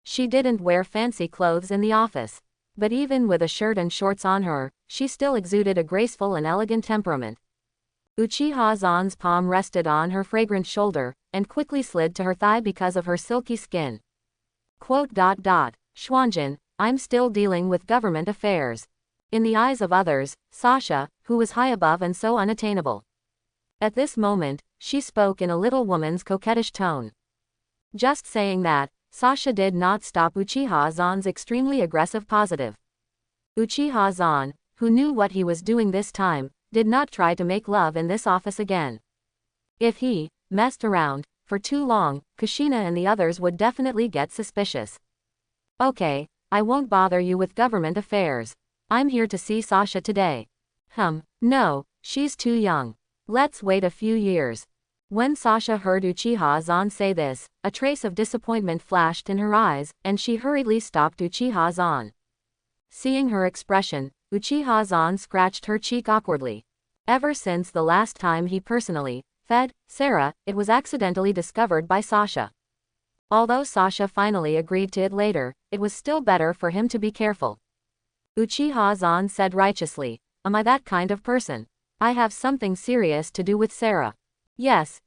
She didn't wear fancy clothes in the office. But even with a shirt and shorts on her, she still exuded a graceful and elegant temperament. Uchiha Zan's palm rested on her fragrant shoulder, and quickly slid to her thigh because of her silky skin. Schwanjin, I'm still dealing with government affairs. In the eyes of others, Sasha, who was high above and so unattainable. At this moment, she spoke in a little woman's coquettish tone. Just saying that, Sasha did not stop Uchiha Zan's extremely aggressive positive. Uchiha Zan, who knew what he was doing this time, did not try to make love in this office again. If he messed around for too long, Kushina and the others would definitely get suspicious. "Okay, I won't bother you with government affairs. I'm here to see Sasha today." No, she's too young. Let's wait a few years." When Sasha heard Uchiha Zan say this, a trace of disappointment flashed in her eyes, and she hurriedly stopped Uchiha Zan. Seeing her expression, Uchiha Zan scratched her cheek awkwardly. Ever since the last time he personally fed Sarah, it was accidentally discovered by Sasha. Although Sasha finally agreed to it later, it was still better for him to be careful. Uchiha Zan said righteously, "Am I that kind of person? I have something serious to do with Sarah." Yes,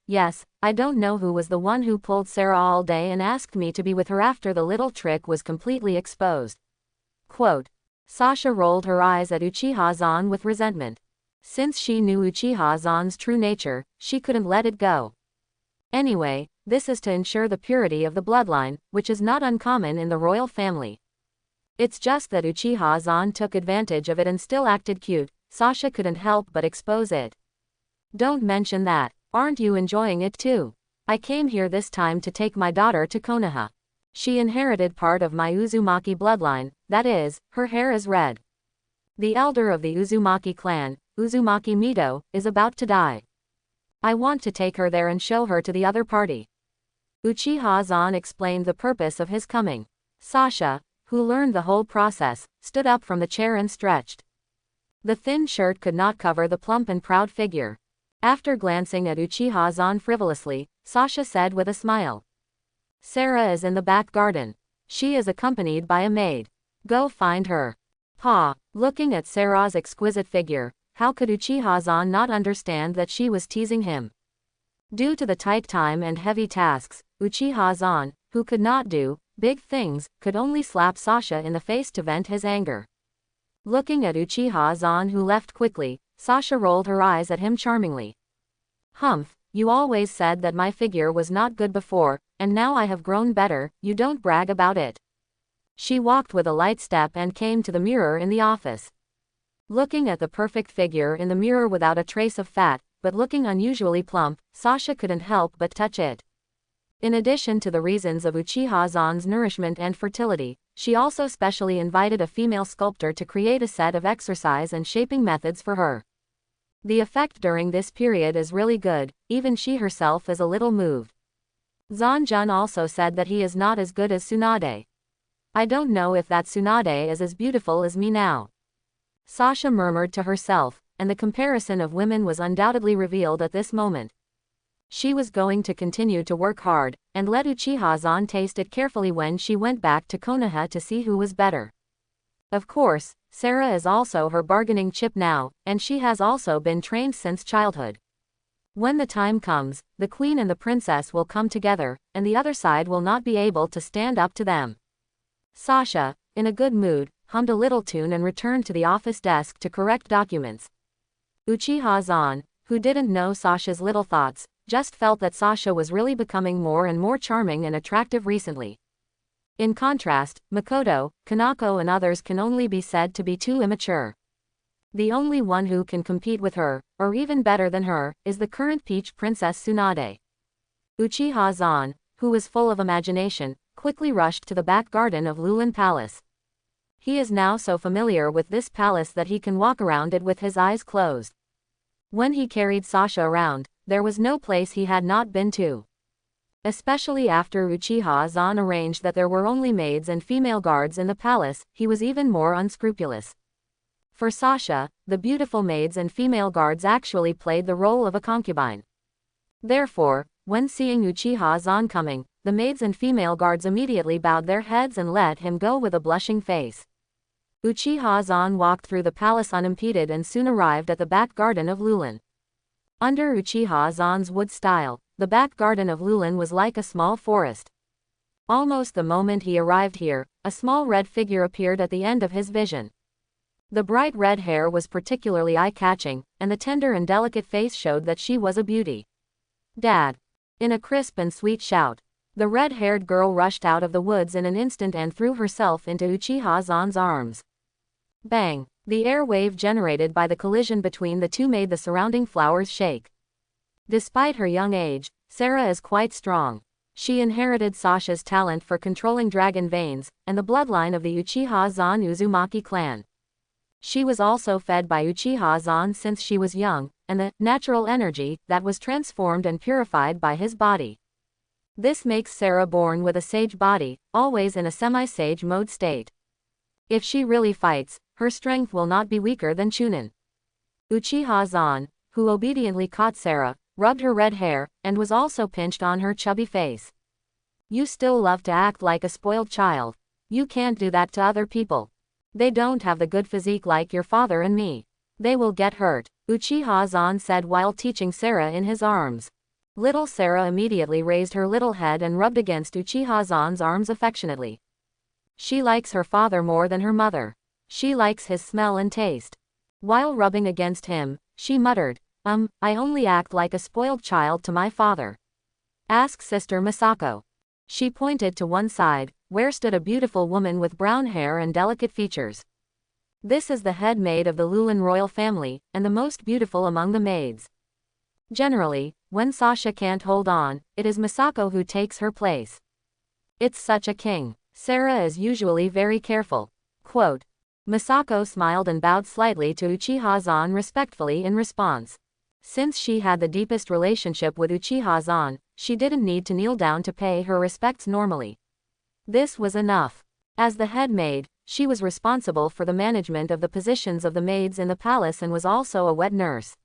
I don't know who was the one who pulled Sarah all day and asked me to be with her after the little trick was completely exposed. Quote. Sasha rolled her eyes at Uchiha Zan with resentment. Since she knew Uchiha Zan's true nature, she couldn't let it go. Anyway, this is to ensure the purity of the bloodline, which is not uncommon in the royal family. It's just that Uchiha Zan took advantage of it and still acted cute. Sasha couldn't help but expose it. Don't mention that. Aren't you enjoying it too? I came here this time to take my daughter to Konoha. She inherited part of my Uzumaki bloodline, that is, her hair is red. The elder of the Uzumaki clan, Uzumaki Mitos, is about to die. I want to take her there and show her to the other party. Uchiha Zan explained the purpose of his coming. Sasha, who learned the whole process, stood up from the chair and stretched. The thin shirt could not cover the plump and proud figure. After glancing at Uchiha Zan frivolously, Sasha said with a smile. Sarah is in the back garden. She is accompanied by a maid. Go find her. Pa. Looking at Sarah's exquisite figure, how could Uchiha Zan not understand that she was teasing him? Due to the tight time and heavy tasks, Uchiha Zan, who could not do big things, could only slap Sasha in the face to vent his anger. Looking at Uchiha Zan, who left quickly, Sasha rolled her eyes at him charmingly. Humph, you always said that my figure was not good before, and now I have grown better, you don't brag about it. She walked with a light step and came to the mirror in the office. Looking at the perfect figure in the mirror without a trace of fat, but looking unusually plump, Sasha couldn't help but touch it. In addition to the reasons of Uchiha Zan's nourishment and fertility, she also specially invited a female sculptor to create a set of exercise and shaping methods for her. The effect during this period is really good, even she herself is a little moved. Zanjun also said that he is not as good as Tsunade. I don't know if that Tsunade is as beautiful as me now. Sasha murmured to herself, and the comparison of women was undoubtedly revealed at this moment. She was going to continue to work hard, and let Uchiha Zan taste it carefully when she went back to Konoha to see who was better. Of course, Sarah is also her bargaining chip now, and she has also been trained since childhood. When the time comes, the queen and the princess will come together, and the other side will not be able to stand up to them. Sasha, in a good mood, hummed a little tune and returned to the office desk to correct documents. Uchiha Zan, who didn't know Sasha's little thoughts, just felt that Sasha was really becoming more and more charming and attractive recently. In contrast, Makoto, Kanako and others can only be said to be too immature. The only one who can compete with her, or even better than her, is the current Peach Princess Tsunade. Uchiha Zan, who was full of imagination, quickly rushed to the back garden of Lulin Palace. He is now so familiar with this palace that he can walk around it with his eyes closed. When he carried Sasha around, there was no place he had not been to. Especially after Uchiha Zan arranged that there were only maids and female guards in the palace, he was even more unscrupulous. For Sasha, the beautiful maids and female guards actually played the role of a concubine. Therefore, when seeing Uchiha Zan coming, the maids and female guards immediately bowed their heads and let him go with a blushing face. Uchiha Zan walked through the palace unimpeded and soon arrived at the back garden of Lulin. Under Uchiha Zan's wood style, the back garden of Lulin was like a small forest. Almost the moment he arrived here, a small red figure appeared at the end of his vision. The bright red hair was particularly eye-catching, and the tender and delicate face showed that she was a beauty. Dad! In a crisp and sweet shout, the red-haired girl rushed out of the woods in an instant and threw herself into Uchiha Zan's arms. Bang! The air wave generated by the collision between the two made the surrounding flowers shake. Despite her young age, Sarah is quite strong. She inherited Sasha's talent for controlling dragon veins, and the bloodline of the Uchiha Zan Uzumaki clan. She was also fed by Uchiha Zan since she was young, and the natural energy that was transformed and purified by his body. This makes Sarah born with a sage body, always in a semi-sage mode state. If she really fights, her strength will not be weaker than Chunin. Uchiha Zan, who obediently caught Sarah, rubbed her red hair, and was also pinched on her chubby face. You still love to act like a spoiled child. You can't do that to other people. They don't have the good physique like your father and me. They will get hurt, Uchiha Zan said while teaching Sarah in his arms. Little Sarah immediately raised her little head and rubbed against Uchiha Zan's arms affectionately. She likes her father more than her mother. She likes his smell and taste. While rubbing against him, she muttered, I only act like a spoiled child to my father. Ask Sister Misako. She pointed to one side, where stood a beautiful woman with brown hair and delicate features. This is the head maid of the Lulan royal family, and the most beautiful among the maids. Generally, when Sasha can't hold on, it is Misako who takes her place. It's such a king. Sarah is usually very careful. Quote. Misako smiled and bowed slightly to Uchiha Zan respectfully in response. Since she had the deepest relationship with Uchiha Zan, she didn't need to kneel down to pay her respects normally. This was enough. As the head maid, she was responsible for the management of the positions of the maids in the palace and was also a wet nurse.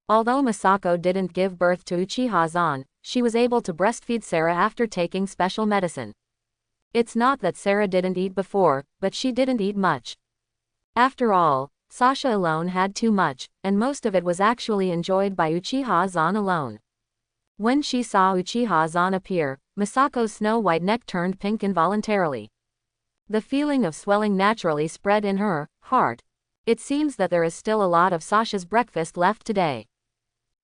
Although Misako didn't give birth to Uchiha Zan, she was able to breastfeed Sarah after taking special medicine. It's not that Sarah didn't eat before, but she didn't eat much. After all, Sasha alone had too much, and most of it was actually enjoyed by Uchiha Zan alone. When she saw Uchiha Zan appear, Misako's snow-white neck turned pink involuntarily. The feeling of swelling naturally spread in her heart. It seems that there is still a lot of Sasha's breakfast left today.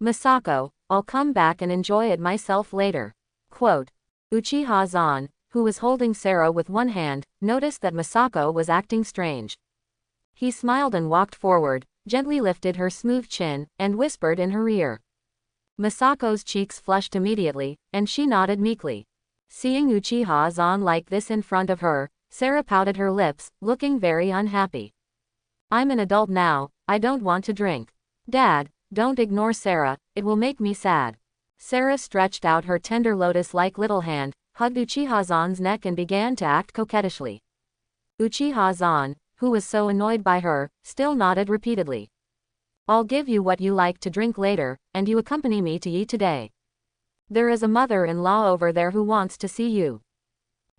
Misako, I'll come back and enjoy it myself later. Quote. Uchiha Zan, who was holding Sarah with one hand, noticed that Misako was acting strange. He smiled and walked forward, gently lifted her smooth chin, and whispered in her ear. Misako's cheeks flushed immediately, and she nodded meekly. Seeing Uchiha Zan like this in front of her, Sarah pouted her lips, looking very unhappy. I'm an adult now, I don't want to drink. Dad, don't ignore Sarah, it will make me sad. Sarah stretched out her tender lotus-like little hand, hugged Uchiha Zan's neck and began to act coquettishly. Uchiha Zan, who was so annoyed by her, still nodded repeatedly. I'll give you what you like to drink later, and you accompany me to eat today. There is a mother-in-law over there who wants to see you.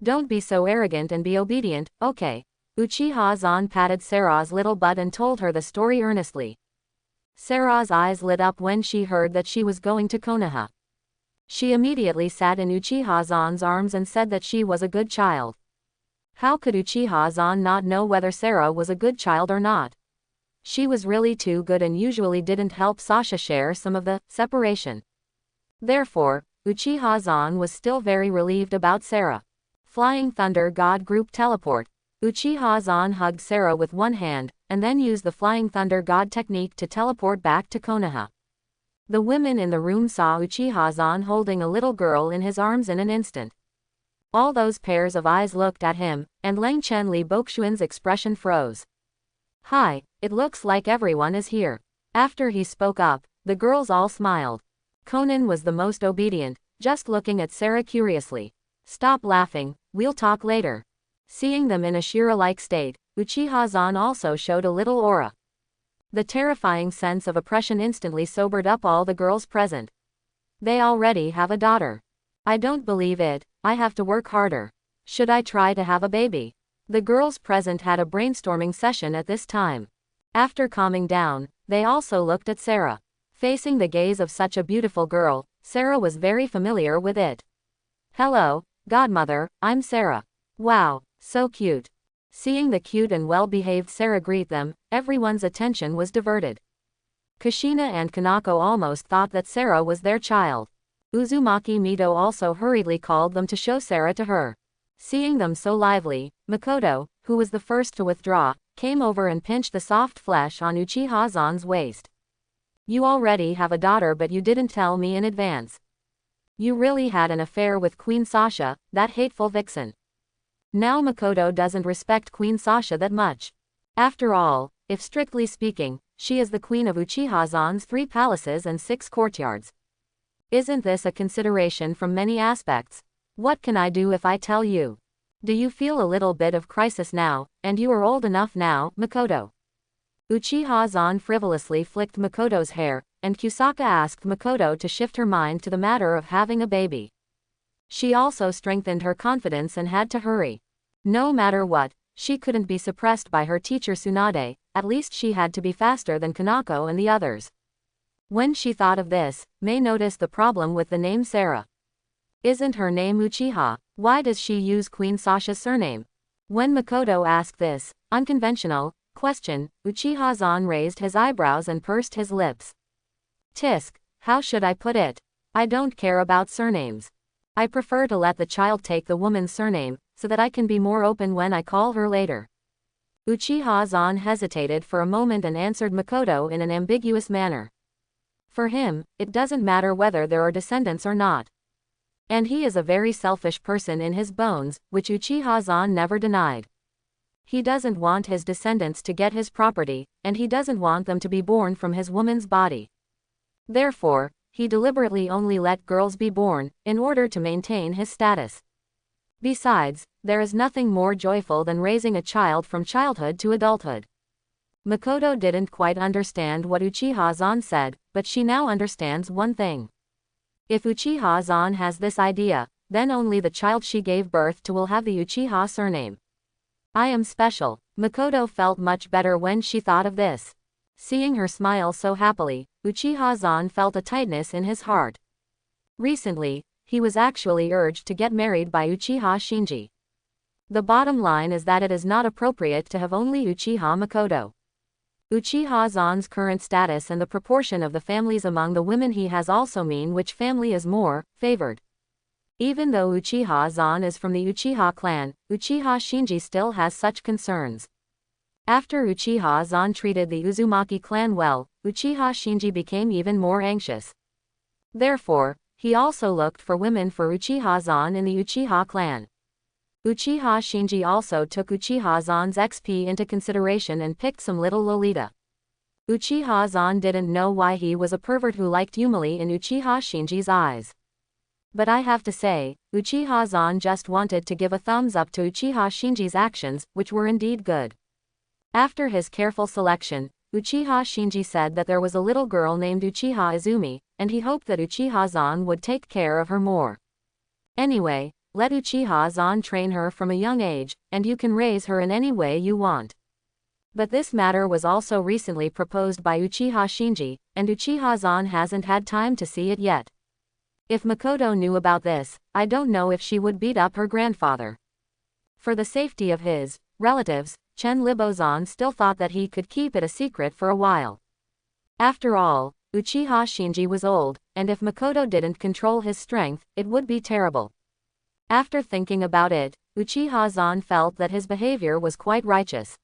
Don't be so arrogant and be obedient, okay? Uchiha Zan patted Sarah's little butt and told her the story earnestly. Sarah's eyes lit up when she heard that she was going to Konoha. She immediately sat in Uchiha Zan's arms and said that she was a good child. How could Uchiha Zan not know whether Sarah was a good child or not? She was really too good and usually didn't help Sasha share some of the separation. Therefore, Uchiha Zan was still very relieved about Sarah. Flying Thunder God Group Teleport. Uchiha Zan hugged Sarah with one hand, and then used the Flying Thunder God technique to teleport back to Konoha. The women in the room saw Uchiha Zan holding a little girl in his arms in an instant. All those pairs of eyes looked at him, and Langchen Li Bokshuan's expression froze. Hi, it looks like everyone is here. After he spoke up, the girls all smiled. Conan was the most obedient, just looking at Sarah curiously. Stop laughing, we'll talk later. Seeing them in a Shira-like state, Uchiha Zan also showed a little aura. The terrifying sense of oppression instantly sobered up all the girls present. They already have a daughter. I don't believe it, I have to work harder. Should I try to have a baby? The girls present had a brainstorming session at this time. After calming down, they also looked at Sarah. Facing the gaze of such a beautiful girl, Sarah was very familiar with it. Hello, godmother, I'm Sarah. Wow, so cute. Seeing the cute and well-behaved Sarah greet them, everyone's attention was diverted. Kushina and Kanako almost thought that Sarah was their child. Uzumaki Mitos also hurriedly called them to show Sarah to her. Seeing them so lively, Makoto, who was the first to withdraw, came over and pinched the soft flesh on Uchiha Zan's waist. You already have a daughter but you didn't tell me in advance. You really had an affair with Queen Sasha, that hateful vixen. Now Makoto doesn't respect Queen Sasha that much. After all, if strictly speaking, she is the queen of Uchiha Zan's 3 palaces and 6 courtyards. Isn't this a consideration from many aspects? What can I do if I tell you? Do you feel a little bit of crisis now, and you are old enough now, Makoto? Uchiha Zan frivolously flicked Makoto's hair, and Kusaka asked Makoto to shift her mind to the matter of having a baby. She also strengthened her confidence and had to hurry. No matter what, she couldn't be suppressed by her teacher Tsunade, at least she had to be faster than Kanako and the others. When she thought of this, Mei noticed the problem with the name Sarah. Isn't her name Uchiha? Why does she use Queen Sasha's surname? When Makoto asked this unconventional question, Uchiha-zan raised his eyebrows and pursed his lips. Tisk, how should I put it? I don't care about surnames. I prefer to let the child take the woman's surname, so that I can be more open when I call her later. Uchiha-zan hesitated for a moment and answered Makoto in an ambiguous manner. For him, it doesn't matter whether there are descendants or not. And he is a very selfish person in his bones, which Uchiha-zan never denied. He doesn't want his descendants to get his property, and he doesn't want them to be born from his woman's body. Therefore, he deliberately only let girls be born, in order to maintain his status. Besides, there is nothing more joyful than raising a child from childhood to adulthood. Makoto didn't quite understand what Uchiha-zan said, but she now understands one thing. If Uchiha-zan has this idea, then only the child she gave birth to will have the Uchiha surname. I am special. Makoto felt much better when she thought of this. Seeing her smile so happily, Uchiha-zan felt a tightness in his heart. Recently, he was actually urged to get married by Uchiha Shinji. The bottom line is that it is not appropriate to have only Uchiha Makoto. Uchiha-zan's current status and the proportion of the families among the women he has also mean which family is more favored. Even though Uchiha-zan is from the Uchiha clan, Uchiha Shinji still has such concerns. After Uchiha-zan treated the Uzumaki clan well, Uchiha Shinji became even more anxious. Therefore, he also looked for women for Uchiha-zan in the Uchiha clan. Uchiha Shinji also took Uchiha-zan's XP into consideration and picked some little Lolita. Uchiha-zan didn't know why he was a pervert who liked Yumali in Uchiha Shinji's eyes. But I have to say, Uchiha-zan just wanted to give a thumbs up to Uchiha Shinji's actions, which were indeed good. After his careful selection, Uchiha Shinji said that there was a little girl named Uchiha Izumi, and he hoped that Uchiha-zan would take care of her more. Anyway, let Uchiha-zan train her from a young age, and you can raise her in any way you want. But this matter was also recently proposed by Uchiha Shinji, and Uchiha-zan hasn't had time to see it yet. If Makoto knew about this, I don't know if she would beat up her grandfather. For the safety of his relatives, Chen Libozan still thought that he could keep it a secret for a while. After all, Uchiha Shinji was old, and if Makoto didn't control his strength, it would be terrible. After thinking about it, Uchiha-zan felt that his behavior was quite righteous.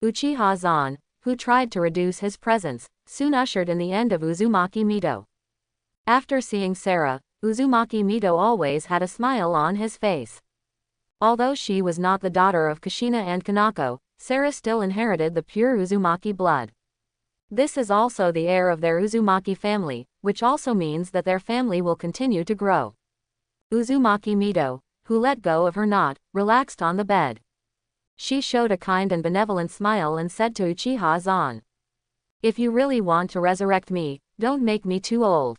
Uchiha-zan, who tried to reduce his presence, soon ushered in the end of Uzumaki Mito. After seeing Sarah, Uzumaki Mito always had a smile on his face. Although she was not the daughter of Kushina and Kanako, Sarah still inherited the pure Uzumaki blood. This is also the heir of their Uzumaki family, which also means that their family will continue to grow. Uzumaki Mito, who let go of her knot, relaxed on the bed. She showed a kind and benevolent smile and said to Uchiha-zan, "If you really want to resurrect me, don't make me too old."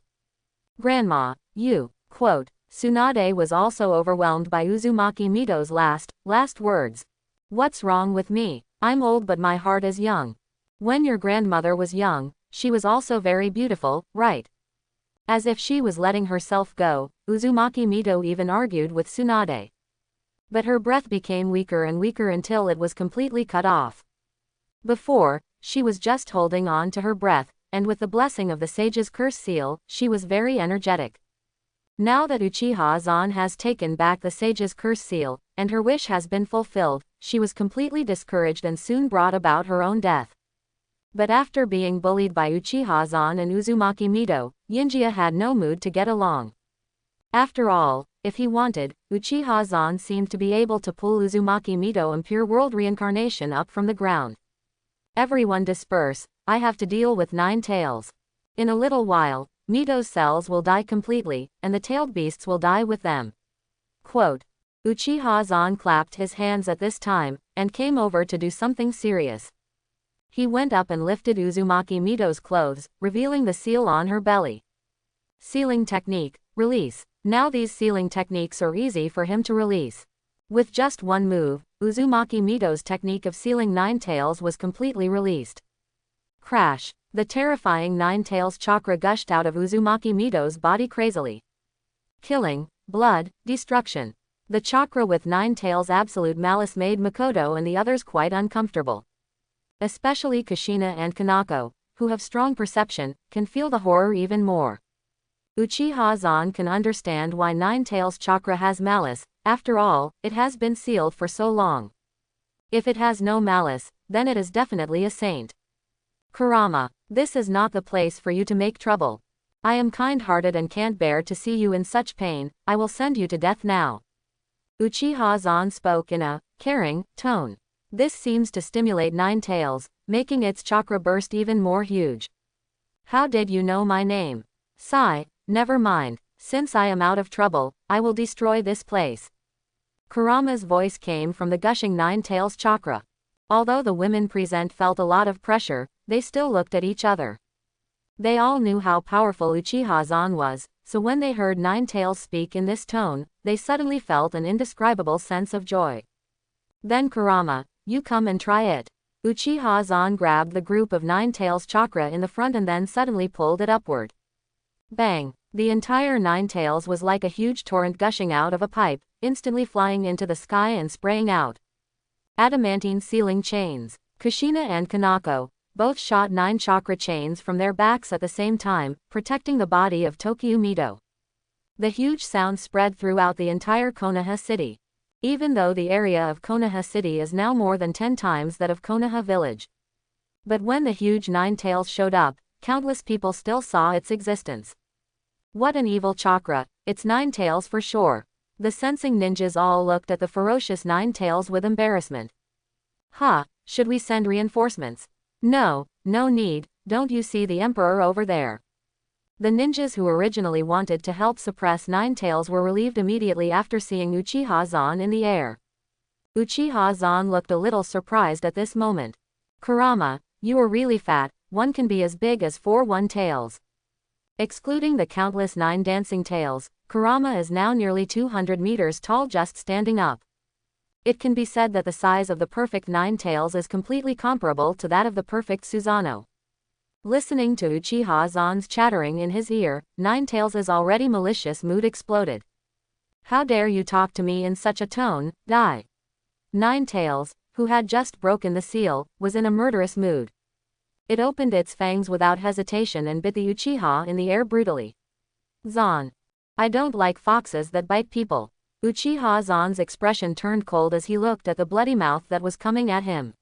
Grandma, you, quote. Tsunade was also overwhelmed by Uzumaki Mito's last words. What's wrong with me? I'm old but my heart is young. When your grandmother was young, she was also very beautiful, right? As if she was letting herself go, Uzumaki Mito even argued with Tsunade. But her breath became weaker and weaker until it was completely cut off. Before, she was just holding on to her breath, and with the blessing of the sage's curse seal, she was very energetic. Now that Uchiha-zan has taken back the sage's curse seal, and her wish has been fulfilled, she was completely discouraged and soon brought about her own death. But after being bullied by Uchiha-zan and Uzumaki Mito, Yinjia had no mood to get along. After all, if he wanted, Uchiha-zan seemed to be able to pull Uzumaki Mito and Pure World Reincarnation up from the ground. Everyone disperse, I have to deal with 9 tails. In a little while, Mito's cells will die completely, and the tailed beasts will die with them. Quote. Uchiha-zan clapped his hands at this time, and came over to do something serious. He went up and lifted Uzumaki Mito's clothes, revealing the seal on her belly. Sealing technique, release. Now these sealing techniques are easy for him to release. With just one move, Uzumaki Mitos' technique of sealing Nine Tails was completely released. Crash! The terrifying Nine Tails chakra gushed out of Uzumaki Mitos' body crazily. Killing, blood, destruction. The chakra with Nine Tails' absolute malice made Makoto and the others quite uncomfortable. Especially Kushina and Kanako, who have strong perception, can feel the horror even more. Uchiha Zan can understand why Nine Tails chakra has malice. After all, it has been sealed for so long. If it has no malice, then it is definitely a saint. Kurama, this is not the place for you to make trouble. I am kind-hearted and can't bear to see you in such pain. I will send you to death now. Uchiha Zan spoke in a caring tone. This seems to stimulate Nine Tails, making its chakra burst even more huge. How did you know my name? Sigh, never mind. Since I am out of trouble, I will destroy this place. Kurama's voice came from the gushing Nine Tails chakra. Although the women present felt a lot of pressure, they still looked at each other. They all knew how powerful Uchiha Zan was, so when they heard Nine Tails speak in this tone, they suddenly felt an indescribable sense of joy. Then Kurama, you come and try it. Uchiha Zan grabbed the group of Nine Tails chakra in the front and then suddenly pulled it upward. Bang! The entire Nine Tails was like a huge torrent gushing out of a pipe, instantly flying into the sky and spraying out. Adamantine sealing chains. Kushina and Kanako both shot 9 chakra chains from their backs at the same time, protecting the body of Tokyo Mito. The huge sound spread throughout the entire Konoha city. Even though the area of Konoha city is now more than 10 times that of Konoha village. But when the huge Nine Tails showed up, countless people still saw its existence. What an evil chakra, it's Nine Tails for sure. The sensing ninjas all looked at the ferocious Nine Tails with embarrassment. Should we send reinforcements? No, no need, don't you see the emperor over there? The ninjas who originally wanted to help suppress Nine Tails were relieved immediately after seeing Uchiha Zan in the air. Uchiha Zan looked a little surprised at this moment. Kurama, you are really fat, one can be as big as 4 tails. Excluding the countless 9 dancing tails, Kurama is now nearly 200 meters tall just standing up. It can be said that the size of the perfect Nine Tails is completely comparable to that of the perfect Susanoo. Listening to Uchiha Zan's chattering in his ear, Nine Tails' already malicious mood exploded. How dare you talk to me in such a tone, die! Nine Tails, who had just broken the seal, was in a murderous mood. It opened its fangs without hesitation and bit the Uchiha in the air brutally. Zan. I don't like foxes that bite people. Uchiha Zan's expression turned cold as he looked at the bloody mouth that was coming at him.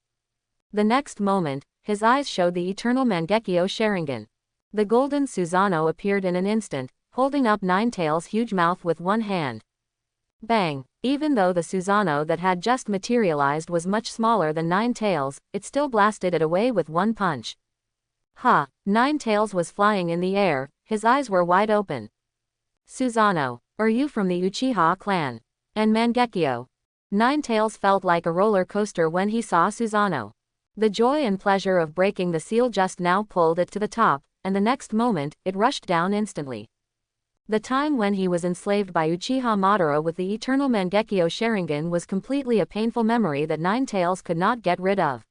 The next moment, his eyes showed the eternal Mangekyo Sharingan. The golden Susanoo appeared in an instant, holding up Nine Tails' huge mouth with one hand. Bang! Even though the Susanoo that had just materialized was much smaller than Nine Tails, it still blasted it away with one punch. Nine Tails was flying in the air, his eyes were wide open. Susanoo, are you from the Uchiha clan? And Mangekyo? Nine Tails felt like a roller coaster when he saw Susanoo. The joy and pleasure of breaking the seal just now pulled it to the top, and the next moment, it rushed down instantly. The time when he was enslaved by Uchiha Madara with the eternal Mangekyo Sharingan was completely a painful memory that Nine Tails could not get rid of.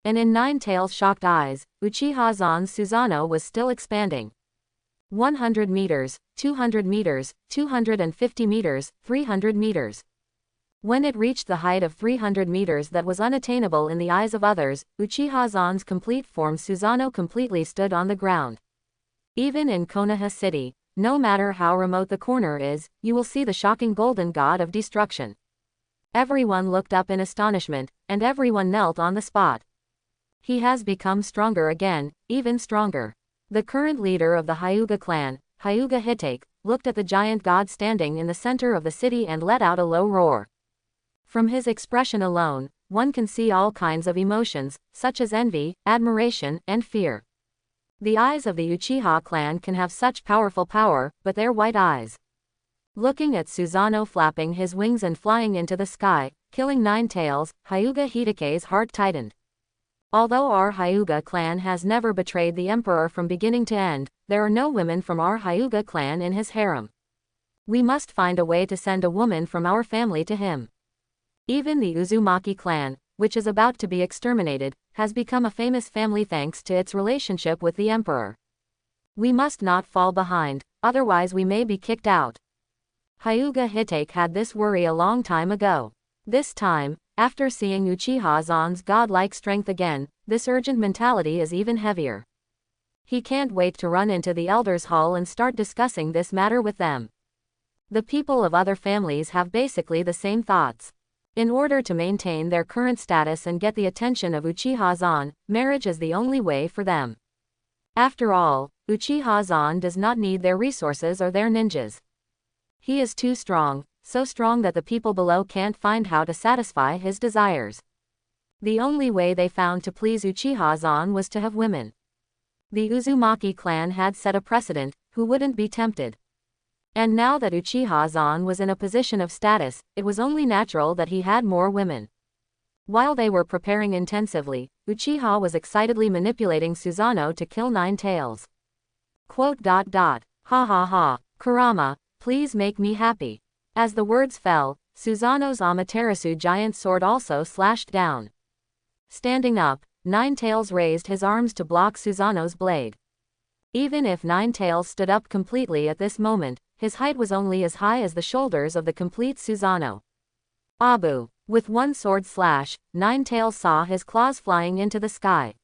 And in Nine Tails' shocked eyes, Uchiha Zan's Susanoo was still expanding. 100 meters, 200 meters, 250 meters, 300 meters. When it reached the height of 300 meters that was unattainable in the eyes of others, Uchiha Zan's complete form Susanoo completely stood on the ground. Even in Konoha City, no matter how remote the corner is, you will see the shocking golden god of destruction. Everyone looked up in astonishment, and everyone knelt on the spot. He has become stronger again, even stronger. The current leader of the Hyuga clan, Hyuga Hitake, looked at the giant god standing in the center of the city and let out a low roar. From his expression alone, one can see all kinds of emotions, such as envy, admiration, and fear. The eyes of the Uchiha clan can have such powerful power, but their white eyes. Looking at Susanoo flapping his wings and flying into the sky, killing Nine Tails, Hyuga Hitake's heart tightened. Although our Hyuga clan has never betrayed the emperor from beginning to end, there are no women from our Hyuga clan in his harem. We must find a way to send a woman from our family to him. Even the Uzumaki clan, which is about to be exterminated, has become a famous family thanks to its relationship with the emperor. We must not fall behind, otherwise we may be kicked out. Hyuga Hitake had this worry a long time ago. This time, after seeing Uchiha Zan's godlike strength again, this urgent mentality is even heavier. He can't wait to run into the Elders' Hall and start discussing this matter with them. The people of other families have basically the same thoughts. In order to maintain their current status and get the attention of Uchiha Zan, marriage is the only way for them. After all, Uchiha Zan does not need their resources or their ninjas. He is too strong, so strong that the people below can't find how to satisfy his desires. The only way they found to please Uchiha Zan was to have women. The Uzumaki clan had set a precedent, who wouldn't be tempted. And now that Uchiha Zan was in a position of status, it was only natural that he had more women. While they were preparing intensively, Uchiha was excitedly manipulating Susanoo to kill Nine Tails. "Ha ha ha, Kurama, please make me happy." As the words fell, Susanoo's Amaterasu giant sword also slashed down. Standing up, Nine Tails raised his arms to block Susanoo's blade. Even if Nine Tails stood up completely at this moment, his height was only as high as the shoulders of the complete Susanoo. Abu! With one sword slash, Nine Tails saw his claws flying into the sky.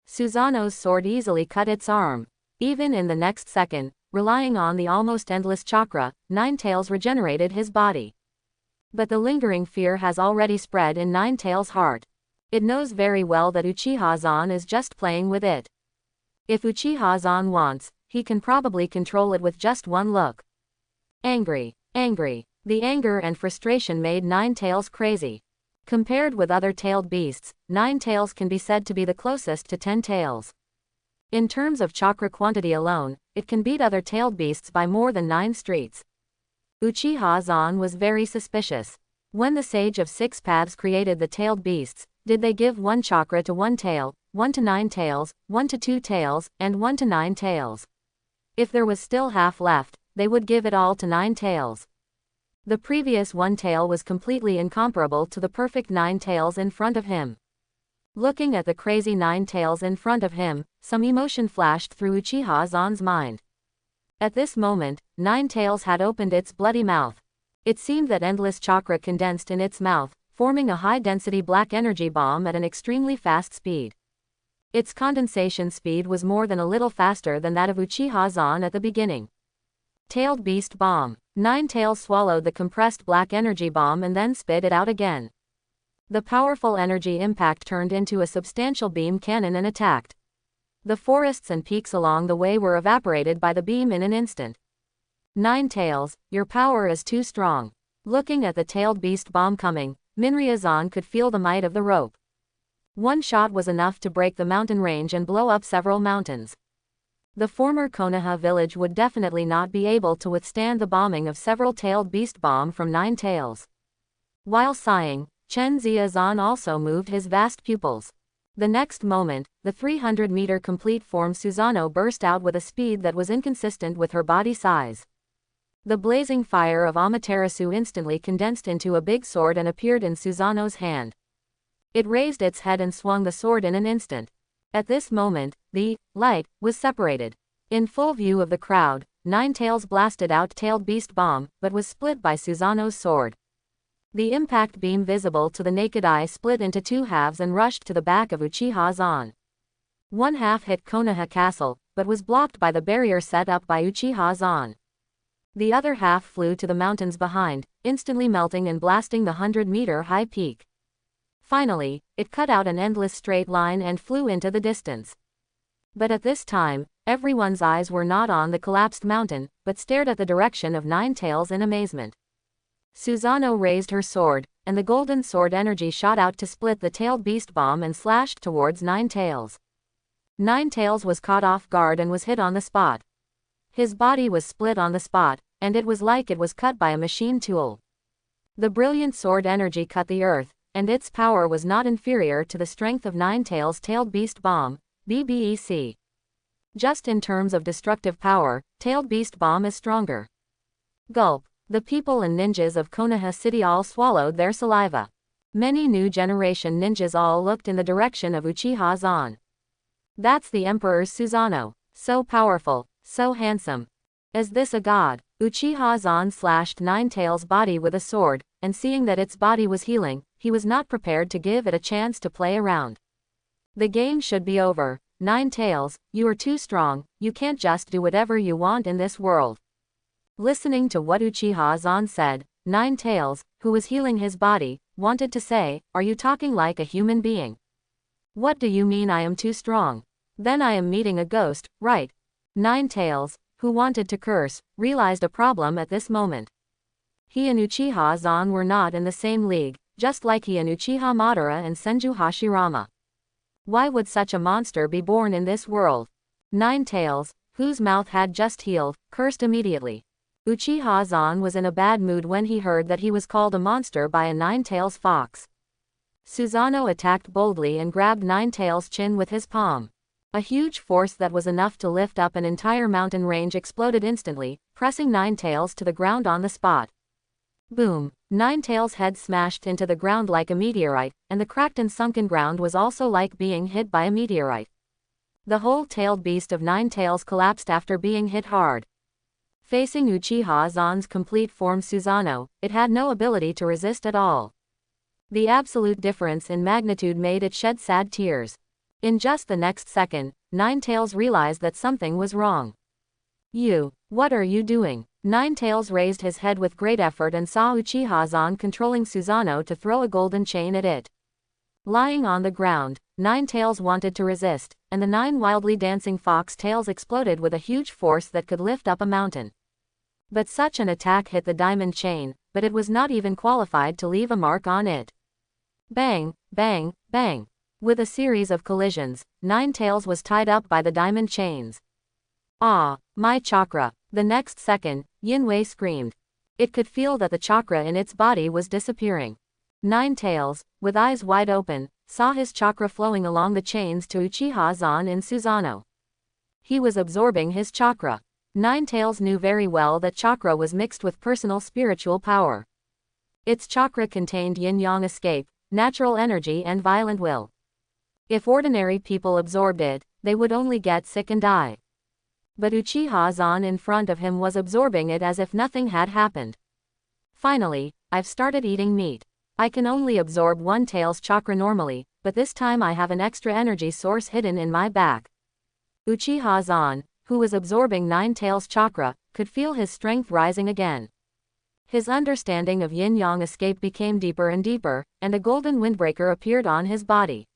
Susanoo's sword easily cut its arm. Even in the next second, relying on the almost endless chakra, Nine Tails regenerated his body. But the lingering fear has already spread in Nine Tails' heart. It knows very well that Uchiha Zan is just playing with it. If Uchiha Zan wants, he can probably control it with just one look. Angry. The anger and frustration made Nine Tails crazy. Compared with other tailed beasts, Nine Tails can be said to be the closest to 10 tails. In terms of chakra quantity alone, it can beat other tailed beasts by more than 9 streets. Uchiha Zan was very suspicious. When the Sage of Six Paths created the tailed beasts, did they give 1 chakra to 1 tail, 1 to 9 tails, 1 to 2 tails, and 1 to 9 tails? If there was still half left, they would give it all to 9 tails. The previous 1 tail was completely incomparable to the perfect 9 tails in front of him. Looking at the crazy 9 tails in front of him, some emotion flashed through Uchiha Zan's mind. At this moment, Nine Tails had opened its bloody mouth. It seemed that endless chakra condensed in its mouth, forming a high-density black energy bomb at an extremely fast speed. Its condensation speed was more than a little faster than that of Uchiha Zan at the beginning. Tailed Beast Bomb. Nine Tails swallowed the compressed black energy bomb and then spit it out again. The powerful energy impact turned into a substantial beam cannon and attacked. The forests and peaks along the way were evaporated by the beam in an instant. Nine Tails, your power is too strong. Looking at the tailed beast bomb coming, Minrya-zan could feel the might of the rope. One shot was enough to break the mountain range and blow up several mountains. The former Konoha village would definitely not be able to withstand the bombing of several tailed beast bomb from Nine Tails. While sighing, Chen Zia-zan also moved his vast pupils. The next moment, the 300-meter complete form Susanoo burst out with a speed that was inconsistent with her body size. The blazing fire of Amaterasu instantly condensed into a big sword and appeared in Susanoo's hand. It raised its head and swung the sword in an instant. At this moment, the light was separated. In full view of the crowd, Nine Tails blasted out Tailed Beast Bomb, but was split by Susanoo's sword. The impact beam visible to the naked eye split into 2 halves and rushed to the back of Uchiha Zan. One half hit Konoha Castle, but was blocked by the barrier set up by Uchiha Zan. The other half flew to the mountains behind, instantly melting and blasting the 100-meter high peak. Finally, it cut out an endless straight line and flew into the distance. But at this time, everyone's eyes were not on the collapsed mountain, but stared at the direction of Nine Tails in amazement. Susanoo raised her sword, and the golden sword energy shot out to split the tailed beast bomb and slashed towards Nine Tails. Nine Tails was caught off guard and was hit on the spot. His body was split on the spot, and it was like it was cut by a machine tool. The brilliant sword energy cut the earth, and its power was not inferior to the strength of Nine Tails' Tailed Beast Bomb, BBEC. Just in terms of destructive power, Tailed Beast Bomb is stronger. Gulp. The people and ninjas of Konoha City all swallowed their saliva. Many new generation ninjas all looked in the direction of Uchiha Zan. That's the Emperor's Susanoo. So powerful, so handsome. Is this a god? Uchiha Zan slashed Ninetales' body with a sword, and seeing that its body was healing, he was not prepared to give it a chance to play around. The game should be over. Ninetales, you are too strong, you can't just do whatever you want in this world. Listening to what Uchiha Zan said, Ninetales, who was healing his body, wanted to say, "Are you talking like a human being? What do you mean I am too strong? Then I am meeting a ghost, right?" Ninetales, who wanted to curse, realized a problem at this moment. He and Uchiha Zan were not in the same league, just like he and Uchiha Madara and Senju Hashirama. Why would such a monster be born in this world? Ninetales, whose mouth had just healed, cursed immediately. Uchiha Zan was in a bad mood when he heard that he was called a monster by a Ninetales fox. Susanoo attacked boldly and grabbed Ninetales' chin with his palm. A huge force that was enough to lift up an entire mountain range exploded instantly, pressing Ninetales to the ground on the spot. Boom! Ninetales' head smashed into the ground like a meteorite, and the cracked and sunken ground was also like being hit by a meteorite. The whole tailed beast of Ninetales collapsed after being hit hard. Facing Uchiha Zan's complete form Susanoo, it had no ability to resist at all. The absolute difference in magnitude made it shed sad tears. In just the next second, Ninetales realized that something was wrong. What are you doing? Ninetales raised his head with great effort and saw Uchiha Zan controlling Susanoo to throw a golden chain at it. Lying on the ground, Ninetales wanted to resist, and the 9 wildly dancing fox tails exploded with a huge force that could lift up a mountain. But such an attack hit the diamond chain, but it was not even qualified to leave a mark on it. Bang, bang, bang. With a series of collisions, Ninetales was tied up by the diamond chains. Ah, my chakra. The next second, Yinwei screamed. It could feel that the chakra in its body was disappearing. Ninetales, with eyes wide open, saw his chakra flowing along the chains to Uchiha Zan in Susanoo. He was absorbing his chakra. Ninetales knew very well that chakra was mixed with personal spiritual power. Its chakra contained yin-yang escape, natural energy and violent will. If ordinary people absorbed it, they would only get sick and die. But Uchiha Zan in front of him was absorbing it as if nothing had happened. Finally, I've started eating meat. I can only absorb one tail's chakra normally, but this time I have an extra energy source hidden in my back. Uchiha Zan, who was absorbing Ninetales' chakra, could feel his strength rising again. His understanding of yin-yang escape became deeper and deeper, and a golden windbreaker appeared on his body.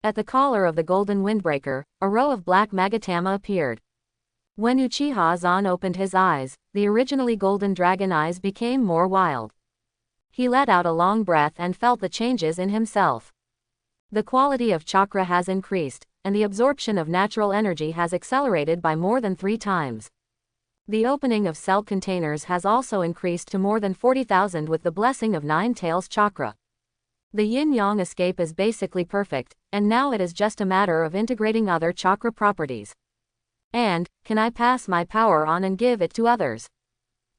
At the collar of the golden windbreaker, a row of black magatama appeared. When Uchiha Zan opened his eyes, the originally golden dragon eyes became more wild. He let out a long breath and felt the changes in himself. The quality of chakra has increased, and the absorption of natural energy has accelerated by more than 3 times. The opening of cell containers has also increased to more than 40,000 with the blessing of Ninetales' chakra. The yin-yang escape is basically perfect, and now it is just a matter of integrating other chakra properties. And, can I pass my power on and give it to others?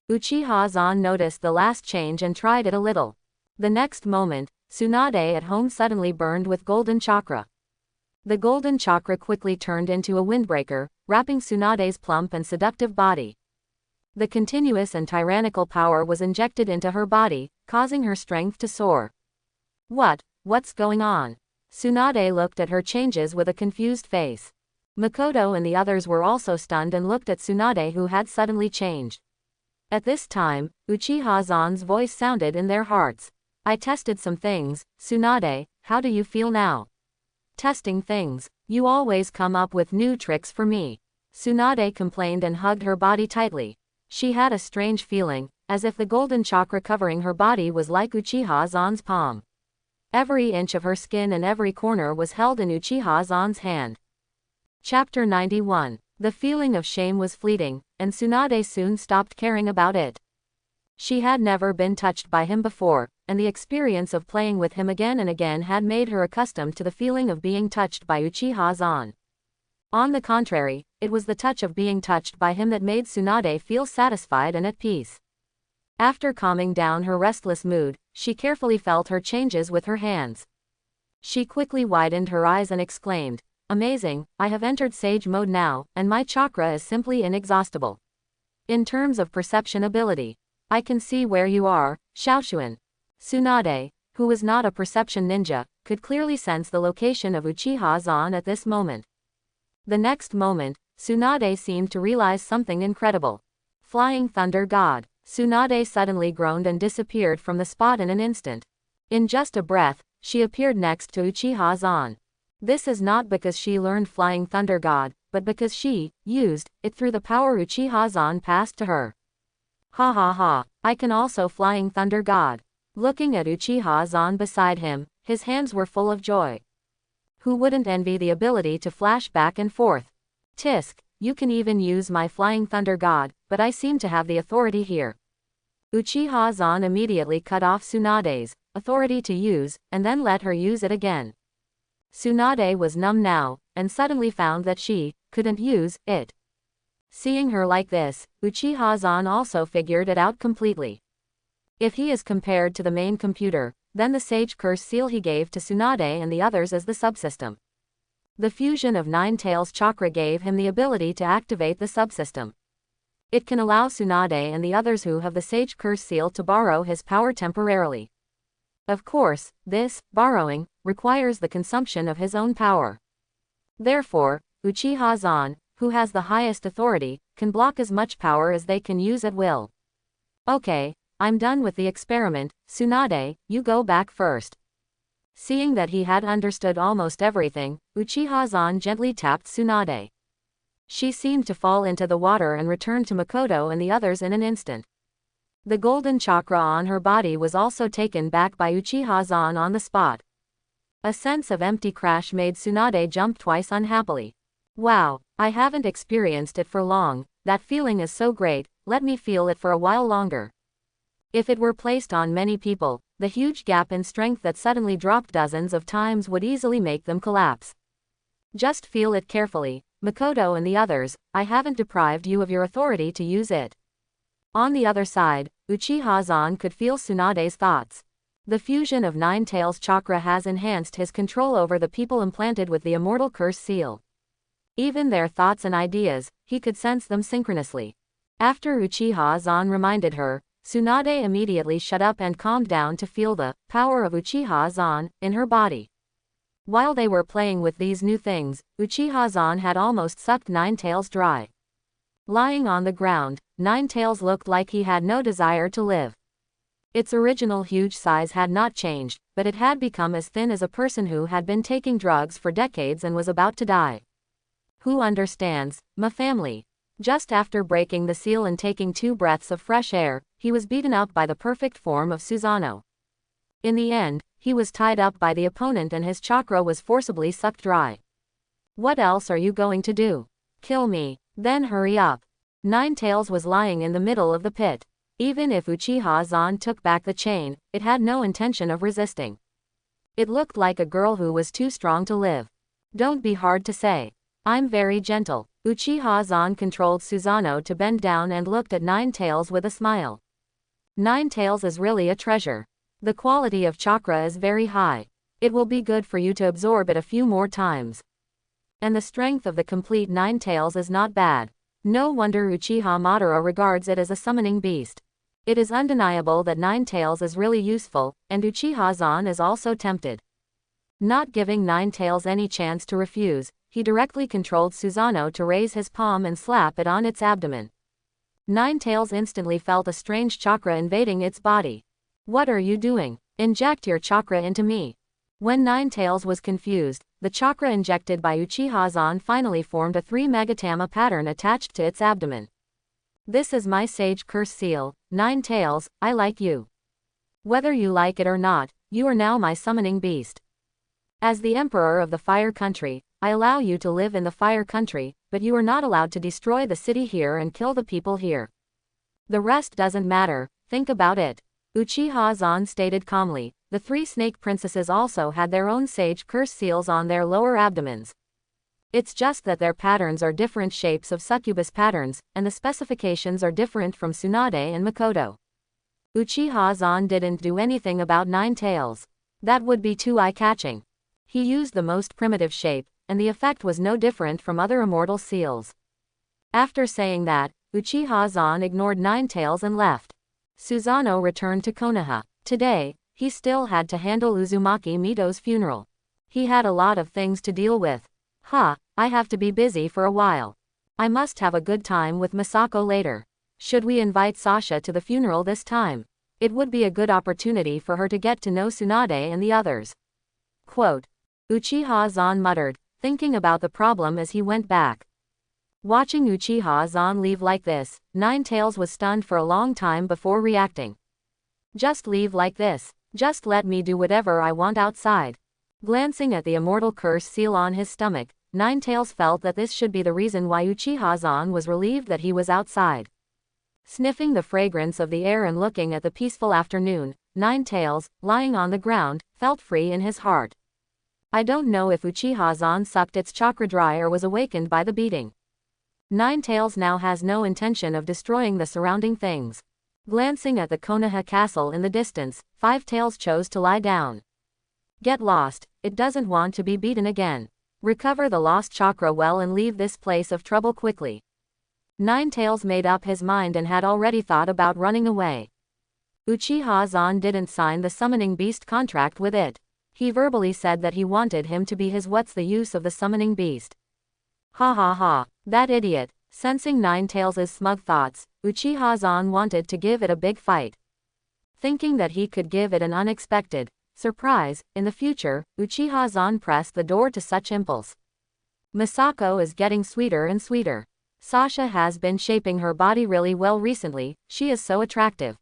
Uchiha Zan noticed the last change and tried it a little. The next moment, Tsunade at home suddenly burned with golden chakra. The golden chakra quickly turned into a windbreaker, wrapping Tsunade's plump and seductive body. The continuous and tyrannical power was injected into her body, causing her strength to soar. What's going on? Tsunade looked at her changes with a confused face. Makoto and the others were also stunned and looked at Tsunade, who had suddenly changed. At this time, Uchiha Zan's voice sounded in their hearts. I tested some things, Tsunade, how do you feel now? Testing things. You always come up with new tricks for me. Tsunade complained and hugged her body tightly. She had a strange feeling, as if the golden chakra covering her body was like Uchiha Zan's palm. Every inch of her skin and every corner was held in Uchiha Zan's hand. Chapter 91. The feeling of shame was fleeting, and Tsunade soon stopped caring about it. She had never been touched by him before, and the experience of playing with him again and again had made her accustomed to the feeling of being touched by Uchiha Zan. On the contrary, it was the touch of being touched by him that made Tsunade feel satisfied and at peace. After calming down her restless mood, she carefully felt her changes with her hands. She quickly widened her eyes and exclaimed, "Amazing, I have entered sage mode now, and my chakra is simply inexhaustible. In terms of perception ability, I can see where you are, Xiaoshuan." Tsunade, who was not a perception ninja, could clearly sense the location of Uchiha Zan at this moment. The next moment, Tsunade seemed to realize something incredible. Flying Thunder God. Tsunade suddenly groaned and disappeared from the spot in an instant. In just a breath, she appeared next to Uchiha Zan. This is not because she learned Flying Thunder God, but because she used it through the power Uchiha Zan passed to her. Ha ha ha, I can also Flying Thunder God. Looking at Uchiha Zan beside him, his hands were full of joy. Who wouldn't envy the ability to flash back and forth? Tisk, you can even use my Flying Thunder God, but I seem to have the authority here. Uchiha Zan immediately cut off Tsunade's authority to use, and then let her use it again. Tsunade was numb now, and suddenly found that she couldn't use it. Seeing her like this, Uchiha Zan also figured it out completely. If he is compared to the main computer, then the Sage Curse seal he gave to Tsunade and the others is the subsystem. The fusion of Nine Tails chakra gave him the ability to activate the subsystem. It can allow Tsunade and the others who have the Sage Curse seal to borrow his power temporarily. Of course, this borrowing requires the consumption of his own power. Therefore, Uchiha Zan, who has the highest authority, can block as much power as they can use at will. Okay, I'm done with the experiment, Tsunade, you go back first. Seeing that he had understood almost everything, Uchiha Zan gently tapped Tsunade. She seemed to fall into the water and returned to Makoto and the others in an instant. The golden chakra on her body was also taken back by Uchiha Zan on the spot. A sense of empty crash made Tsunade jump twice unhappily. Wow, I haven't experienced it for long, that feeling is so great, let me feel it for a while longer. If it were placed on many people, the huge gap in strength that suddenly dropped dozens of times would easily make them collapse. Just feel it carefully, Makoto and the others, I haven't deprived you of your authority to use it. On the other side, Uchiha Zan could feel Tsunade's thoughts. The fusion of Nine Tails chakra has enhanced his control over the people implanted with the Immortal Curse seal. Even their thoughts and ideas, he could sense them synchronously. After Uchiha Zan reminded her, Tsunade immediately shut up and calmed down to feel the power of Uchiha Zan in her body. While they were playing with these new things, Uchiha Zan had almost sucked Nine Tails dry. Lying on the ground, Nine Tails looked like he had no desire to live. Its original huge size had not changed, but it had become as thin as a person who had been taking drugs for decades and was about to die. Who understands, my family? Just after breaking the seal and taking 2 breaths of fresh air, he was beaten up by the perfect form of Susanoo. In the end, he was tied up by the opponent and his chakra was forcibly sucked dry. What else are you going to do? Kill me. Then hurry up. Nine Tails was lying in the middle of the pit. Even if Uchiha Zan took back the chain, it had no intention of resisting. It looked like a girl who was too strong to live. Don't be hard to say. I'm very gentle. Uchiha Zan controlled Susanoo to bend down and looked at Nine Tails with a smile. Nine Tails is really a treasure. The quality of chakra is very high. It will be good for you to absorb it a few more times. And the strength of the complete Nine Tails is not bad. No wonder Uchiha Madara regards it as a summoning beast. It is undeniable that Nine Tails is really useful, and Uchiha Zan is also tempted. Not giving Nine Tails any chance to refuse, he directly controlled Susanoo to raise his palm and slap it on its abdomen. Nine Tails instantly felt a strange chakra invading its body. What are you doing? Inject your chakra into me. When Nine Tails was confused, the chakra injected by Uchiha Zan finally formed a 3 Magatama pattern attached to its abdomen. This is my Sage Curse seal, Nine Tails, I like you. Whether you like it or not, you are now my summoning beast. As the Emperor of the Fire Country, I allow you to live in the Fire Country, but you are not allowed to destroy the city here and kill the people here. The rest doesn't matter, think about it. Uchiha Zan stated calmly. The 3 snake princesses also had their own Sage Curse seals on their lower abdomens. It's just that their patterns are different shapes of succubus patterns, and the specifications are different from Tsunade and Makoto. Uchiha Zan didn't do anything about Nine Tails. That would be too eye-catching. He used the most primitive shape, and the effect was no different from other immortal seals. After saying that, Uchiha Zan ignored Nine Tails and left. Susanoo returned to Konoha. Today, he still had to handle Uzumaki Mitos' funeral. He had a lot of things to deal with. I have to be busy for a while. I must have a good time with Misako later. Should we invite Sasha to the funeral this time? It would be a good opportunity for her to get to know Tsunade and the others. Quote. Uchiha Zan muttered, thinking about the problem as he went back. Watching Uchiha Zan leave like this, Nine Tails was stunned for a long time before reacting. Just leave like this. Just let me do whatever I want outside. Glancing at the immortal curse seal on his stomach, Nine Tails felt that this should be the reason why Uchiha Zan was relieved that he was outside. Sniffing the fragrance of the air and looking at the peaceful afternoon, Nine Tails, lying on the ground, felt free in his heart. I don't know if Uchiha Zan sucked its chakra dry or was awakened by the beating. Nine Tails now has no intention of destroying the surrounding things. Glancing at the Konoha castle in the distance, Five Tails chose to lie down. Get lost, it doesn't want to be beaten again. Recover the lost chakra well and leave this place of trouble quickly. Nine Tails made up his mind and had already thought about running away. Uchiha Zan didn't sign the summoning beast contract with it. He verbally said that he wanted him to be his what's the use of the summoning beast. Ha ha ha, that idiot. Sensing Nine Tails' smug thoughts, Uchiha Zan wanted to give it a big fight. Thinking that he could give it an unexpected surprise in the future, Uchiha Zan pressed the door to such impulse. Misako is getting sweeter and sweeter. Sasha has been shaping her body really well recently, she is so attractive.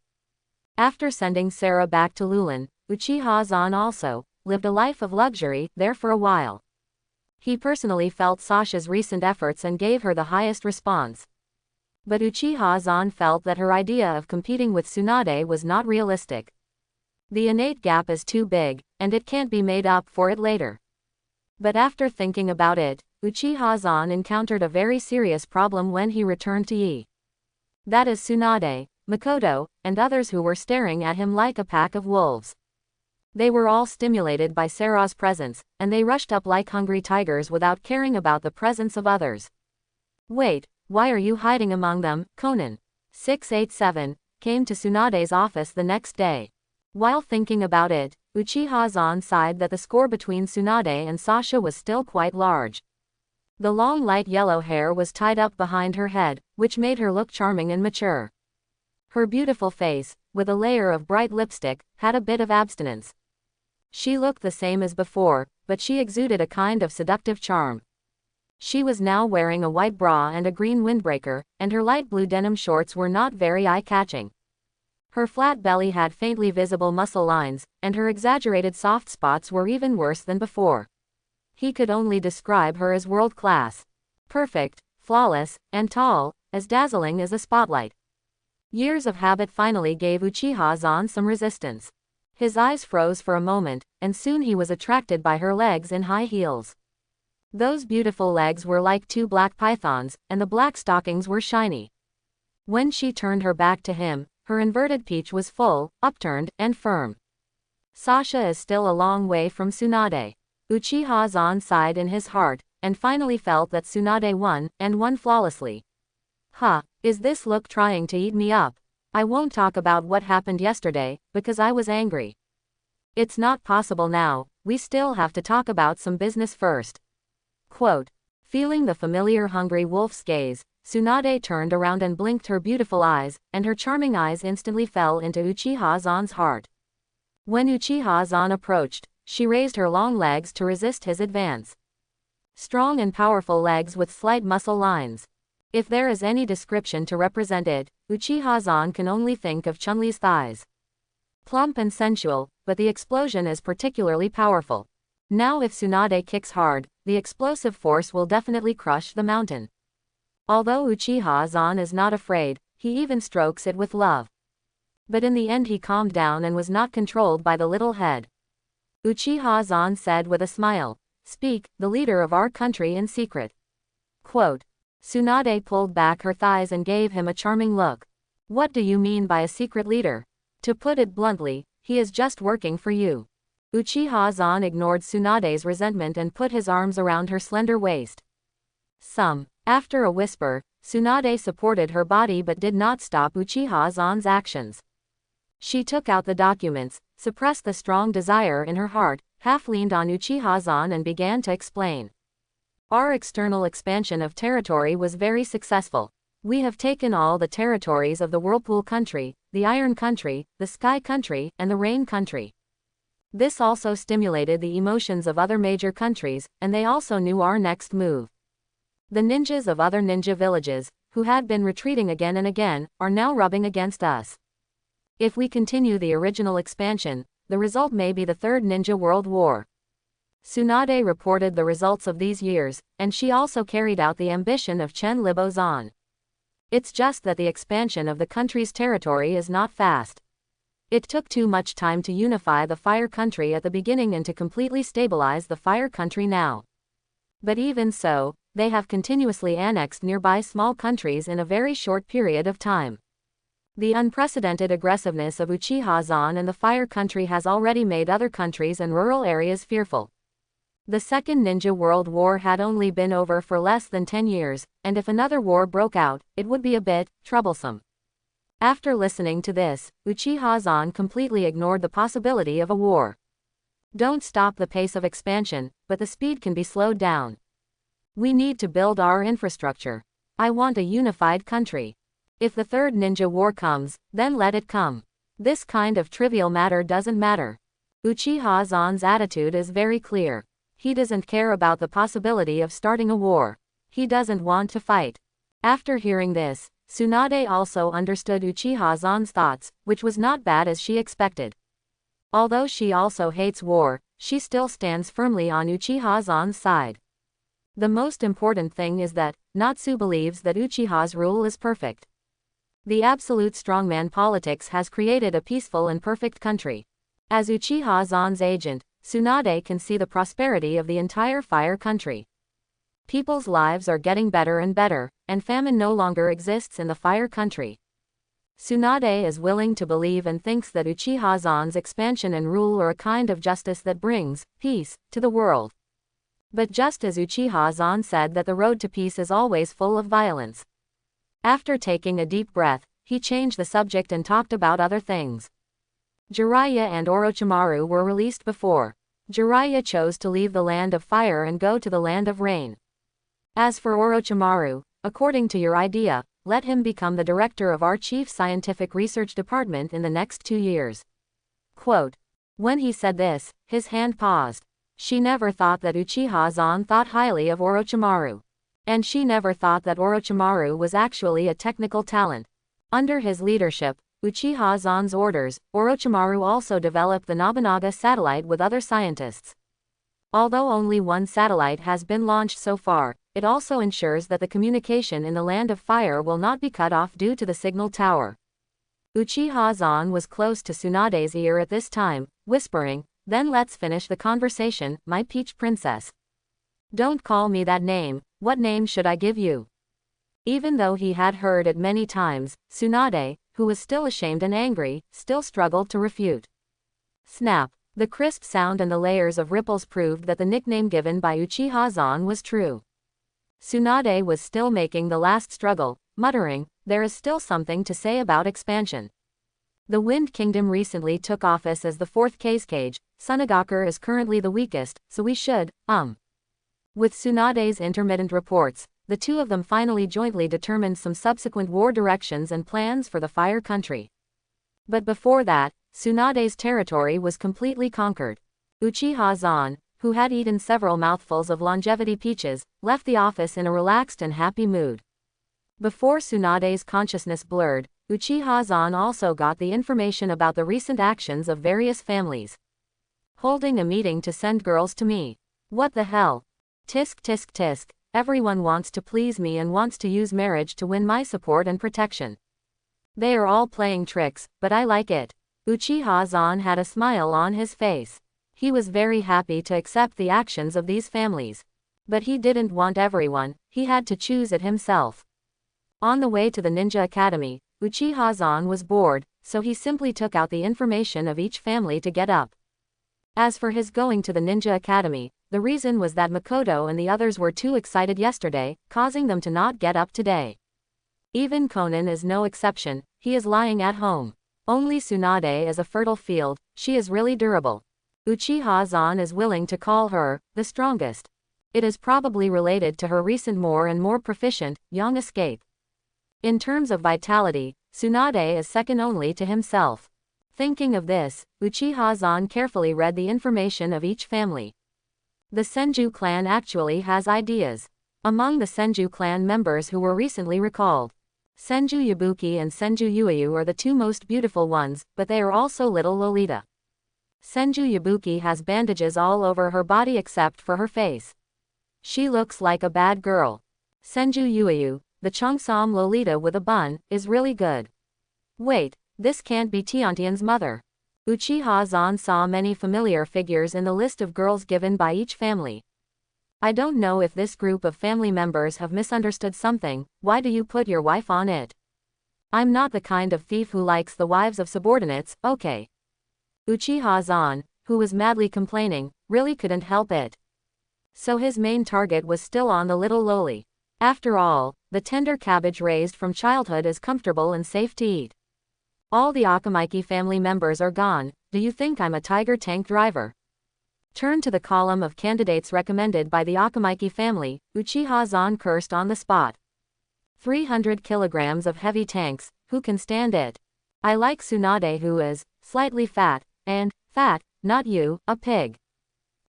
After sending Sarah back to Lulin, Uchiha Zan also lived a life of luxury there for a while. He personally felt Sasha's recent efforts and gave her the highest response. But Uchiha Zan felt that her idea of competing with Tsunade was not realistic. The innate gap is too big, and it can't be made up for it later. But after thinking about it, Uchiha Zan encountered a very serious problem when he returned to Yi. That is Tsunade, Makoto, and others who were staring at him like a pack of wolves. They were all stimulated by Sarah's presence, and they rushed up like hungry tigers without caring about the presence of others. Wait, why are you hiding among them, Conan? 687, came to Tsunade's office the next day. While thinking about it, Uchiha Zan sighed that the score between Tsunade and Sasha was still quite large. The long light yellow hair was tied up behind her head, which made her look charming and mature. Her beautiful face, with a layer of bright lipstick, had a bit of abstinence. She looked the same as before, but she exuded a kind of seductive charm. She was now wearing a white bra and a green windbreaker, and her light blue denim shorts were not very eye-catching. Her flat belly had faintly visible muscle lines, and her exaggerated soft spots were even worse than before. He could only describe her as world-class. Perfect, flawless, and tall, as dazzling as a spotlight. Years of habit finally gave Uchiha Zan some resistance. His eyes froze for a moment, and soon he was attracted by her legs in high heels. Those beautiful legs were like two black pythons, and the black stockings were shiny. When she turned her back to him, her inverted peach was full, upturned, and firm. Sasha is still a long way from Tsunade. Uchiha Zan sighed in his heart, and finally felt that Tsunade won, and won flawlessly. Is this look trying to eat me up? I won't talk about what happened yesterday, because I was angry. It's not possible now, we still have to talk about some business first. Quote. Feeling the familiar hungry wolf's gaze, Tsunade turned around and blinked her beautiful eyes, and her charming eyes instantly fell into Uchiha Zan's heart. When Uchiha Zan approached, she raised her long legs to resist his advance. Strong and powerful legs with slight muscle lines. If there is any description to represent it, Uchiha Zan can only think of Chun-Li's thighs. Plump and sensual, but the explosion is particularly powerful. Now if Tsunade kicks hard, the explosive force will definitely crush the mountain. Although Uchiha Zan is not afraid, he even strokes it with love. But in the end he calmed down and was not controlled by the little head. Uchiha Zan said with a smile, "Speak, the leader of our country in secret." Quote. Tsunade pulled back her thighs and gave him a charming look. What do you mean by a secret leader? To put it bluntly, he is just working for you. Uchiha Zan ignored Tsunade's resentment and put his arms around her slender waist. After a whisper, Tsunade supported her body but did not stop Uchiha Zan's actions. She took out the documents, suppressed the strong desire in her heart, half-leaned on Uchiha Zan and began to explain. Our external expansion of territory was very successful. We have taken all the territories of the Whirlpool Country, the Iron Country, the Sky Country, and the Rain Country. This also stimulated the emotions of other major countries, and they also knew our next move. The ninjas of other ninja villages, who had been retreating again and again, are now rubbing against us. If we continue the original expansion, the result may be the Third Ninja World War. Tsunade reported the results of these years, and she also carried out the ambition of Chen Libo-zan. It's just that the expansion of the country's territory is not fast. It took too much time to unify the Fire Country at the beginning and to completely stabilize the Fire Country now. But even so, they have continuously annexed nearby small countries in a very short period of time. The unprecedented aggressiveness of Uchiha Zan and the Fire Country has already made other countries and rural areas fearful. The Second Ninja World War had only been over for less than 10 years, and if another war broke out, it would be a bit troublesome. After listening to this, Uchiha Zan completely ignored the possibility of a war. Don't stop the pace of expansion, but the speed can be slowed down. We need to build our infrastructure. I want a unified country. If the Third Ninja War comes, then let it come. This kind of trivial matter doesn't matter. Uchiha Zan's attitude is very clear. He doesn't care about the possibility of starting a war. He doesn't want to fight. After hearing this, Tsunade also understood Uchiha Zan's thoughts, which was not bad as she expected. Although she also hates war, she still stands firmly on Uchiha Zan's side. The most important thing is that Natsu believes that Uchiha's rule is perfect. The absolute strongman politics has created a peaceful and perfect country. As Uchiha Zan's agent, Tsunade can see the prosperity of the entire Fire Country. People's lives are getting better and better, and famine no longer exists in the Fire Country. Tsunade is willing to believe and thinks that Uchiha Zan's expansion and rule are a kind of justice that brings peace to the world. But just as Uchiha Zan said that the road to peace is always full of violence. After taking a deep breath, he changed the subject and talked about other things. Jiraiya and Orochimaru were released before. Jiraiya chose to leave the land of fire and go to the land of rain. As for Orochimaru, according to your idea, let him become the director of our chief scientific research department in the next 2 years. Quote. When he said this, his hand paused. She never thought that Uchiha Zan thought highly of Orochimaru. And she never thought that Orochimaru was actually a technical talent. Under his leadership, Uchiha Zan's orders, Orochimaru also developed the Nobunaga satellite with other scientists. Although only one satellite has been launched so far, it also ensures that the communication in the Land of Fire will not be cut off due to the signal tower. Uchiha Zan was close to Tsunade's ear at this time, whispering, "Then let's finish the conversation, my peach princess. Don't call me that name, what name should I give you?" Even though he had heard it many times, Tsunade, who was still ashamed and angry, still struggled to refute. Snap. The crisp sound and the layers of ripples proved that the nickname given by Uchiha Zan was true. Tsunade was still making the last struggle, muttering, "There is still something to say about expansion. The Wind Kingdom recently took office as the 4th Kazekage, Sunagakure is currently the weakest, so we should, With Tsunade's intermittent reports, the two of them finally jointly determined some subsequent war directions and plans for the Fire Country. But before that, Tsunade's territory was completely conquered. Uchiha Zan, who had eaten several mouthfuls of longevity peaches, left the office in a relaxed and happy mood. Before Tsunade's consciousness blurred, Uchiha Zan also got the information about the recent actions of various families. Holding a meeting to send girls to me. What the hell? Tisk tisk tisk, everyone wants to please me and wants to use marriage to win my support and protection. They are all playing tricks, but I like it. Uchiha Zan had a smile on his face. He was very happy to accept the actions of these families. But he didn't want everyone, he had to choose it himself. On the way to the Ninja Academy, Uchiha Zan was bored, so he simply took out the information of each family to get up. As for his going to the Ninja Academy, the reason was that Makoto and the others were too excited yesterday, causing them to not get up today. Even Konan is no exception, he is lying at home. Only Tsunade is a fertile field, she is really durable. Uchiha Zan is willing to call her the strongest. It is probably related to her recent more and more proficient, young escape. In terms of vitality, Tsunade is second only to himself. Thinking of this, Uchiha Zan carefully read the information of each family. The Senju clan actually has ideas. Among the Senju clan members who were recently recalled, Senju Yabuki and Senju Yuiyu are the two most beautiful ones, but they are also little Lolita. Senju Yabuki has bandages all over her body except for her face. She looks like a bad girl. Senju Yuiyu, the Cheongsam Lolita with a bun, is really good. Wait, this can't be Tiantian's mother. Uchiha Zan saw many familiar figures in the list of girls given by each family. I don't know if this group of family members have misunderstood something, why do you put your wife on it? I'm not the kind of thief who likes the wives of subordinates, okay. Uchiha Zan, who was madly complaining, really couldn't help it. So his main target was still on the little loli. After all, the tender cabbage raised from childhood is comfortable and safe to eat. All the Akamaki family members are gone, do you think I'm a tiger tank driver? Turn to the column of candidates recommended by the Akamaki family, Uchiha Zan cursed on the spot. 300 kilograms of heavy tanks, who can stand it? I like Tsunade who is, slightly fat, and, fat, not you, a pig.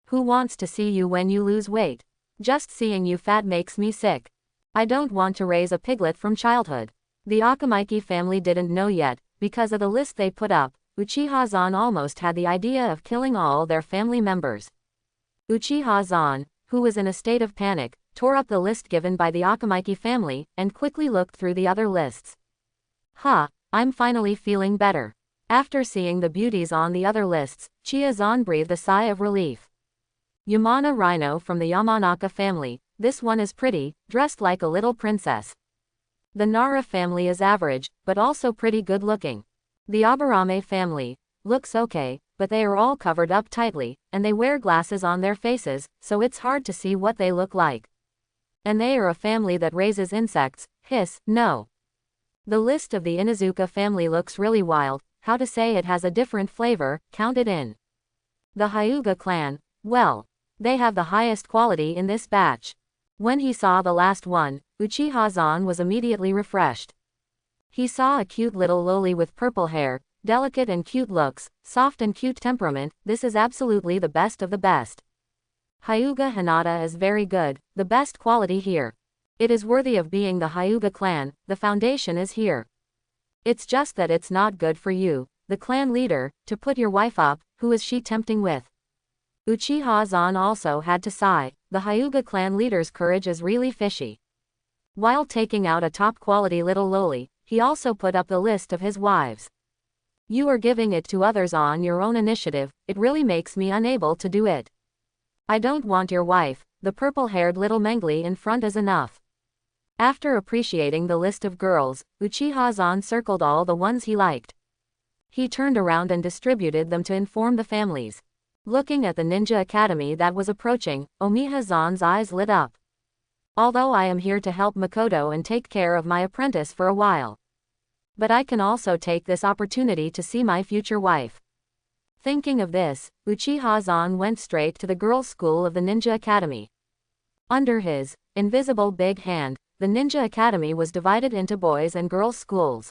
Who wants to see you when you lose weight? Just seeing you fat makes me sick. I don't want to raise a piglet from childhood. The Akamaki family didn't know yet, because of the list they put up, Uchiha Zan almost had the idea of killing all their family members. Uchiha Zan, who was in a state of panic, tore up the list given by the Akamaki family, and quickly looked through the other lists. I'm finally feeling better. After seeing the beauties on the other lists, Chia Zan breathed a sigh of relief. Yamana Rhino from the Yamanaka family, this one is pretty, dressed like a little princess. The Nara family is average, but also pretty good looking. The Aburame family looks okay, but they are all covered up tightly, and they wear glasses on their faces, so it's hard to see what they look like. And they are a family that raises insects, no. The list of the Inuzuka family looks really wild, how to say it has a different flavor, count it in. The Hyuga clan, well, they have the highest quality in this batch. When he saw the last one, Uchiha Zan was immediately refreshed. He saw a cute little loli with purple hair, delicate and cute looks, soft and cute temperament, this is absolutely the best of the best. Hyuga Hinata is very good, the best quality here. It is worthy of being the Hyuga clan, the foundation is here. It's just that it's not good for you, the clan leader, to put your wife up, who is she tempting with? Uchiha Zan also had to sigh, the Hyuga clan leader's courage is really fishy. While taking out a top-quality little loli, he also put up the list of his wives. You are giving it to others on your own initiative, it really makes me unable to do it. I don't want your wife, the purple-haired little Mengli in front is enough. After appreciating the list of girls, Uchiha Zan circled all the ones he liked. He turned around and distributed them to inform the families. Looking at the ninja academy that was approaching, Omiha Zan's eyes lit up. Although I am here to help Makoto and take care of my apprentice for a while. But I can also take this opportunity to see my future wife. Thinking of this, Uchiha Zan went straight to the girls' school of the Ninja Academy. Under his invisible big hand, the Ninja Academy was divided into boys' and girls' schools.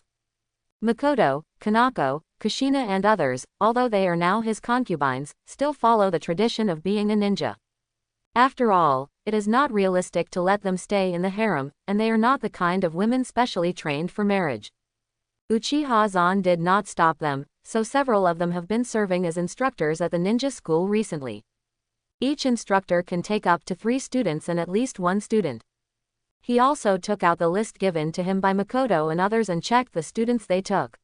Makoto, Kanako, Kushina and others, although they are now his concubines, still follow the tradition of being a ninja. After all, it is not realistic to let them stay in the harem, and they are not the kind of women specially trained for marriage. Uchiha Zan did not stop them, so several of them have been serving as instructors at the ninja school recently. Each instructor can take up to 3 students and at least 1 student. He also took out the list given to him by Makoto and others and checked the students they took.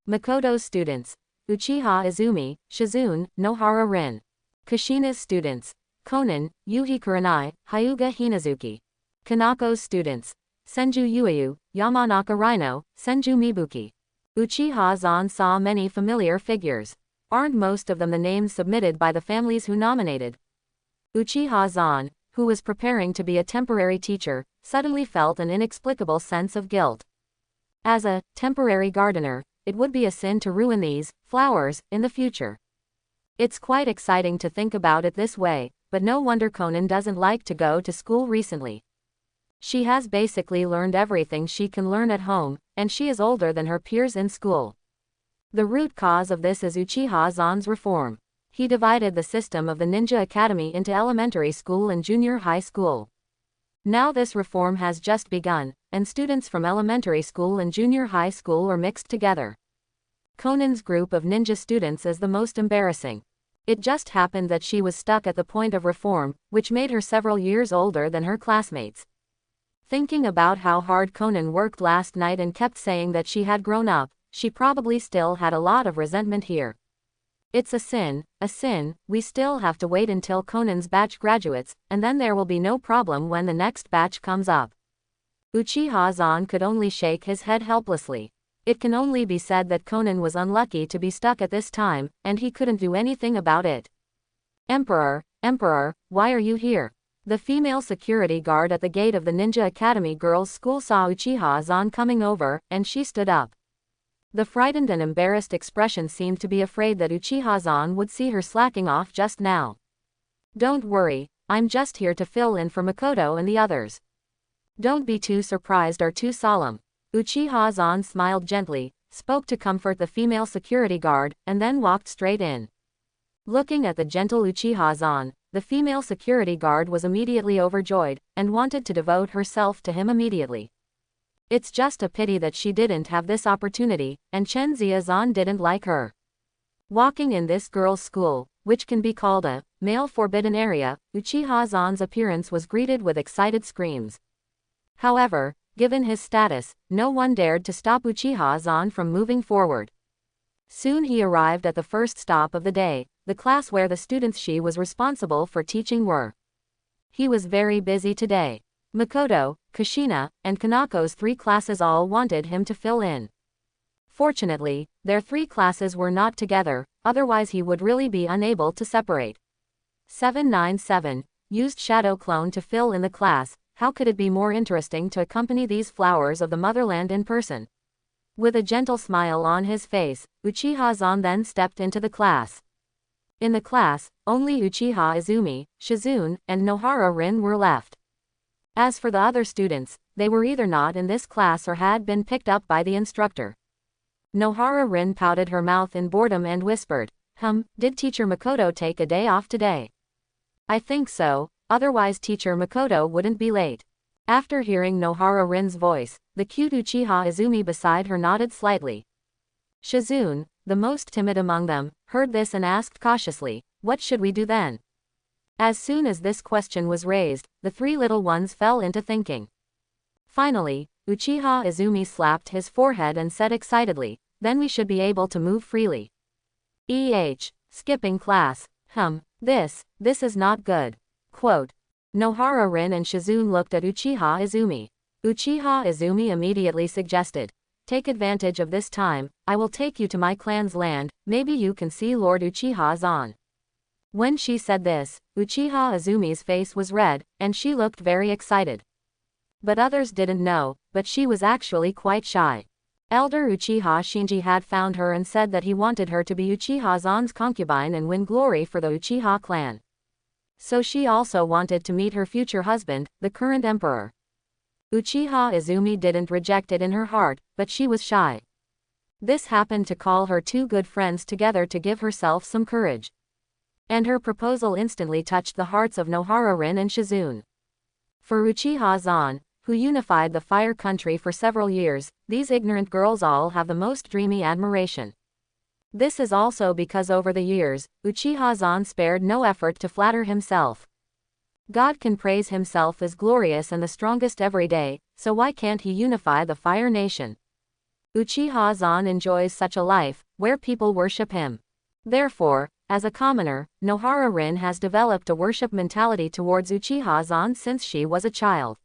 Makoto's students: Uchiha Izumi, Shizune, Nohara Rin. Kushina's students: Konan, Yuhi Kurenai, Hyuga Hinazuki. Kanako's students: Senju Yuiyu, Yamanaka Rhino, Senju Mibuki. Uchiha Zan saw many familiar figures. Aren't most of them the names submitted by the families who nominated? Uchiha Zan, who was preparing to be a temporary teacher, suddenly felt an inexplicable sense of guilt. As a temporary gardener, it would be a sin to ruin these flowers in the future. It's quite exciting to think about it this way, but no wonder Konan doesn't like to go to school recently. She has basically learned everything she can learn at home, and she is older than her peers in school. The root cause of this is Uchiha Zan's reform. He divided the system of the Ninja Academy into elementary school and junior high school. Now this reform has just begun, and students from elementary school and junior high school are mixed together. Konan's group of ninja students is the most embarrassing. It just happened that she was stuck at the point of reform, which made her several years older than her classmates. Thinking about how hard Konan worked last night and kept saying that she had grown up, she probably still had a lot of resentment here. It's a sin, we still have to wait until Konan's batch graduates, and then there will be no problem when the next batch comes up. Uchiha Zan could only shake his head helplessly. It can only be said that Konan was unlucky to be stuck at this time, and he couldn't do anything about it. Emperor, why are you here? The female security guard at the gate of the Ninja Academy girls' school saw Uchiha Zan coming over, and she stood up. The frightened and embarrassed expression seemed to be afraid that Uchiha Zan would see her slacking off just now. Don't worry, I'm just here to fill in for Makoto and the others. Don't be too surprised or too solemn. Uchiha Zan smiled gently, spoke to comfort the female security guard, and then walked straight in. Looking at the gentle Uchiha Zan, the female security guard was immediately overjoyed, and wanted to devote herself to him immediately. It's just a pity that she didn't have this opportunity, and Chenzia Zan didn't like her. Walking in this girls' school, which can be called a male forbidden area, Uchiha Zan's appearance was greeted with excited screams. However, given his status, no one dared to stop Uchiha Zan from moving forward. Soon he arrived at the first stop of the day, the class where the students she was responsible for teaching were. He was very busy today. Makoto, Kushina, and Kanako's 3 classes all wanted him to fill in. Fortunately, their 3 classes were not together, otherwise he would really be unable to separate. 797, used Shadow Clone to fill in the class. How could it be more interesting to accompany these flowers of the motherland in person? With a gentle smile on his face, Uchiha Zan then stepped into the class. In the class, only Uchiha Izumi, Shizune, and Nohara Rin were left. As for the other students, they were either not in this class or had been picked up by the instructor. Nohara Rin pouted her mouth in boredom and whispered, did Teacher Makoto take a day off today? I think so, otherwise Teacher Makoto wouldn't be late. After hearing Nohara Rin's voice, the cute Uchiha Izumi beside her nodded slightly. Shizune, the most timid among them, heard this and asked cautiously, what should we do then? As soon as this question was raised, the 3 little ones fell into thinking. Finally, Uchiha Izumi slapped his forehead and said excitedly, then we should be able to move freely. Skipping class. This is not good. Quote. Nohara Rin and Shizune looked at Uchiha Izumi. Uchiha Izumi immediately suggested, take advantage of this time, I will take you to my clan's land, maybe you can see Lord Uchiha Zan. When she said this, Uchiha Izumi's face was red, and she looked very excited. But others didn't know, but she was actually quite shy. Elder Uchiha Shinji had found her and said that he wanted her to be Uchiha Zan's concubine and win glory for the Uchiha clan. So she also wanted to meet her future husband, the current emperor. Uchiha Izumi didn't reject it in her heart, but she was shy. This happened to call her 2 good friends together to give herself some courage. And her proposal instantly touched the hearts of Nohara Rin and Shizune. For Uchiha Zan, who unified the Fire Country for several years, these ignorant girls all have the most dreamy admiration. This is also because over the years, Uchiha Zan spared no effort to flatter himself. God can praise himself as glorious and the strongest every day, so why can't he unify the Fire Nation? Uchiha Zan enjoys such a life, where people worship him. Therefore, as a commoner, Nohara Rin has developed a worship mentality towards Uchiha Zan since she was a child.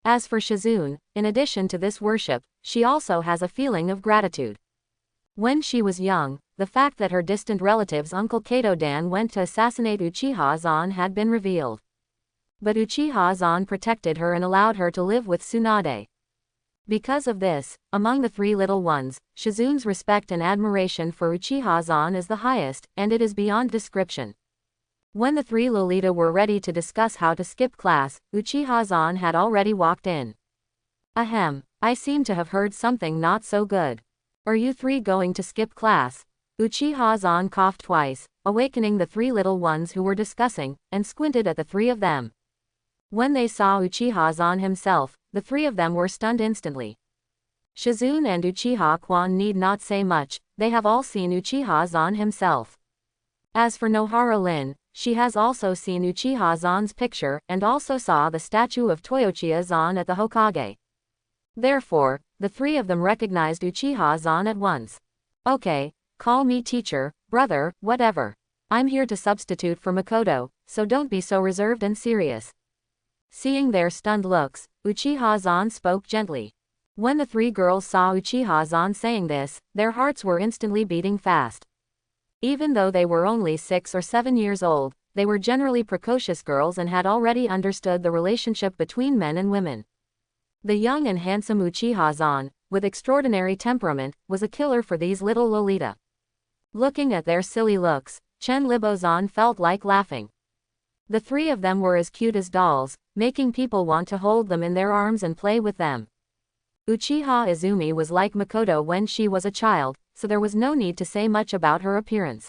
As for Susanoo, in addition to this worship, she also has a feeling of gratitude. When she was young, the fact that her distant relative's uncle Kato-dan went to assassinate Uchiha-zan had been revealed. But Uchiha-zan protected her and allowed her to live with Tsunade. Because of this, among the three little ones, Susanoo's respect and admiration for Uchiha-zan is the highest, and it is beyond description. When the three Lolita were ready to discuss how to skip class, Uchiha-zan had already walked in. Ahem, I seem to have heard something not so good. Are you three going to skip class? Uchiha-zan coughed twice, awakening the three little ones who were discussing, and squinted at the three of them. When they saw Uchiha-zan himself, the three of them were stunned instantly. Susanoo and Uchiha-kwan need not say much, they have all seen Uchiha-zan himself. As for Nohara-rin, she has also seen Uchiha-zan's picture and also saw the statue of Toyochiya-zan at the Hokage. Therefore, the three of them recognized Uchiha-zan at once. Okay, call me teacher, brother, whatever. I'm here to substitute for Makoto, so don't be so reserved and serious. Seeing their stunned looks, Uchiha-zan spoke gently. When the three girls saw Uchiha-zan saying this, their hearts were instantly beating fast. Even though they were only 6 or 7 years old, they were generally precocious girls and had already understood the relationship between men and women. The young and handsome Uchiha-zan, with extraordinary temperament, was a killer for these little Lolita. Looking at their silly looks, Chen Libo-zan felt like laughing. The three of them were as cute as dolls, making people want to hold them in their arms and play with them. Uchiha Izumi was like Makoto when she was a child, so there was no need to say much about her appearance.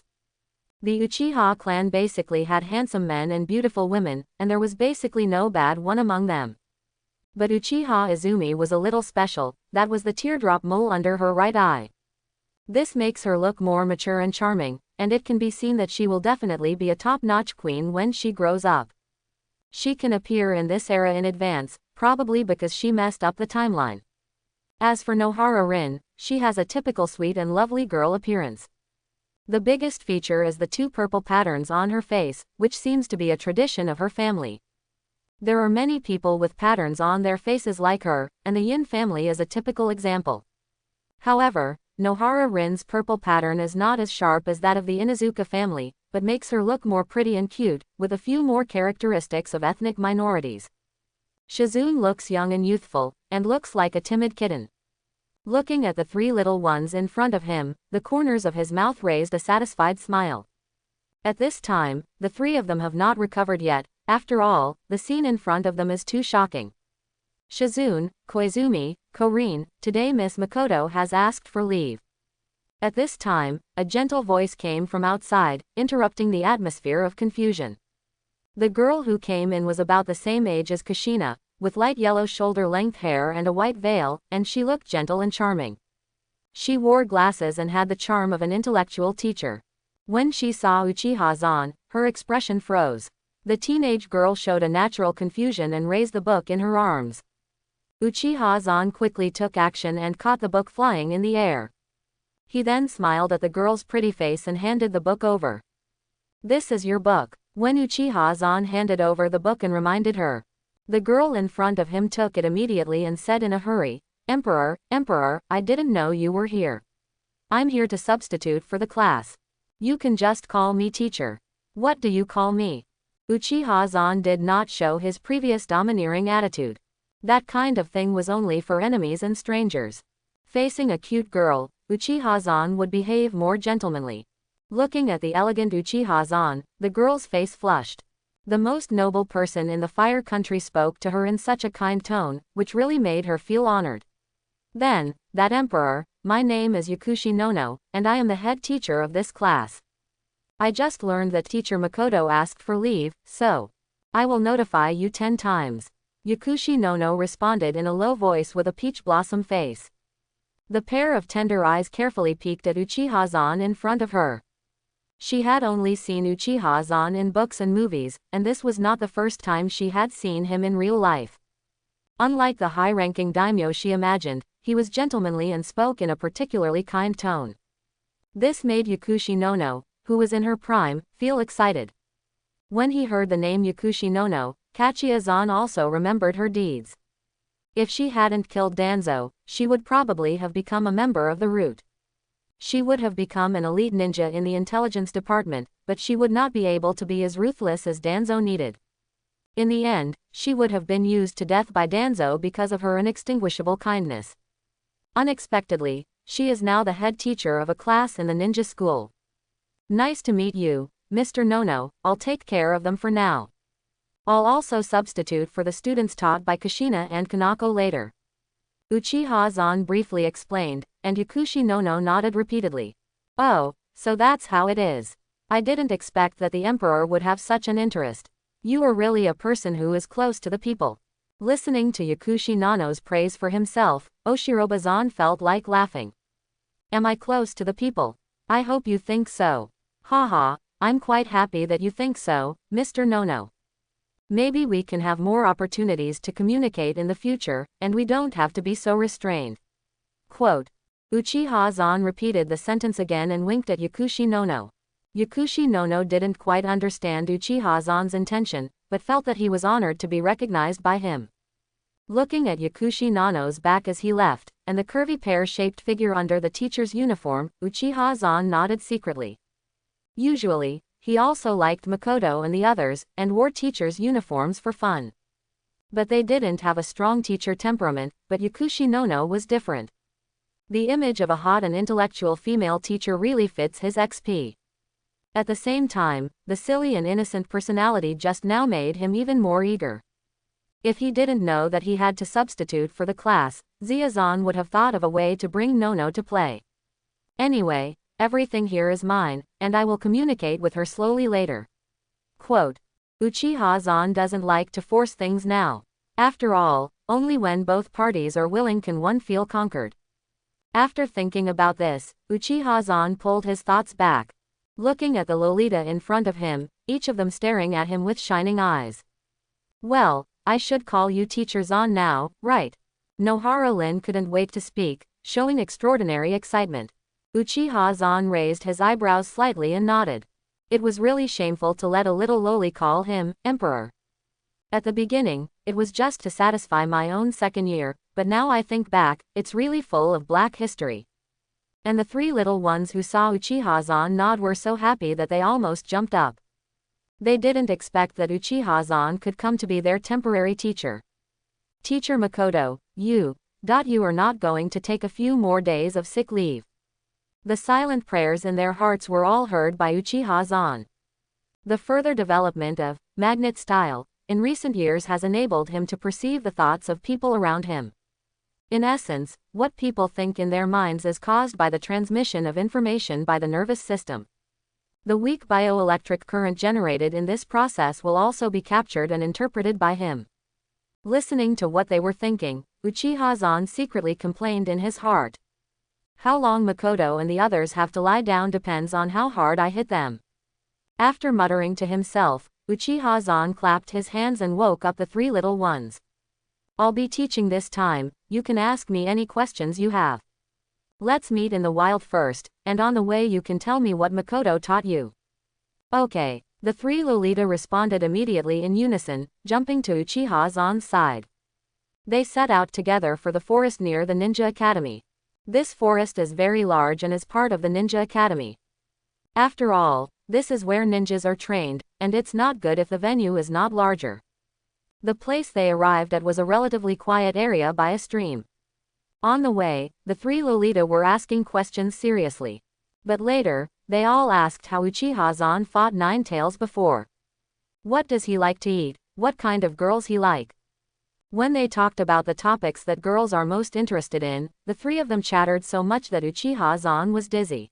The Uchiha clan basically had handsome men and beautiful women, and there was basically no bad one among them. But Uchiha Izumi was a little special, that was the teardrop mole under her right eye. This makes her look more mature and charming, and it can be seen that she will definitely be a top-notch queen when she grows up. She can appear in this era in advance, probably because she messed up the timeline. As for Nohara-rin, she has a typical sweet and lovely girl appearance. The biggest feature is the 2 purple patterns on her face, which seems to be a tradition of her family. There are many people with patterns on their faces like her, and the Yin family is a typical example. However, Nohara-rin's purple pattern is not as sharp as that of the Inuzuka family, but makes her look more pretty and cute, with a few more characteristics of ethnic minorities. Susanoo looks young and youthful, and looks like a timid kitten. Looking at the three little ones in front of him, the corners of his mouth raised a satisfied smile. At this time, the three of them have not recovered yet. After all, the scene in front of them is too shocking. Susanoo, Koizumi, Korin, today Miss Makoto has asked for leave. At this time, a gentle voice came from outside, interrupting the atmosphere of confusion. The girl who came in was about the same age as Kushina, with light yellow shoulder-length hair and a white veil, and she looked gentle and charming. She wore glasses and had the charm of an intellectual teacher. When she saw Uchiha-zan, her expression froze. The teenage girl showed a natural confusion and raised the book in her arms. Uchiha-zan quickly took action and caught the book flying in the air. He then smiled at the girl's pretty face and handed the book over. "This is your book." When Uchiha-zan handed over the book and reminded her, the girl in front of him took it immediately and said in a hurry, Emperor, I didn't know you were here. I'm here to substitute for the class. You can just call me teacher." "What do you call me?" Uchiha-zan did not show his previous domineering attitude. That kind of thing was only for enemies and strangers. Facing a cute girl, Uchiha-zan would behave more gentlemanly. Looking at the elegant Uchiha-zan, the girl's face flushed. The most noble person in the Fire Country spoke to her in such a kind tone, which really made her feel honored. Then, "That Emperor, my name is Yakushi Nono, and I am the head teacher of this class. I just learned that Teacher Makoto asked for leave, so I will notify you 10 times. Yakushi Nono responded in a low voice with a peach blossom face. The pair of tender eyes carefully peeked at Uchiha-zan in front of her. She had only seen Uchiha-zan in books and movies, and this was not the first time she had seen him in real life. Unlike the high-ranking daimyo she imagined, he was gentlemanly and spoke in a particularly kind tone. This made Yakushi Nono, who was in her prime, feel excited. When he heard the name Yakushi Nono, Kachiya-zan also remembered her deeds. If she hadn't killed Danzo, she would probably have become a member of the Root. She would have become an elite ninja in the intelligence department, but she would not be able to be as ruthless as Danzo needed. In the end, she would have been used to death by Danzo because of her inextinguishable kindness. Unexpectedly, she is now the head teacher of a class in the ninja school. Nice to meet you, Mr. Nono. I'll take care of them for now. I'll also substitute for the students taught by Kushina and Kanako later. Uchiha Zan briefly explained, and Yakushi Nono nodded repeatedly. Oh, so that's how it is. I didn't expect that the Emperor would have such an interest. You are really a person who is close to the people. Listening to Yakushi Nono's praise for himself, Oshiroba Zan felt like laughing. Am I close to the people? I hope you think so. Haha, I'm quite happy that you think so, Mr. Nono. Maybe we can have more opportunities to communicate in the future, and we don't have to be so restrained. Quote. Uchiha Zan repeated the sentence again and winked at Yakushi Nono. Yakushi Nono didn't quite understand Uchiha Zan's intention, but felt that he was honored to be recognized by him. Looking at Yakushi Nono's back as he left, and the curvy pear-shaped figure under the teacher's uniform, Uchiha Zan nodded secretly. Usually, he also liked Makoto and the others, and wore teachers' uniforms for fun. But they didn't have a strong teacher temperament, but Yakushi Nono was different. The image of a hot and intellectual female teacher really fits his XP. At the same time, the silly and innocent personality just now made him even more eager. If he didn't know that he had to substitute for the class, Ziazan would have thought of a way to bring Nono to play. Anyway, everything here is mine, and I will communicate with her slowly later. Quote. Uchiha Zan doesn't like to force things now. After all, only when both parties are willing can one feel conquered. After thinking about this, Uchiha Zan pulled his thoughts back. Looking at the Lolita in front of him, each of them staring at him with shining eyes. Well, I should call you Teacher Zan now, right? Nohara-Lin couldn't wait to speak, showing extraordinary excitement. Uchiha Zan raised his eyebrows slightly and nodded. It was really shameful to let a little loli call him Emperor. At the beginning, it was just to satisfy my own second year, but now I think back, it's really full of black history. And the three little ones who saw Uchiha Zan nod were so happy that they almost jumped up. They didn't expect that Uchiha Zan could come to be their temporary teacher. Teacher Makoto, you are not going to take a few more days of sick leave. The silent prayers in their hearts were all heard by Uchiha Zan. The further development of magnet style in recent years has enabled him to perceive the thoughts of people around him. In essence, what people think in their minds is caused by the transmission of information by the nervous system. The weak bioelectric current generated in this process will also be captured and interpreted by him. Listening to what they were thinking, Uchiha Zan secretly complained in his heart. How long Makoto and the others have to lie down depends on how hard I hit them. After muttering to himself, Uchiha Zan clapped his hands and woke up the three little ones. I'll be teaching this time, you can ask me any questions you have. Let's meet in the wild first, and on the way you can tell me what Makoto taught you. Okay, the three Lolita responded immediately in unison, jumping to Uchiha Zan's side. They set out together for the forest near the Ninja Academy. This forest is very large and is part of the Ninja Academy. After all, this is where ninjas are trained, and it's not good if the venue is not larger. The place they arrived at was a relatively quiet area by a stream. On the way, the three Lolita were asking questions seriously. But later, they all asked how Uchiha Zan fought Nine Tails before. What does he like to eat? What kind of girls he like? When they talked about the topics that girls are most interested in, the three of them chattered so much that Uchiha Zan was dizzy.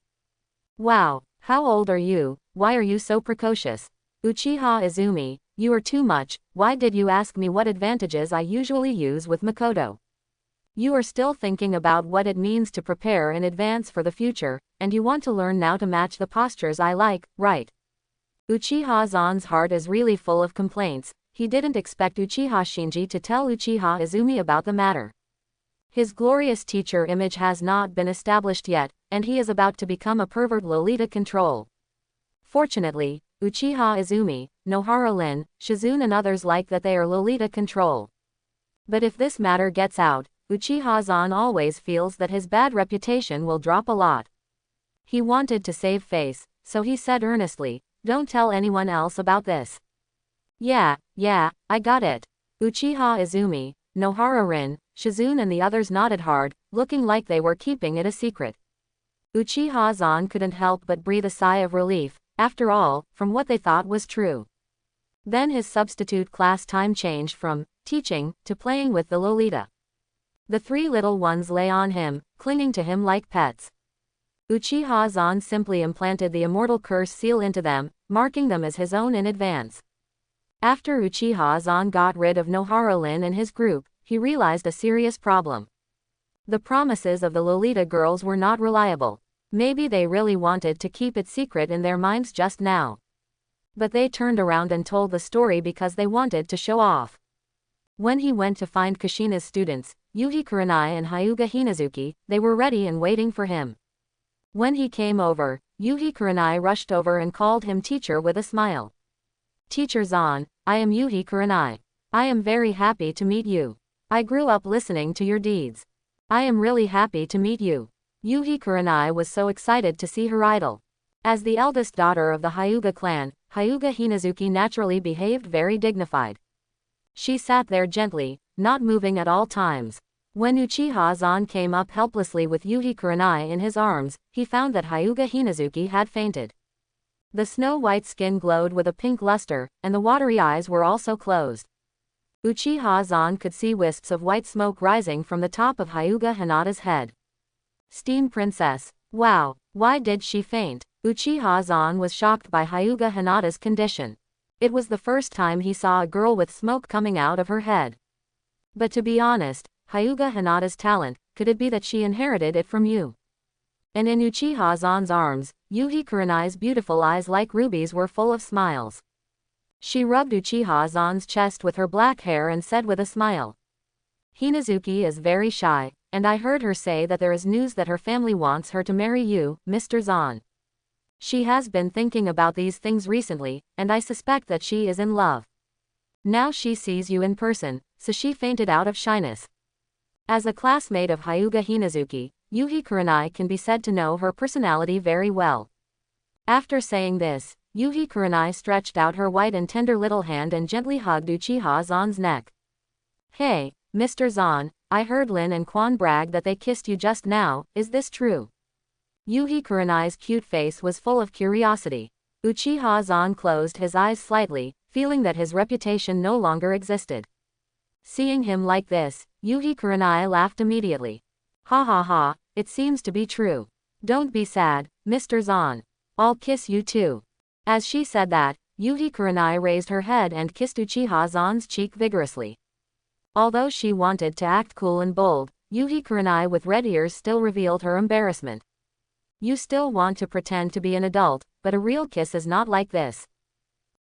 Wow, how old are you? Why are you so precocious? Uchiha Izumi, you are too much. Why did you ask me what advantages I usually use with Makoto? You are still thinking about what it means to prepare in advance for the future, and you want to learn now to match the postures I like, right? Uchiha Zan's heart is really full of complaints. He didn't expect Uchiha Shinji to tell Uchiha Izumi about the matter. His glorious teacher image has not been established yet, and he is about to become a pervert Lolita control. Fortunately, Uchiha Izumi, Nohara-Lin, Shizune and others like that they are Lolita control. But if this matter gets out, Uchiha-san always feels that his bad reputation will drop a lot. He wanted to save face, so he said earnestly, "Don't tell anyone else about this." Yeah, I got it. Uchiha Izumi, Nohara Rin, Shizune and the others nodded hard, looking like they were keeping it a secret. Uchiha-san couldn't help but breathe a sigh of relief, after all, from what they thought was true. Then his substitute class time changed from teaching to playing with the Lolita. The three little ones lay on him, clinging to him like pets. Uchiha-san simply implanted the immortal curse seal into them, marking them as his own in advance. After Uchiha-san got rid of Nohara-Lin and his group, he realized a serious problem. The promises of the Lolita girls were not reliable. Maybe they really wanted to keep it secret in their minds just now. But they turned around and told the story because they wanted to show off. When he went to find Kushina's students, Yuhi Kurenai and Hyuga Hinazuki, they were ready and waiting for him. When he came over, Yuhi Kurenai rushed over and called him teacher with a smile. "Teacher Zan, I am Yuhi Kurenai. I am very happy to meet you. I grew up listening to your deeds. I am really happy to meet you." Yuhi Kurenai was so excited to see her idol. As the eldest daughter of the Hyuga clan, Hyuga Hinazuki naturally behaved very dignified. She sat there gently, not moving at all times. When Uchiha-san came up helplessly with Yuhi Kurenai in his arms, he found that Hyuga Hinazuki had fainted. The snow-white skin glowed with a pink luster, and the watery eyes were also closed. Uchiha-san could see wisps of white smoke rising from the top of Hyuga Hinata's head. Steam Princess. Wow, why did she faint? Uchiha-san was shocked by Hyuga Hinata's condition. It was the first time he saw a girl with smoke coming out of her head. But to be honest, Hyuga Hinata's talent, could it be that she inherited it from you? And in Uchiha-san's arms, Yuhi Kurenai's beautiful eyes like rubies were full of smiles. She rubbed Uchiha-san's chest with her black hair and said with a smile, "Hinazuki is very shy, and I heard her say that there is news that her family wants her to marry you, Mr. Zan. She has been thinking about these things recently, and I suspect that she is in love. Now she sees you in person, so she fainted out of shyness." As a classmate of Hyuga Hinazuki, Yuhi Kurenai can be said to know her personality very well. After saying this, Yuhi Kurenai stretched out her white and tender little hand and gently hugged Uchiha-san's neck. "Hey, Mr. Zan, I heard Lin and Quan brag that they kissed you just now, is this true?" Yuhi Kurenai's cute face was full of curiosity. Uchiha-san closed his eyes slightly, feeling that his reputation no longer existed. Seeing him like this, Yuhi Kurenai laughed immediately. "Ha ha ha, it seems to be true. Don't be sad, Mr. Zan. I'll kiss you too." As she said that, Yuhi Kurenai raised her head and kissed Uchiha-san's cheek vigorously. Although she wanted to act cool and bold, Yuhi Kurenai with red ears still revealed her embarrassment. "You still want to pretend to be an adult, but a real kiss is not like this."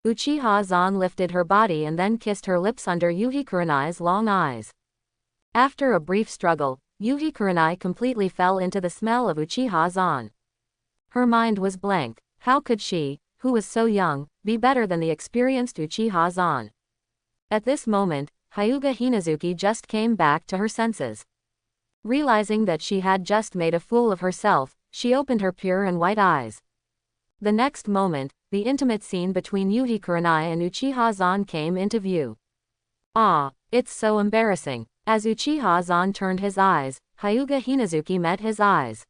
Uchiha-san lifted her body and then kissed her lips under Yuhi Kurenai's long eyes. After a brief struggle, Yuhi Kurenai completely fell into the smell of Uchiha-san. Her mind was blank. How could she, who was so young, be better than the experienced Uchiha-san? At this moment, Hyuga Hinazuki just came back to her senses. Realizing that she had just made a fool of herself, she opened her pure and white eyes. The next moment, the intimate scene between Yuhi Kurenai and Uchiha-san came into view. "Ah, it's so embarrassing." As Uchiha-san turned his eyes, Hyuga Hinazuki met his eyes.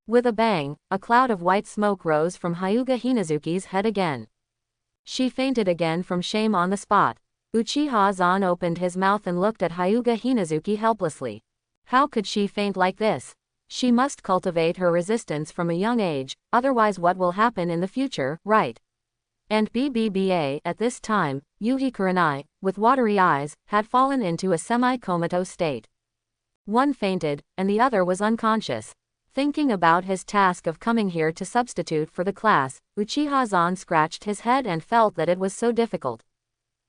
With a bang, a cloud of white smoke rose from Hyuga Hinazuki's head again. She fainted again from shame on the spot. Uchiha-san opened his mouth and looked at Hyuga Hinazuki helplessly. How could she faint like this? She must cultivate her resistance from a young age, otherwise what will happen in the future, right? And BBBA, at this time, Yuhi Kurenai, with watery eyes, had fallen into a semi-comatose state. One fainted, and the other was unconscious. Thinking about his task of coming here to substitute for the class, Uchiha-san scratched his head and felt that it was so difficult.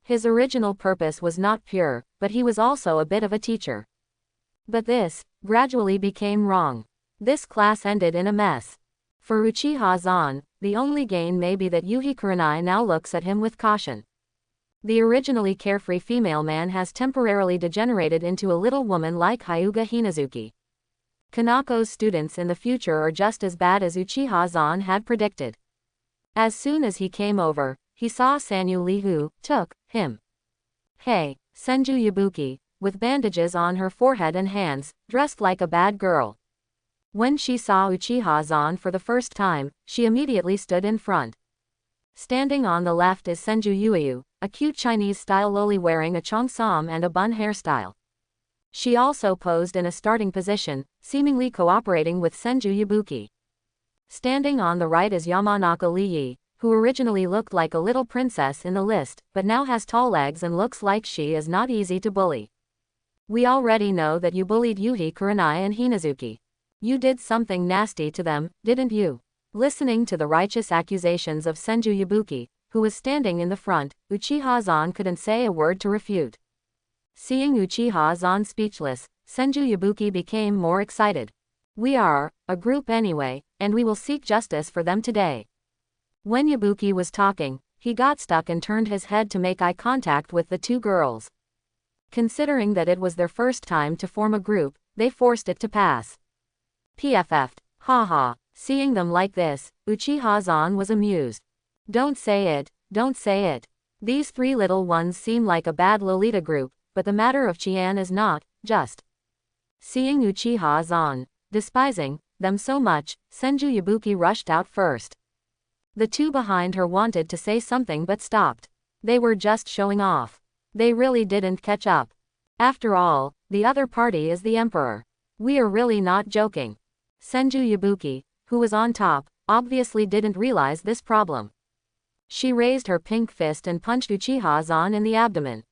His original purpose was not pure, but he was also a bit of a teacher. But this, gradually became wrong. This class ended in a mess. For Uchiha-san, the only gain may be that Yuhi Kurenai now looks at him with caution. The originally carefree female man has temporarily degenerated into a little woman like Hyuga Hinazuki. Kanako's students in the future are just as bad as Uchiha Zan had predicted. As soon as he came over, he saw Sanyu Lee who took him. Hey, Senju Yabuki, with bandages on her forehead and hands, dressed like a bad girl. When she saw Uchiha Zan for the first time, she immediately stood in front. Standing on the left is Senju Yuiyu, a cute Chinese-style loli wearing a cheongsam and a bun hairstyle. She also posed in a starting position, seemingly cooperating with Senju Yabuki. Standing on the right is Yamanaka Lee, who originally looked like a little princess in the list, but now has tall legs and looks like she is not easy to bully. We already know that you bullied Yuhi Kurenai and Hinazuki. You did something nasty to them, didn't you? Listening to the righteous accusations of Senju Yabuki, who was standing in the front, Uchiha Zan couldn't say a word to refute. Seeing Uchiha Zan speechless, Senju Yabuki became more excited. We are a group anyway, and we will seek justice for them today. When Yabuki was talking, he got stuck and turned his head to make eye contact with the two girls. Considering that it was their first time to form a group, they forced it to pass. PFF'd. Haha. Seeing them like this, Uchiha Zan was amused. Don't say it, don't say it. These three little ones seem like a bad Lolita group, but the matter of Chian is not, just. Seeing Uchiha Zan despising them so much, Senju Yabuki rushed out first. The two behind her wanted to say something but stopped. They were just showing off. They really didn't catch up. After all, the other party is the emperor. We are really not joking. Senju Yabuki, who was on top, obviously didn't realize this problem. She raised her pink fist and punched Uchiha Zan in the abdomen.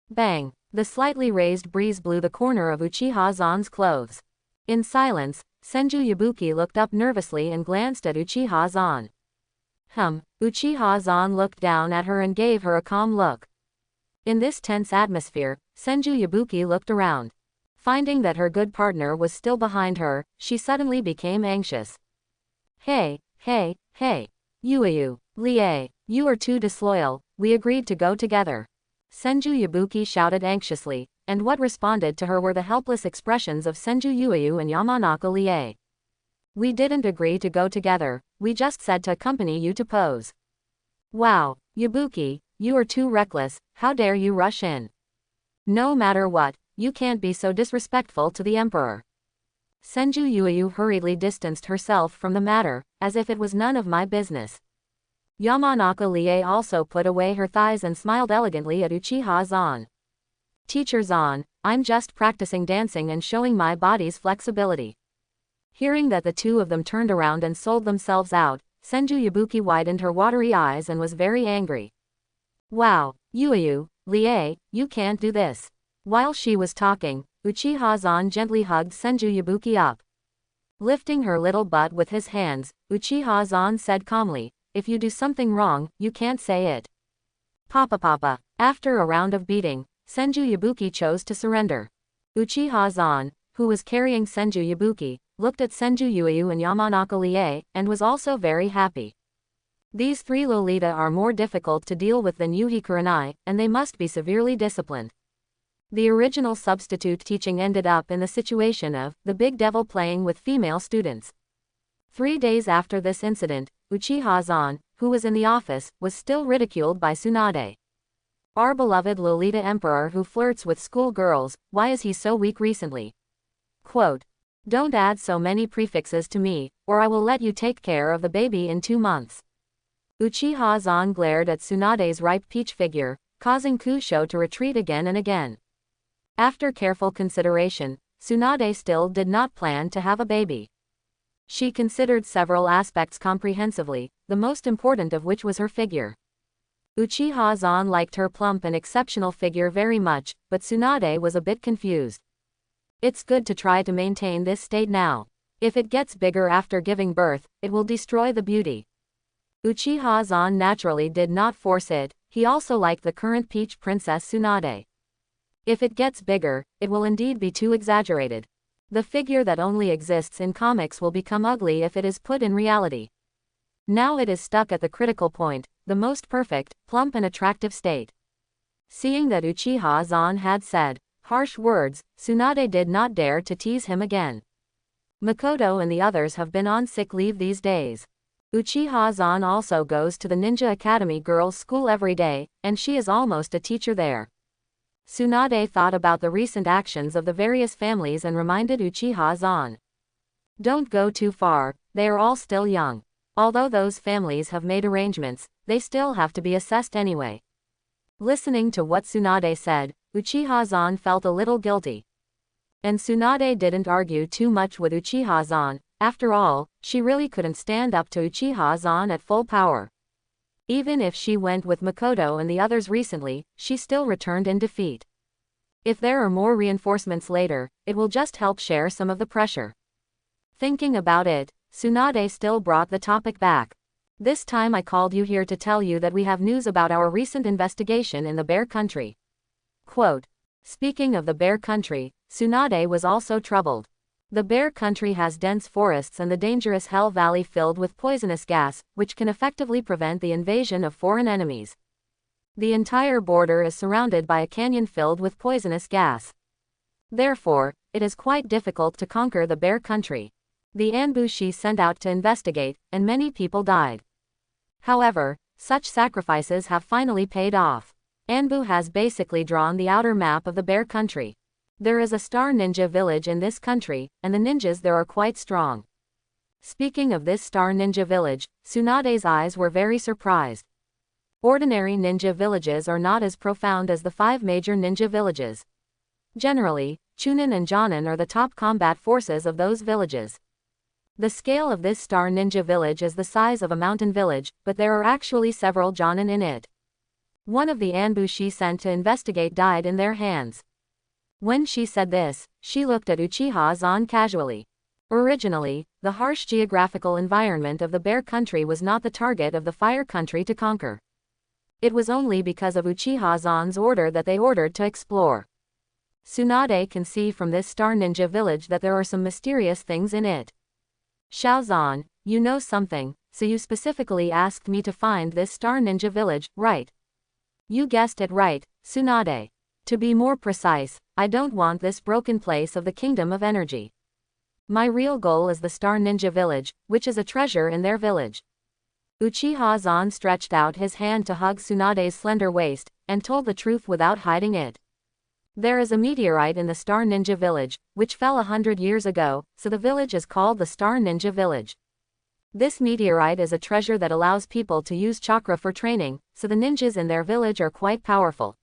Bang! The slightly raised breeze blew the corner of Uchiha Zan's clothes. In silence, Senju Yabuki looked up nervously and glanced at Uchiha Zan. Uchiha Zan looked down at her and gave her a calm look. In this tense atmosphere, Senju Yabuki looked around. Finding that her good partner was still behind her, she suddenly became anxious. Hey, Yuiyu, Lie, you are too disloyal, we agreed to go together. Senju Yabuki shouted anxiously, and what responded to her were the helpless expressions of Senju Yuiyu and Yamanaka Lie. We didn't agree to go together, we just said to accompany you to pose. Wow, Yabuki, you are too reckless, how dare you rush in? No matter what, you can't be so disrespectful to the emperor. Senju Yuiyu hurriedly distanced herself from the matter, as if it was none of my business. Yamanaka Lie also put away her thighs and smiled elegantly at Uchiha Zan. Teacher Zan, I'm just practicing dancing and showing my body's flexibility. Hearing that the two of them turned around and sold themselves out, Senju Yabuki widened her watery eyes and was very angry. Wow, Yuiyu, Lie, you can't do this. While she was talking, Uchiha Zan gently hugged Senju Yabuki up. Lifting her little butt with his hands, Uchiha Zan said calmly, if you do something wrong, you can't say it. Papa. After a round of beating, Senju Yabuki chose to surrender. Uchiha Zan, who was carrying Senju Yabuki, looked at Senju Yuiyu and Yamanaka Lie, and was also very happy. These three Lolita are more difficult to deal with than Yuhi Kurenai, and they must be severely disciplined. The original substitute teaching ended up in the situation of the big devil playing with female students. 3 days after this incident, Uchiha Zan, who was in the office, was still ridiculed by Tsunade. Our beloved Lolita Emperor who flirts with school girls, why is he so weak recently? Quote, don't add so many prefixes to me, or I will let you take care of the baby in 2 months. Uchiha Zan glared at Tsunade's ripe peach figure, causing Kusho to retreat again and again. After careful consideration, Tsunade still did not plan to have a baby. She considered several aspects comprehensively, the most important of which was her figure. Uchiha Zan liked her plump and exceptional figure very much, but Tsunade was a bit confused. It's good to try to maintain this state now. If it gets bigger after giving birth, it will destroy the beauty. Uchiha Zan naturally did not force it, he also liked the current peach princess Tsunade. If it gets bigger, it will indeed be too exaggerated. The figure that only exists in comics will become ugly if it is put in reality. Now it is stuck at the critical point, the most perfect, plump and attractive state. Seeing that Uchiha Zan had said harsh words, Tsunade did not dare to tease him again. Makoto and the others have been on sick leave these days. Uchiha Zan also goes to the Ninja Academy girls' school every day, and she is almost a teacher there. Tsunade thought about the recent actions of the various families and reminded Uchiha Zan. Don't go too far, they are all still young. Although those families have made arrangements, they still have to be assessed anyway. Listening to what Tsunade said, Uchiha Zan felt a little guilty. And Tsunade didn't argue too much with Uchiha Zan. After all, she really couldn't stand up to Uchiha Zan at full power. Even if she went with Makoto and the others recently, she still returned in defeat. If there are more reinforcements later, it will just help share some of the pressure. Thinking about it, Tsunade still brought the topic back. This time I called you here to tell you that we have news about our recent investigation in the Bear Country. Quote. Speaking of the Bear Country, Tsunade was also troubled. The Bear Country has dense forests and the dangerous Hell Valley filled with poisonous gas, which can effectively prevent the invasion of foreign enemies. The entire border is surrounded by a canyon filled with poisonous gas. Therefore, it is quite difficult to conquer the Bear Country. The Anbushi sent out to investigate, and many people died. However, such sacrifices have finally paid off. Anbu has basically drawn the outer map of the Bear Country. There is a star ninja village in this country, and the ninjas there are quite strong. Speaking of this star ninja village, Tsunade's eyes were very surprised. Ordinary ninja villages are not as profound as the 5 major ninja villages. Generally, Chunin and Jonin are the top combat forces of those villages. The scale of this star ninja village is the size of a mountain village, but there are actually several Jonin in it. One of the Anbushi sent to investigate died in their hands. When she said this, she looked at Uchiha Zan casually. Originally, the harsh geographical environment of the Bear Country was not the target of the Fire Country to conquer. It was only because of Uchiha Zan's order that they ordered to explore. Tsunade can see from this star ninja village that there are some mysterious things in it. Xiaozan, you know something, so you specifically asked me to find this star ninja village, right? You guessed it right, Tsunade. To be more precise, I don't want this broken place of the Kingdom of Energy. My real goal is the star ninja village, which is a treasure in their village. Uchiha Zan stretched out his hand to hug Tsunade's slender waist, and told the truth without hiding it. There is a meteorite in the Star Ninja Village, which fell 100 years ago, so the village is called the Star Ninja Village. This meteorite is a treasure that allows people to use chakra for training, so the ninjas in their village are quite powerful.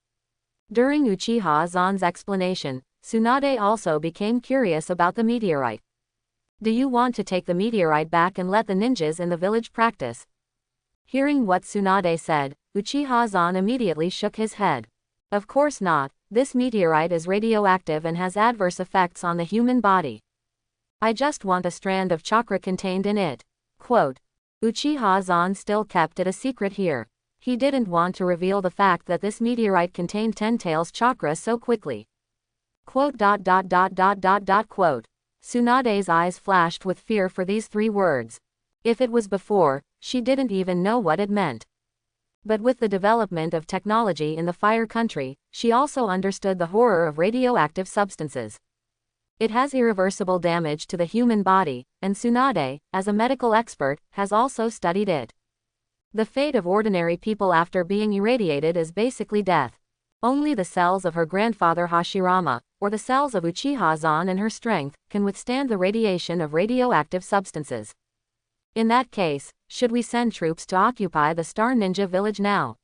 During Uchiha Zan's explanation, Tsunade also became curious about the meteorite. Do you want to take the meteorite back and let the ninjas in the village practice? Hearing what Tsunade said, Uchiha Zan immediately shook his head. Of course not. This meteorite is radioactive and has adverse effects on the human body. I just want a strand of chakra contained in it. Quote. Uchiha Zan still kept it a secret here. He didn't want to reveal the fact that this meteorite contained 10 tails chakra so quickly. Quote. Quote. Tsunade's eyes flashed with fear for these 3 words. If it was before, she didn't even know what it meant. But with the development of technology in the Fire Country, she also understood the horror of radioactive substances. It has irreversible damage to the human body, and Tsunade, as a medical expert, has also studied it. The fate of ordinary people after being irradiated is basically death. Only the cells of her grandfather Hashirama, or the cells of Uchiha Zan and her strength, can withstand the radiation of radioactive substances. In that case, should we send troops to occupy the Star Ninja Village now?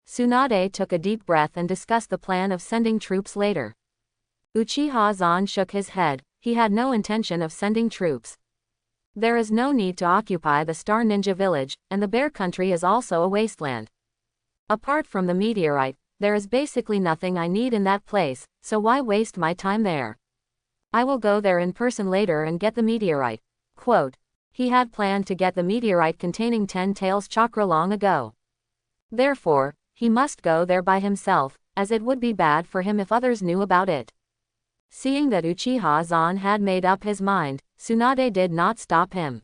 Tsunade took a deep breath and discussed the plan of sending troops later. Uchiha Zan shook his head. He had no intention of sending troops. There is no need to occupy the Star Ninja Village, and the Bear Country is also a wasteland. Apart from the meteorite, there is basically nothing I need in that place, so why waste my time there? I will go there in person later and get the meteorite. Quote. He had planned to get the meteorite containing 10 tails chakra long ago. Therefore, he must go there by himself, as it would be bad for him if others knew about it. Seeing that Uchiha Zan had made up his mind, Tsunade did not stop him.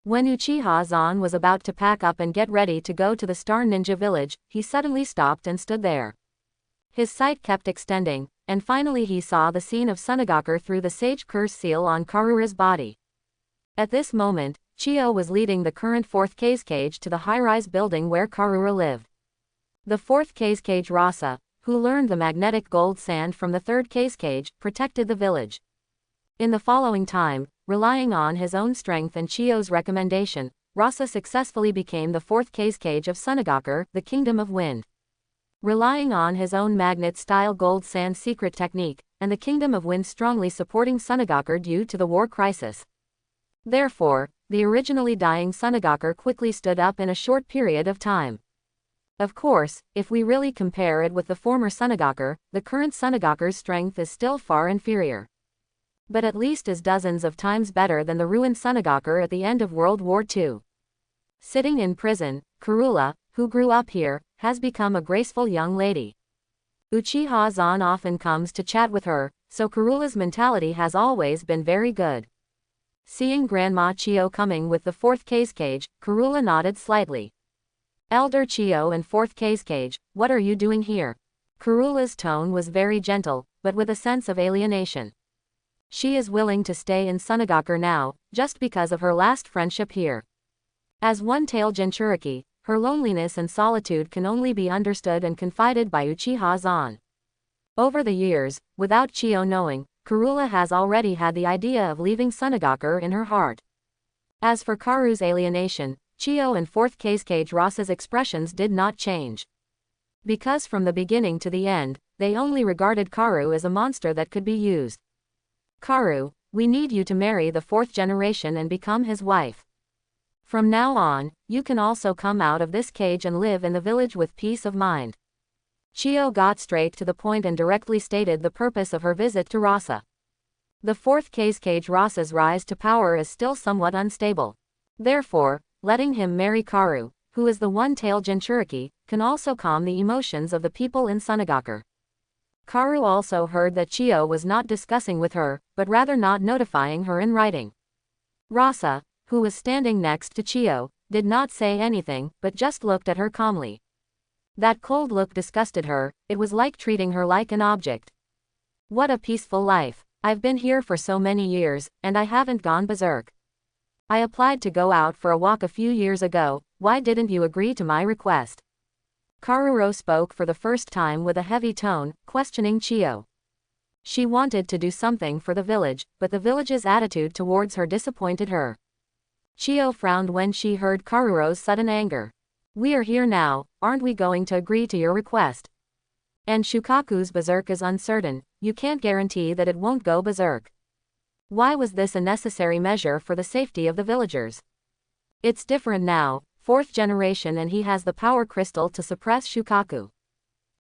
When Uchiha Zan was about to pack up and get ready to go to the Star Ninja Village, he suddenly stopped and stood there. His sight kept extending, and finally he saw the scene of Sunagakure through the sage curse seal on Karura's body. At this moment, Chiyo was leading the current fourth cage to the high-rise building where Karura lived. The fourth cage Rasa, who learned the magnetic gold sand from the third cage, protected the village. In the following time, relying on his own strength and Chiyo's recommendation, Rasa successfully became the fourth cage of Sunagakure, the Kingdom of Wind. Relying on his own magnet-style gold sand secret technique, and the Kingdom of Wind strongly supporting Sunagakure due to the war crisis. Therefore, the originally dying Sunagakure quickly stood up in a short period of time. Of course, if we really compare it with the former Sunagakure, the current Sunagakure's strength is still far inferior. But at least is dozens of times better than the ruined Sunagakure at the end of World War II. Sitting in prison, Karura, who grew up here, has become a graceful young lady. Uchiha Zan often comes to chat with her, so Karura's mentality has always been very good. Seeing Grandma Chiyo coming with the fourth cage, Karura nodded slightly. Elder Chiyo and fourth cage, what are you doing here? Karura's tone was very gentle, but with a sense of alienation. She is willing to stay in Sunagakure now, just because of her last friendship here. As one-tailed Jinchuriki, her loneliness and solitude can only be understood and confided by Uchiha Zan. Over the years, without Chiyo knowing, Karura has already had the idea of leaving Sunagakure in her heart. As for Karu's alienation, Chiyo and fourth cage Rasa's expressions did not change. Because from the beginning to the end, they only regarded Karu as a monster that could be used. Karu, we need you to marry the fourth generation and become his wife. From now on, you can also come out of this cage and live in the village with peace of mind. Chiyo got straight to the point and directly stated the purpose of her visit to Rasa. The fourth cage Rasa's rise to power is still somewhat unstable. Therefore, letting him marry Karu, who is the one-tailed Jinchuriki, can also calm the emotions of the people in Sunagakure. Karu also heard that Chiyo was not discussing with her, but rather not notifying her in writing. Rasa, who was standing next to Chiyo, did not say anything, but just looked at her calmly. That cold look disgusted her, it was like treating her like an object. What a peaceful life. I've been here for so many years, and I haven't gone berserk. I applied to go out for a walk a few years ago, why didn't you agree to my request? Karuro spoke for the first time with a heavy tone, questioning Chiyo. She wanted to do something for the village, but the village's attitude towards her disappointed her. Chiyo frowned when she heard Karuro's sudden anger. We are here now, aren't we going to agree to your request? And Shukaku's berserk is uncertain, you can't guarantee that it won't go berserk. Why was this a necessary measure for the safety of the villagers? It's different now, fourth generation, and he has the power crystal to suppress Shukaku.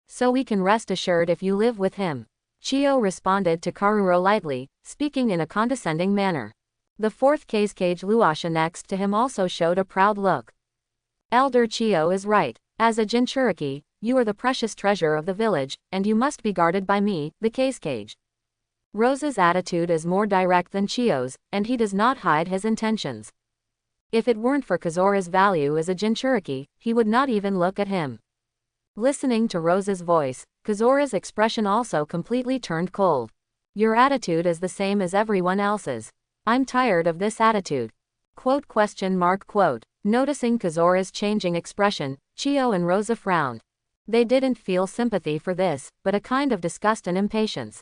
So we can rest assured if you live with him. Chiyo responded to Karuro lightly, speaking in a condescending manner. The fourth cage Luasha next to him also showed a proud look. Elder Chiyo is right. As a Jinchuriki, you are the precious treasure of the village, and you must be guarded by me, the cage. Rose's attitude is more direct than Chiyo's, and he does not hide his intentions. If it weren't for Kazora's value as a Jinchuriki, he would not even look at him. Listening to Rose's voice, Kazora's expression also completely turned cold. Your attitude is the same as everyone else's. I'm tired of this attitude. Quote. Noticing Kazora's changing expression, Chiyo and Rosa frowned. They didn't feel sympathy for this, but a kind of disgust and impatience.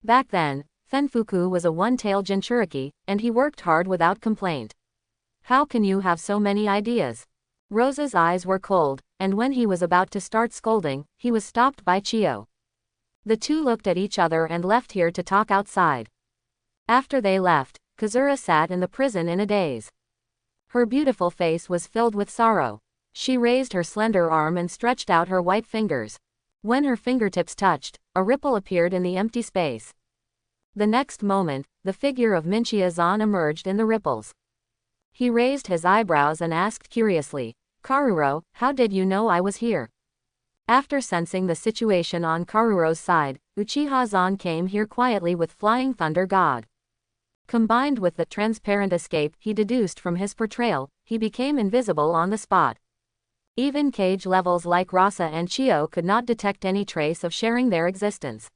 Back then, Fenfuku was a one-tailed Jinchuriki, and he worked hard without complaint. How can you have so many ideas? Rosa's eyes were cold, and when he was about to start scolding, he was stopped by Chiyo. The two looked at each other and left here to talk outside. After they left, Kazura sat in the prison in a daze. Her beautiful face was filled with sorrow. She raised her slender arm and stretched out her white fingers. When her fingertips touched, a ripple appeared in the empty space. The next moment, the figure of Minchia-zan emerged in the ripples. He raised his eyebrows and asked curiously, Karuro, how did you know I was here? After sensing the situation on Karuro's side, Uchiha-zan came here quietly with Flying Thunder God. Combined with the transparent escape he deduced from his portrayal, he became invisible on the spot. Even cage levels like Rasa and Chiyo could not detect any trace of sharing their existence.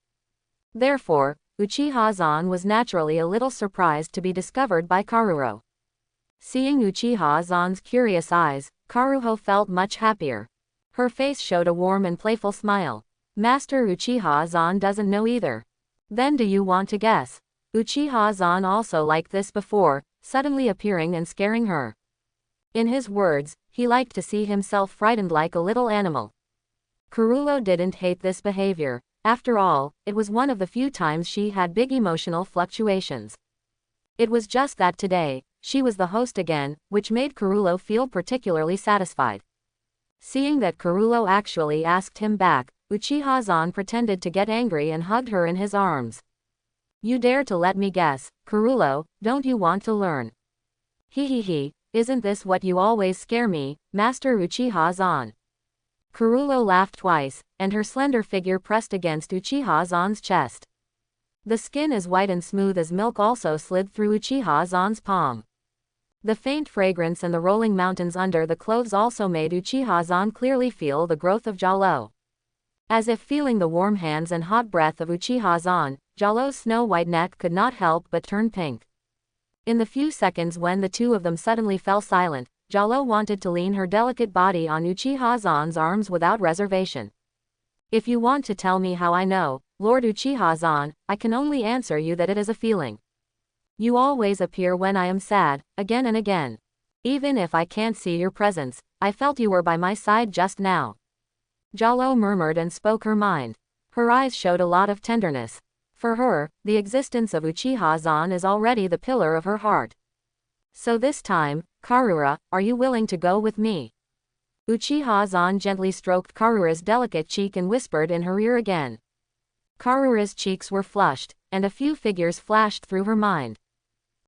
Therefore, Uchiha Zan was naturally a little surprised to be discovered by Karuro. Seeing Uchiha Zan's curious eyes, Karuho felt much happier. Her face showed a warm and playful smile. Master Uchiha Zan doesn't know either. Then do you want to guess? Uchiha Zan also liked this before, suddenly appearing and scaring her. In his words, he liked to see himself frightened like a little animal. Karuro didn't hate this behavior. After all, it was one of the few times she had big emotional fluctuations. It was just that today, she was the host again, which made Karuro feel particularly satisfied. Seeing that Karuro actually asked him back, Uchiha Zan pretended to get angry and hugged her in his arms. You dare to let me guess, Karuro, don't you want to learn? He, isn't this what you always scare me, Master Uchiha Zan? Karuro laughed twice, and her slender figure pressed against Uchiha Zan's chest. The skin as white and smooth as milk also slid through Uchiha Zan's palm. The faint fragrance and the rolling mountains under the clothes also made Uchiha Zan clearly feel the growth of Jalo. As if feeling the warm hands and hot breath of Uchiha Zan, Jalo's snow-white neck could not help but turn pink. In the few seconds when the two of them suddenly fell silent, Jalo wanted to lean her delicate body on Uchiha Zan's arms without reservation. If you want to tell me how I know, Lord Uchiha Zan, I can only answer you that it is a feeling. You always appear when I am sad, again and again. Even if I can't see your presence, I felt you were by my side just now. Jalo murmured and spoke her mind. Her eyes showed a lot of tenderness. For her, the existence of Uchiha Zan is already the pillar of her heart. So this time, Karura, are you willing to go with me? Uchiha Zan gently stroked Karura's delicate cheek and whispered in her ear again. Karura's cheeks were flushed, and a few figures flashed through her mind.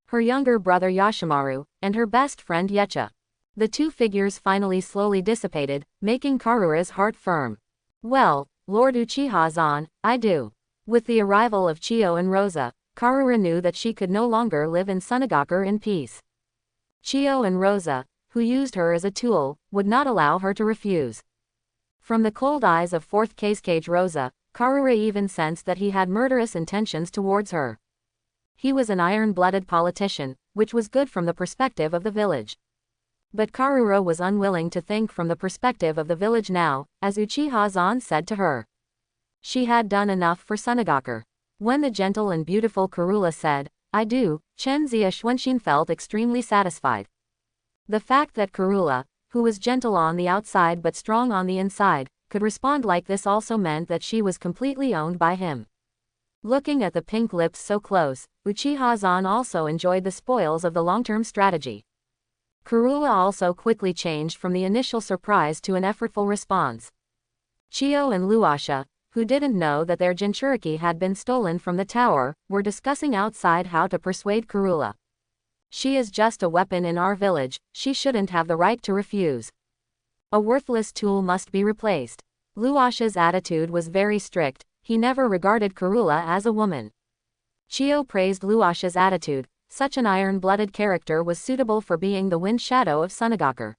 Her younger brother Yashimaru, and her best friend Yecha. The two figures finally slowly dissipated, making Karura's heart firm. Well, Lord Uchiha Zan, I do. With the arrival of Chiyo and Rosa, Karura knew that she could no longer live in Sunagakure in peace. Chiyo and Rosa, who used her as a tool, would not allow her to refuse. From the cold eyes of fourth cage Rosa, Karura even sensed that he had murderous intentions towards her. He was an iron-blooded politician, which was good from the perspective of the village. But Karura was unwilling to think from the perspective of the village now, as Uchiha Zan said to her. She had done enough for Sunagakure. When the gentle and beautiful Karura said, I do, Chen Zia Xuanxin felt extremely satisfied. The fact that Karura, who was gentle on the outside but strong on the inside, could respond like this also meant that she was completely owned by him. Looking at the pink lips so close, Uchiha Zan also enjoyed the spoils of the long-term strategy. Karura also quickly changed from the initial surprise to an effortful response. Chiyo and Luasha, who didn't know that their Jinchuriki had been stolen from the tower, were discussing outside how to persuade Karura. She is just a weapon in our village, she shouldn't have the right to refuse. A worthless tool must be replaced. Luasha's attitude was very strict, he never regarded Karura as a woman. Chiyo praised Luasha's attitude, such an iron-blooded character was suitable for being the wind shadow of Sunagakure.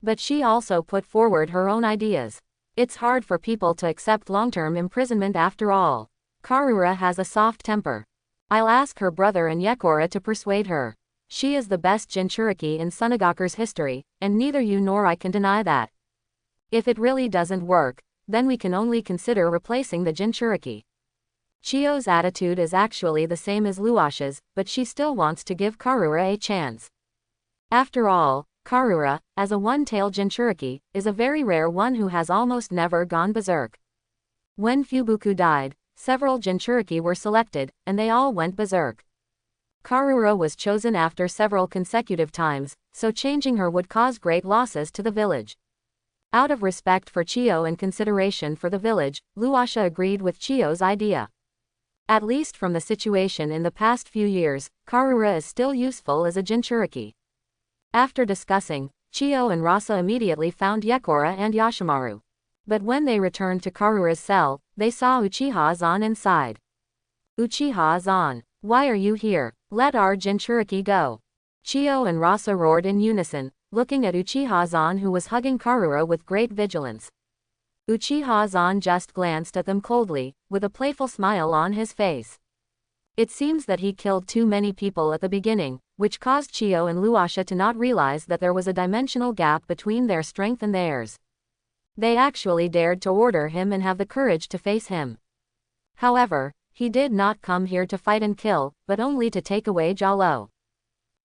But she also put forward her own ideas. It's hard for people to accept long-term imprisonment after all. Karura has a soft temper. I'll ask her brother and Yekora to persuade her. She is the best Jinchuriki in Sunagakure's history, and neither you nor I can deny that. If it really doesn't work, then we can only consider replacing the Jinchuriki. Chiyo's attitude is actually the same as Luasha's, but she still wants to give Karura a chance. After all, Karura, as a one-tailed Jinchuriki, is a very rare one who has almost never gone berserk. When Fubuku died, several Jinchuriki were selected, and they all went berserk. Karura was chosen after several consecutive times, so changing her would cause great losses to the village. Out of respect for Chiyo and consideration for the village, Luasha agreed with Chiyo's idea. At least from the situation in the past few years, Karura is still useful as a Jinchuriki. After discussing, Chiyo and Rasa immediately found Yekora and Yashimaru. But when they returned to Karura's cell, they saw Uchiha Zan inside. Uchiha Zan, why are you here? Let our Jinchuriki go. Chiyo and Rasa roared in unison, looking at Uchiha Zan, who was hugging Karura with great vigilance. Uchiha Zan just glanced at them coldly, with a playful smile on his face. It seems that he killed too many people at the beginning, which caused Chiyo and Luasha to not realize that there was a dimensional gap between their strength and theirs. They actually dared to order him and have the courage to face him. However, he did not come here to fight and kill, but only to take away Jalo.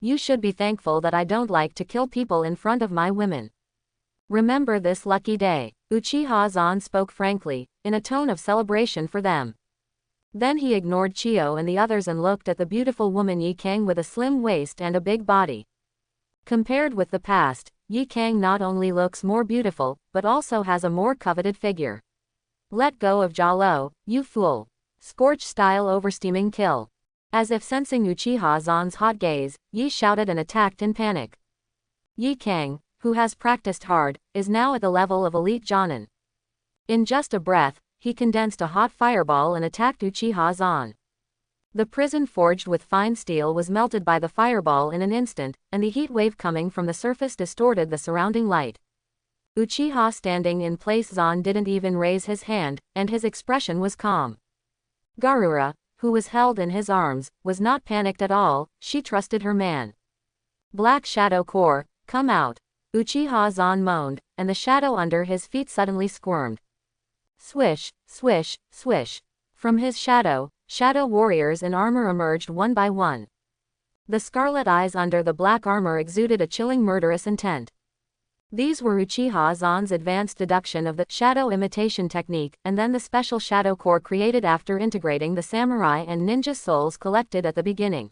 You should be thankful that I don't like to kill people in front of my women. Remember this lucky day. Uchiha Zan spoke frankly, in a tone of celebration for them. Then he ignored Chiyo and the others and looked at the beautiful woman Yi Kang with a slim waist and a big body. Compared with the past, Yi Kang not only looks more beautiful, but also has a more coveted figure. Let go of Jalo, you fool. Scorch-style oversteaming kill. As if sensing Uchiha Zan's hot gaze, Yi shouted and attacked in panic. Yi Kang, who has practiced hard, is now at the level of elite Jonin. In just a breath, he condensed a hot fireball and attacked Uchiha Zan. The prison forged with fine steel was melted by the fireball in an instant, and the heat wave coming from the surface distorted the surrounding light. Uchiha standing in place, Zan didn't even raise his hand, and his expression was calm. Karura, who was held in his arms, was not panicked at all. She trusted her man. Black Shadow Core, come out. Uchiha Zan moaned, and the shadow under his feet suddenly squirmed. Swish, swish, swish. From his shadow, shadow warriors in armor emerged one by one. The scarlet eyes under the black armor exuded a chilling murderous intent. These were Uchiha Zan's advanced deduction of the shadow imitation technique, and then the special shadow core created after integrating the samurai and ninja souls collected at the beginning.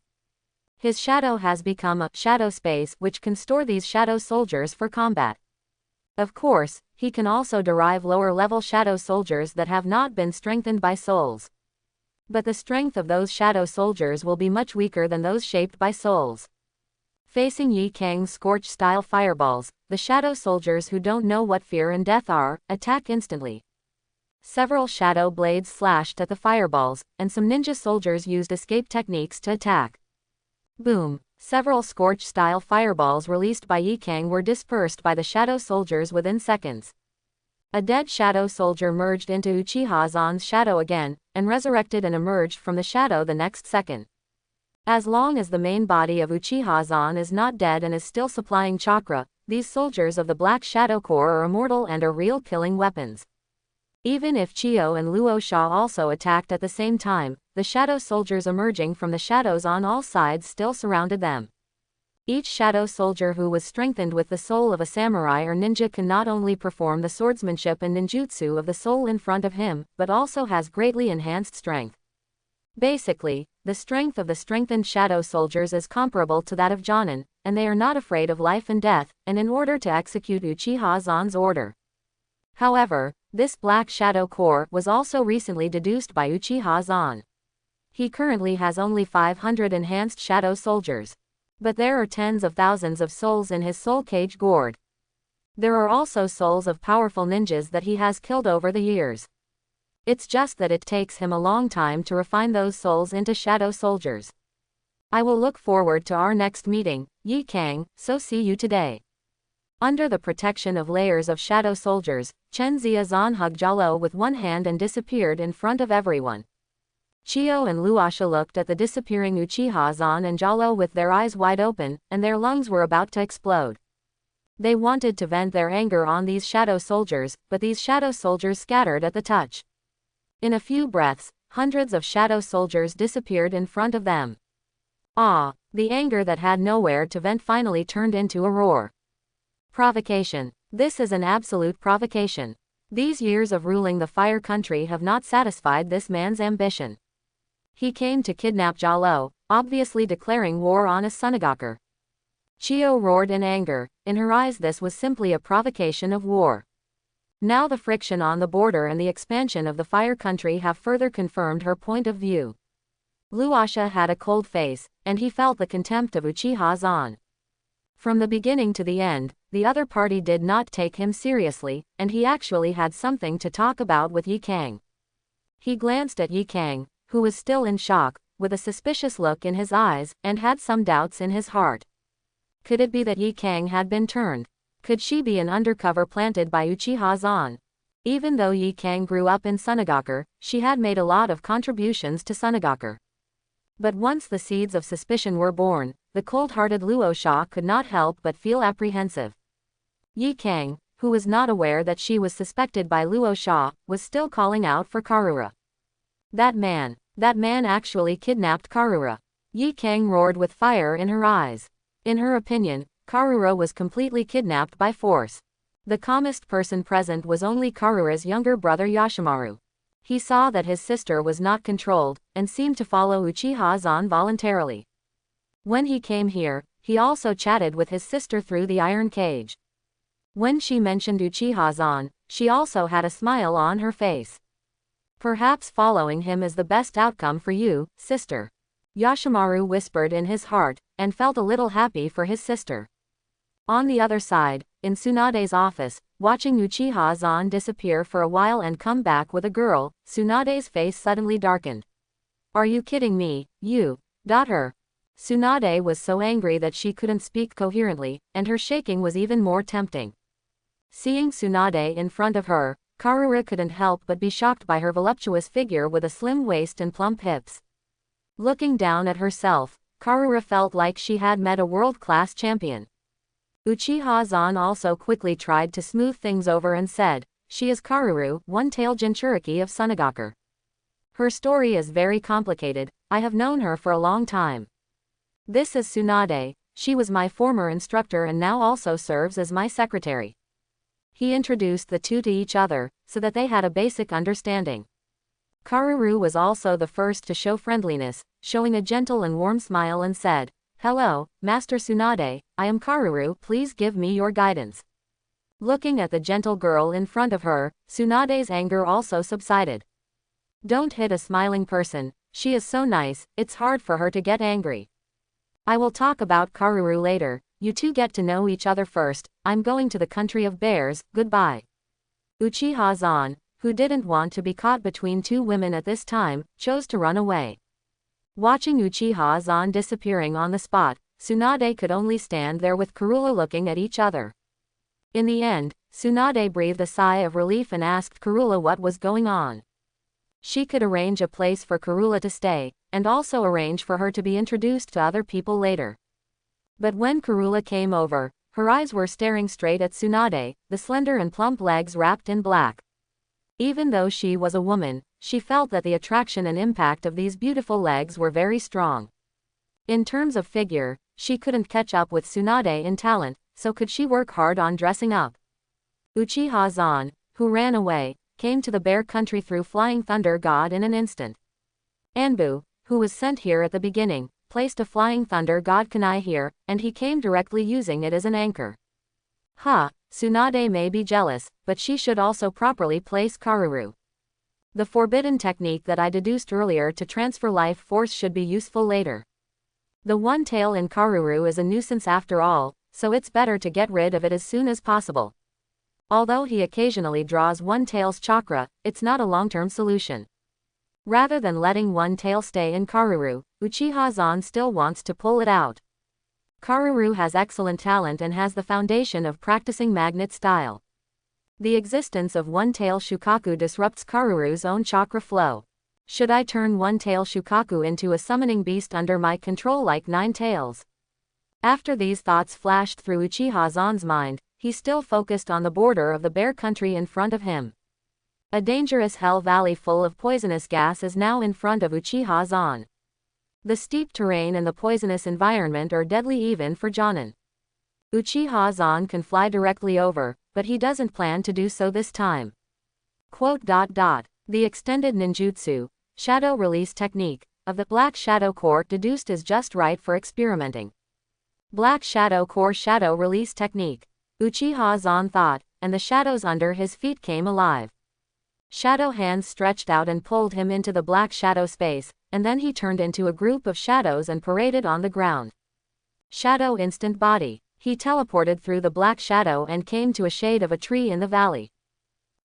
His shadow has become a shadow space which can store these shadow soldiers for combat. Of course, he can also derive lower-level shadow soldiers that have not been strengthened by souls. But the strength of those shadow soldiers will be much weaker than those shaped by souls. Facing Yi Kang's scorch-style fireballs, the shadow soldiers who don't know what fear and death are, attack instantly. Several shadow blades slashed at the fireballs, and some ninja soldiers used escape techniques to attack. Boom! Several scorch-style fireballs released by Yi Kang were dispersed by the shadow soldiers within seconds. A dead shadow soldier merged into Uchiha Zan's shadow again, and resurrected and emerged from the shadow the next second. As long as the main body of Uchiha Zan is not dead and is still supplying chakra, these soldiers of the Black Shadow Corps are immortal and are real killing weapons. Even if Chiyo and Luosha also attacked at the same time, the shadow soldiers emerging from the shadows on all sides still surrounded them. Each shadow soldier who was strengthened with the soul of a samurai or ninja can not only perform the swordsmanship and ninjutsu of the soul in front of him, but also has greatly enhanced strength. Basically, the strength of the strengthened shadow soldiers is comparable to that of Jonin, and they are not afraid of life and death, and in order to execute Uchiha Zan's order. However, this Black Shadow Corps was also recently deduced by Uchiha Zan. He currently has only 500 enhanced shadow soldiers. But there are tens of thousands of souls in his soul cage gourd. There are also souls of powerful ninjas that he has killed over the years. It's just that it takes him a long time to refine those souls into shadow soldiers. I will look forward to our next meeting, Yi Kang, so see you today. Under the protection of layers of shadow soldiers, Chen Ziazan hugged Jalo with one hand and disappeared in front of everyone. Chiyo and Luasha looked at the disappearing Uchiha Zan and Jalo with their eyes wide open, and their lungs were about to explode. They wanted to vent their anger on these shadow soldiers, but these shadow soldiers scattered at the touch. In a few breaths, hundreds of shadow soldiers disappeared in front of them. Ah! The anger that had nowhere to vent finally turned into a roar. Provocation. This is an absolute provocation. These years of ruling the Fire Country have not satisfied this man's ambition. He came to kidnap Jalo, obviously declaring war on his Sunagakure. Chiyo roared in anger. In her eyes this was simply a provocation of war. Now the friction on the border and the expansion of the Fire Country have further confirmed her point of view. Luasha had a cold face, and he felt the contempt of Uchiha Zan. From the beginning to the end, the other party did not take him seriously, and he actually had something to talk about with Yi Kang. He glanced at Yi Kang, who was still in shock, with a suspicious look in his eyes, and had some doubts in his heart. Could it be that Yi Kang had been turned? Could she be an undercover planted by Uchiha Zan? Even though Yi Kang grew up in Sunagakure, she had made a lot of contributions to Sunagakure. But once the seeds of suspicion were born, the cold-hearted Luo Sha could not help but feel apprehensive. Yi Kang, who was not aware that she was suspected by Luo Sha, was still calling out for Karura. That man actually kidnapped Karura. Yi Kang roared with fire in her eyes. In her opinion, Karura was completely kidnapped by force. The calmest person present was only Karura's younger brother Yashimaru. He saw that his sister was not controlled, and seemed to follow Uchiha Zan voluntarily. When he came here, he also chatted with his sister through the iron cage. When she mentioned Uchiha Zan, she also had a smile on her face. Perhaps following him is the best outcome for you, sister. Yashimaru whispered in his heart, and felt a little happy for his sister. On the other side, in Tsunade's office, watching Uchiha Zan disappear for a while and come back with a girl, Tsunade's face suddenly darkened. Are you kidding me, you? Her. Tsunade was so angry that she couldn't speak coherently, and her shaking was even more tempting. Seeing Tsunade in front of her, Karura couldn't help but be shocked by her voluptuous figure with a slim waist and plump hips. Looking down at herself, Karura felt like she had met a world-class champion. Uchiha Zan also quickly tried to smooth things over and said, she is Karuru, one-tailed Jinchuriki of Sunagakure. Her story is very complicated, I have known her for a long time. This is Tsunade, she was my former instructor and now also serves as my secretary. He introduced the two to each other, so that they had a basic understanding. Karuru was also the first to show friendliness, showing a gentle and warm smile and said, Hello, Master Tsunade, I am Karuru, please give me your guidance. Looking at the gentle girl in front of her, Tsunade's anger also subsided. Don't hit a smiling person, she is so nice, it's hard for her to get angry. I will talk about Karuru later, you two get to know each other first, I'm going to the country of bears, goodbye. Uchiha Zan, who didn't want to be caught between two women at this time, chose to run away. Watching Uchiha Zan disappearing on the spot, Tsunade could only stand there with Karura looking at each other. In the end, Tsunade breathed a sigh of relief and asked Karura what was going on. She could arrange a place for Karura to stay, and also arrange for her to be introduced to other people later. But when Karura came over, her eyes were staring straight at Tsunade, the slender and plump legs wrapped in black. Even though she was a woman, she felt that the attraction and impact of these beautiful legs were very strong. In terms of figure, she couldn't catch up with Tsunade in talent, so could she work hard on dressing up. Uchiha Zan, who ran away, came to the bear country through Flying Thunder God in an instant. Anbu, who was sent here at the beginning, placed a Flying Thunder God kunai here, and he came directly using it as an anchor. Tsunade may be jealous, but she should also properly place Karuru. The forbidden technique that I deduced earlier to transfer life force should be useful later. The one tail in Karuru is a nuisance after all, so it's better to get rid of it as soon as possible. Although he occasionally draws one tail's chakra, it's not a long-term solution. Rather than letting one tail stay in Karuru, Uchiha Zan still wants to pull it out. Karuru has excellent talent and has the foundation of practicing magnet style. The existence of one-tail Shukaku disrupts Karuru's own chakra flow. Should I turn one-tail Shukaku into a summoning beast under my control like 9 tails? After these thoughts flashed through Uchiha Zan's mind, he still focused on the border of the bear country in front of him. A dangerous hell valley full of poisonous gas is now in front of Uchiha Zan. The steep terrain and the poisonous environment are deadly even for Jonin. Uchiha Zan can fly directly over, but he doesn't plan to do so this time. The extended ninjutsu, shadow release technique, of the Black Shadow Core deduced is just right for experimenting. Black Shadow Core shadow release technique. Uchiha Zan thought, and the shadows under his feet came alive. Shadow hands stretched out and pulled him into the black shadow space, and then he turned into a group of shadows and paraded on the ground. Shadow instant body. He teleported through the black shadow and came to a shade of a tree in the valley.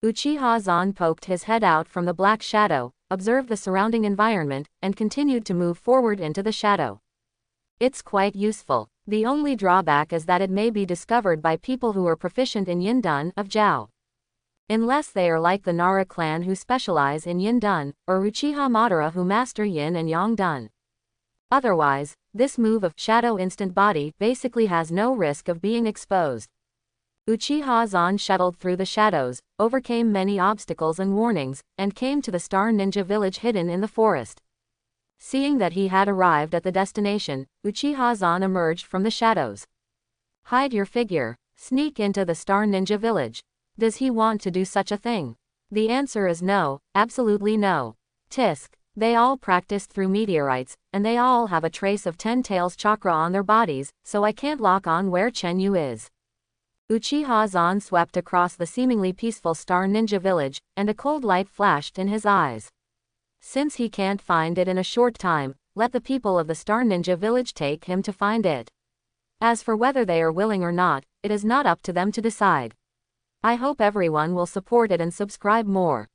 Uchiha Zan poked his head out from the black shadow, observed the surrounding environment, and continued to move forward into the shadow. It's quite useful. The only drawback is that it may be discovered by people who are proficient in Yindun of Zhao. Unless they are like the Nara clan who specialize in Yindun, or Uchiha Madara who master Yin and Yang Dun. Otherwise, this move of Shadow Instant Body basically has no risk of being exposed. Uchiha Zan shuttled through the shadows, overcame many obstacles and warnings, and came to the Star Ninja village hidden in the forest. Seeing that he had arrived at the destination, Uchiha Zan emerged from the shadows. Hide your figure. Sneak into the Star Ninja village. Does he want to do such a thing? The answer is no, absolutely no. Tisk. They all practiced through meteorites, and they all have a trace of Ten Tails chakra on their bodies, so I can't lock on where Chenyu is. Uchiha Zan swept across the seemingly peaceful Star Ninja village, and a cold light flashed in his eyes. Since he can't find it in a short time, let the people of the Star Ninja village take him to find it. As for whether they are willing or not, it is not up to them to decide. I hope everyone will support it and subscribe more.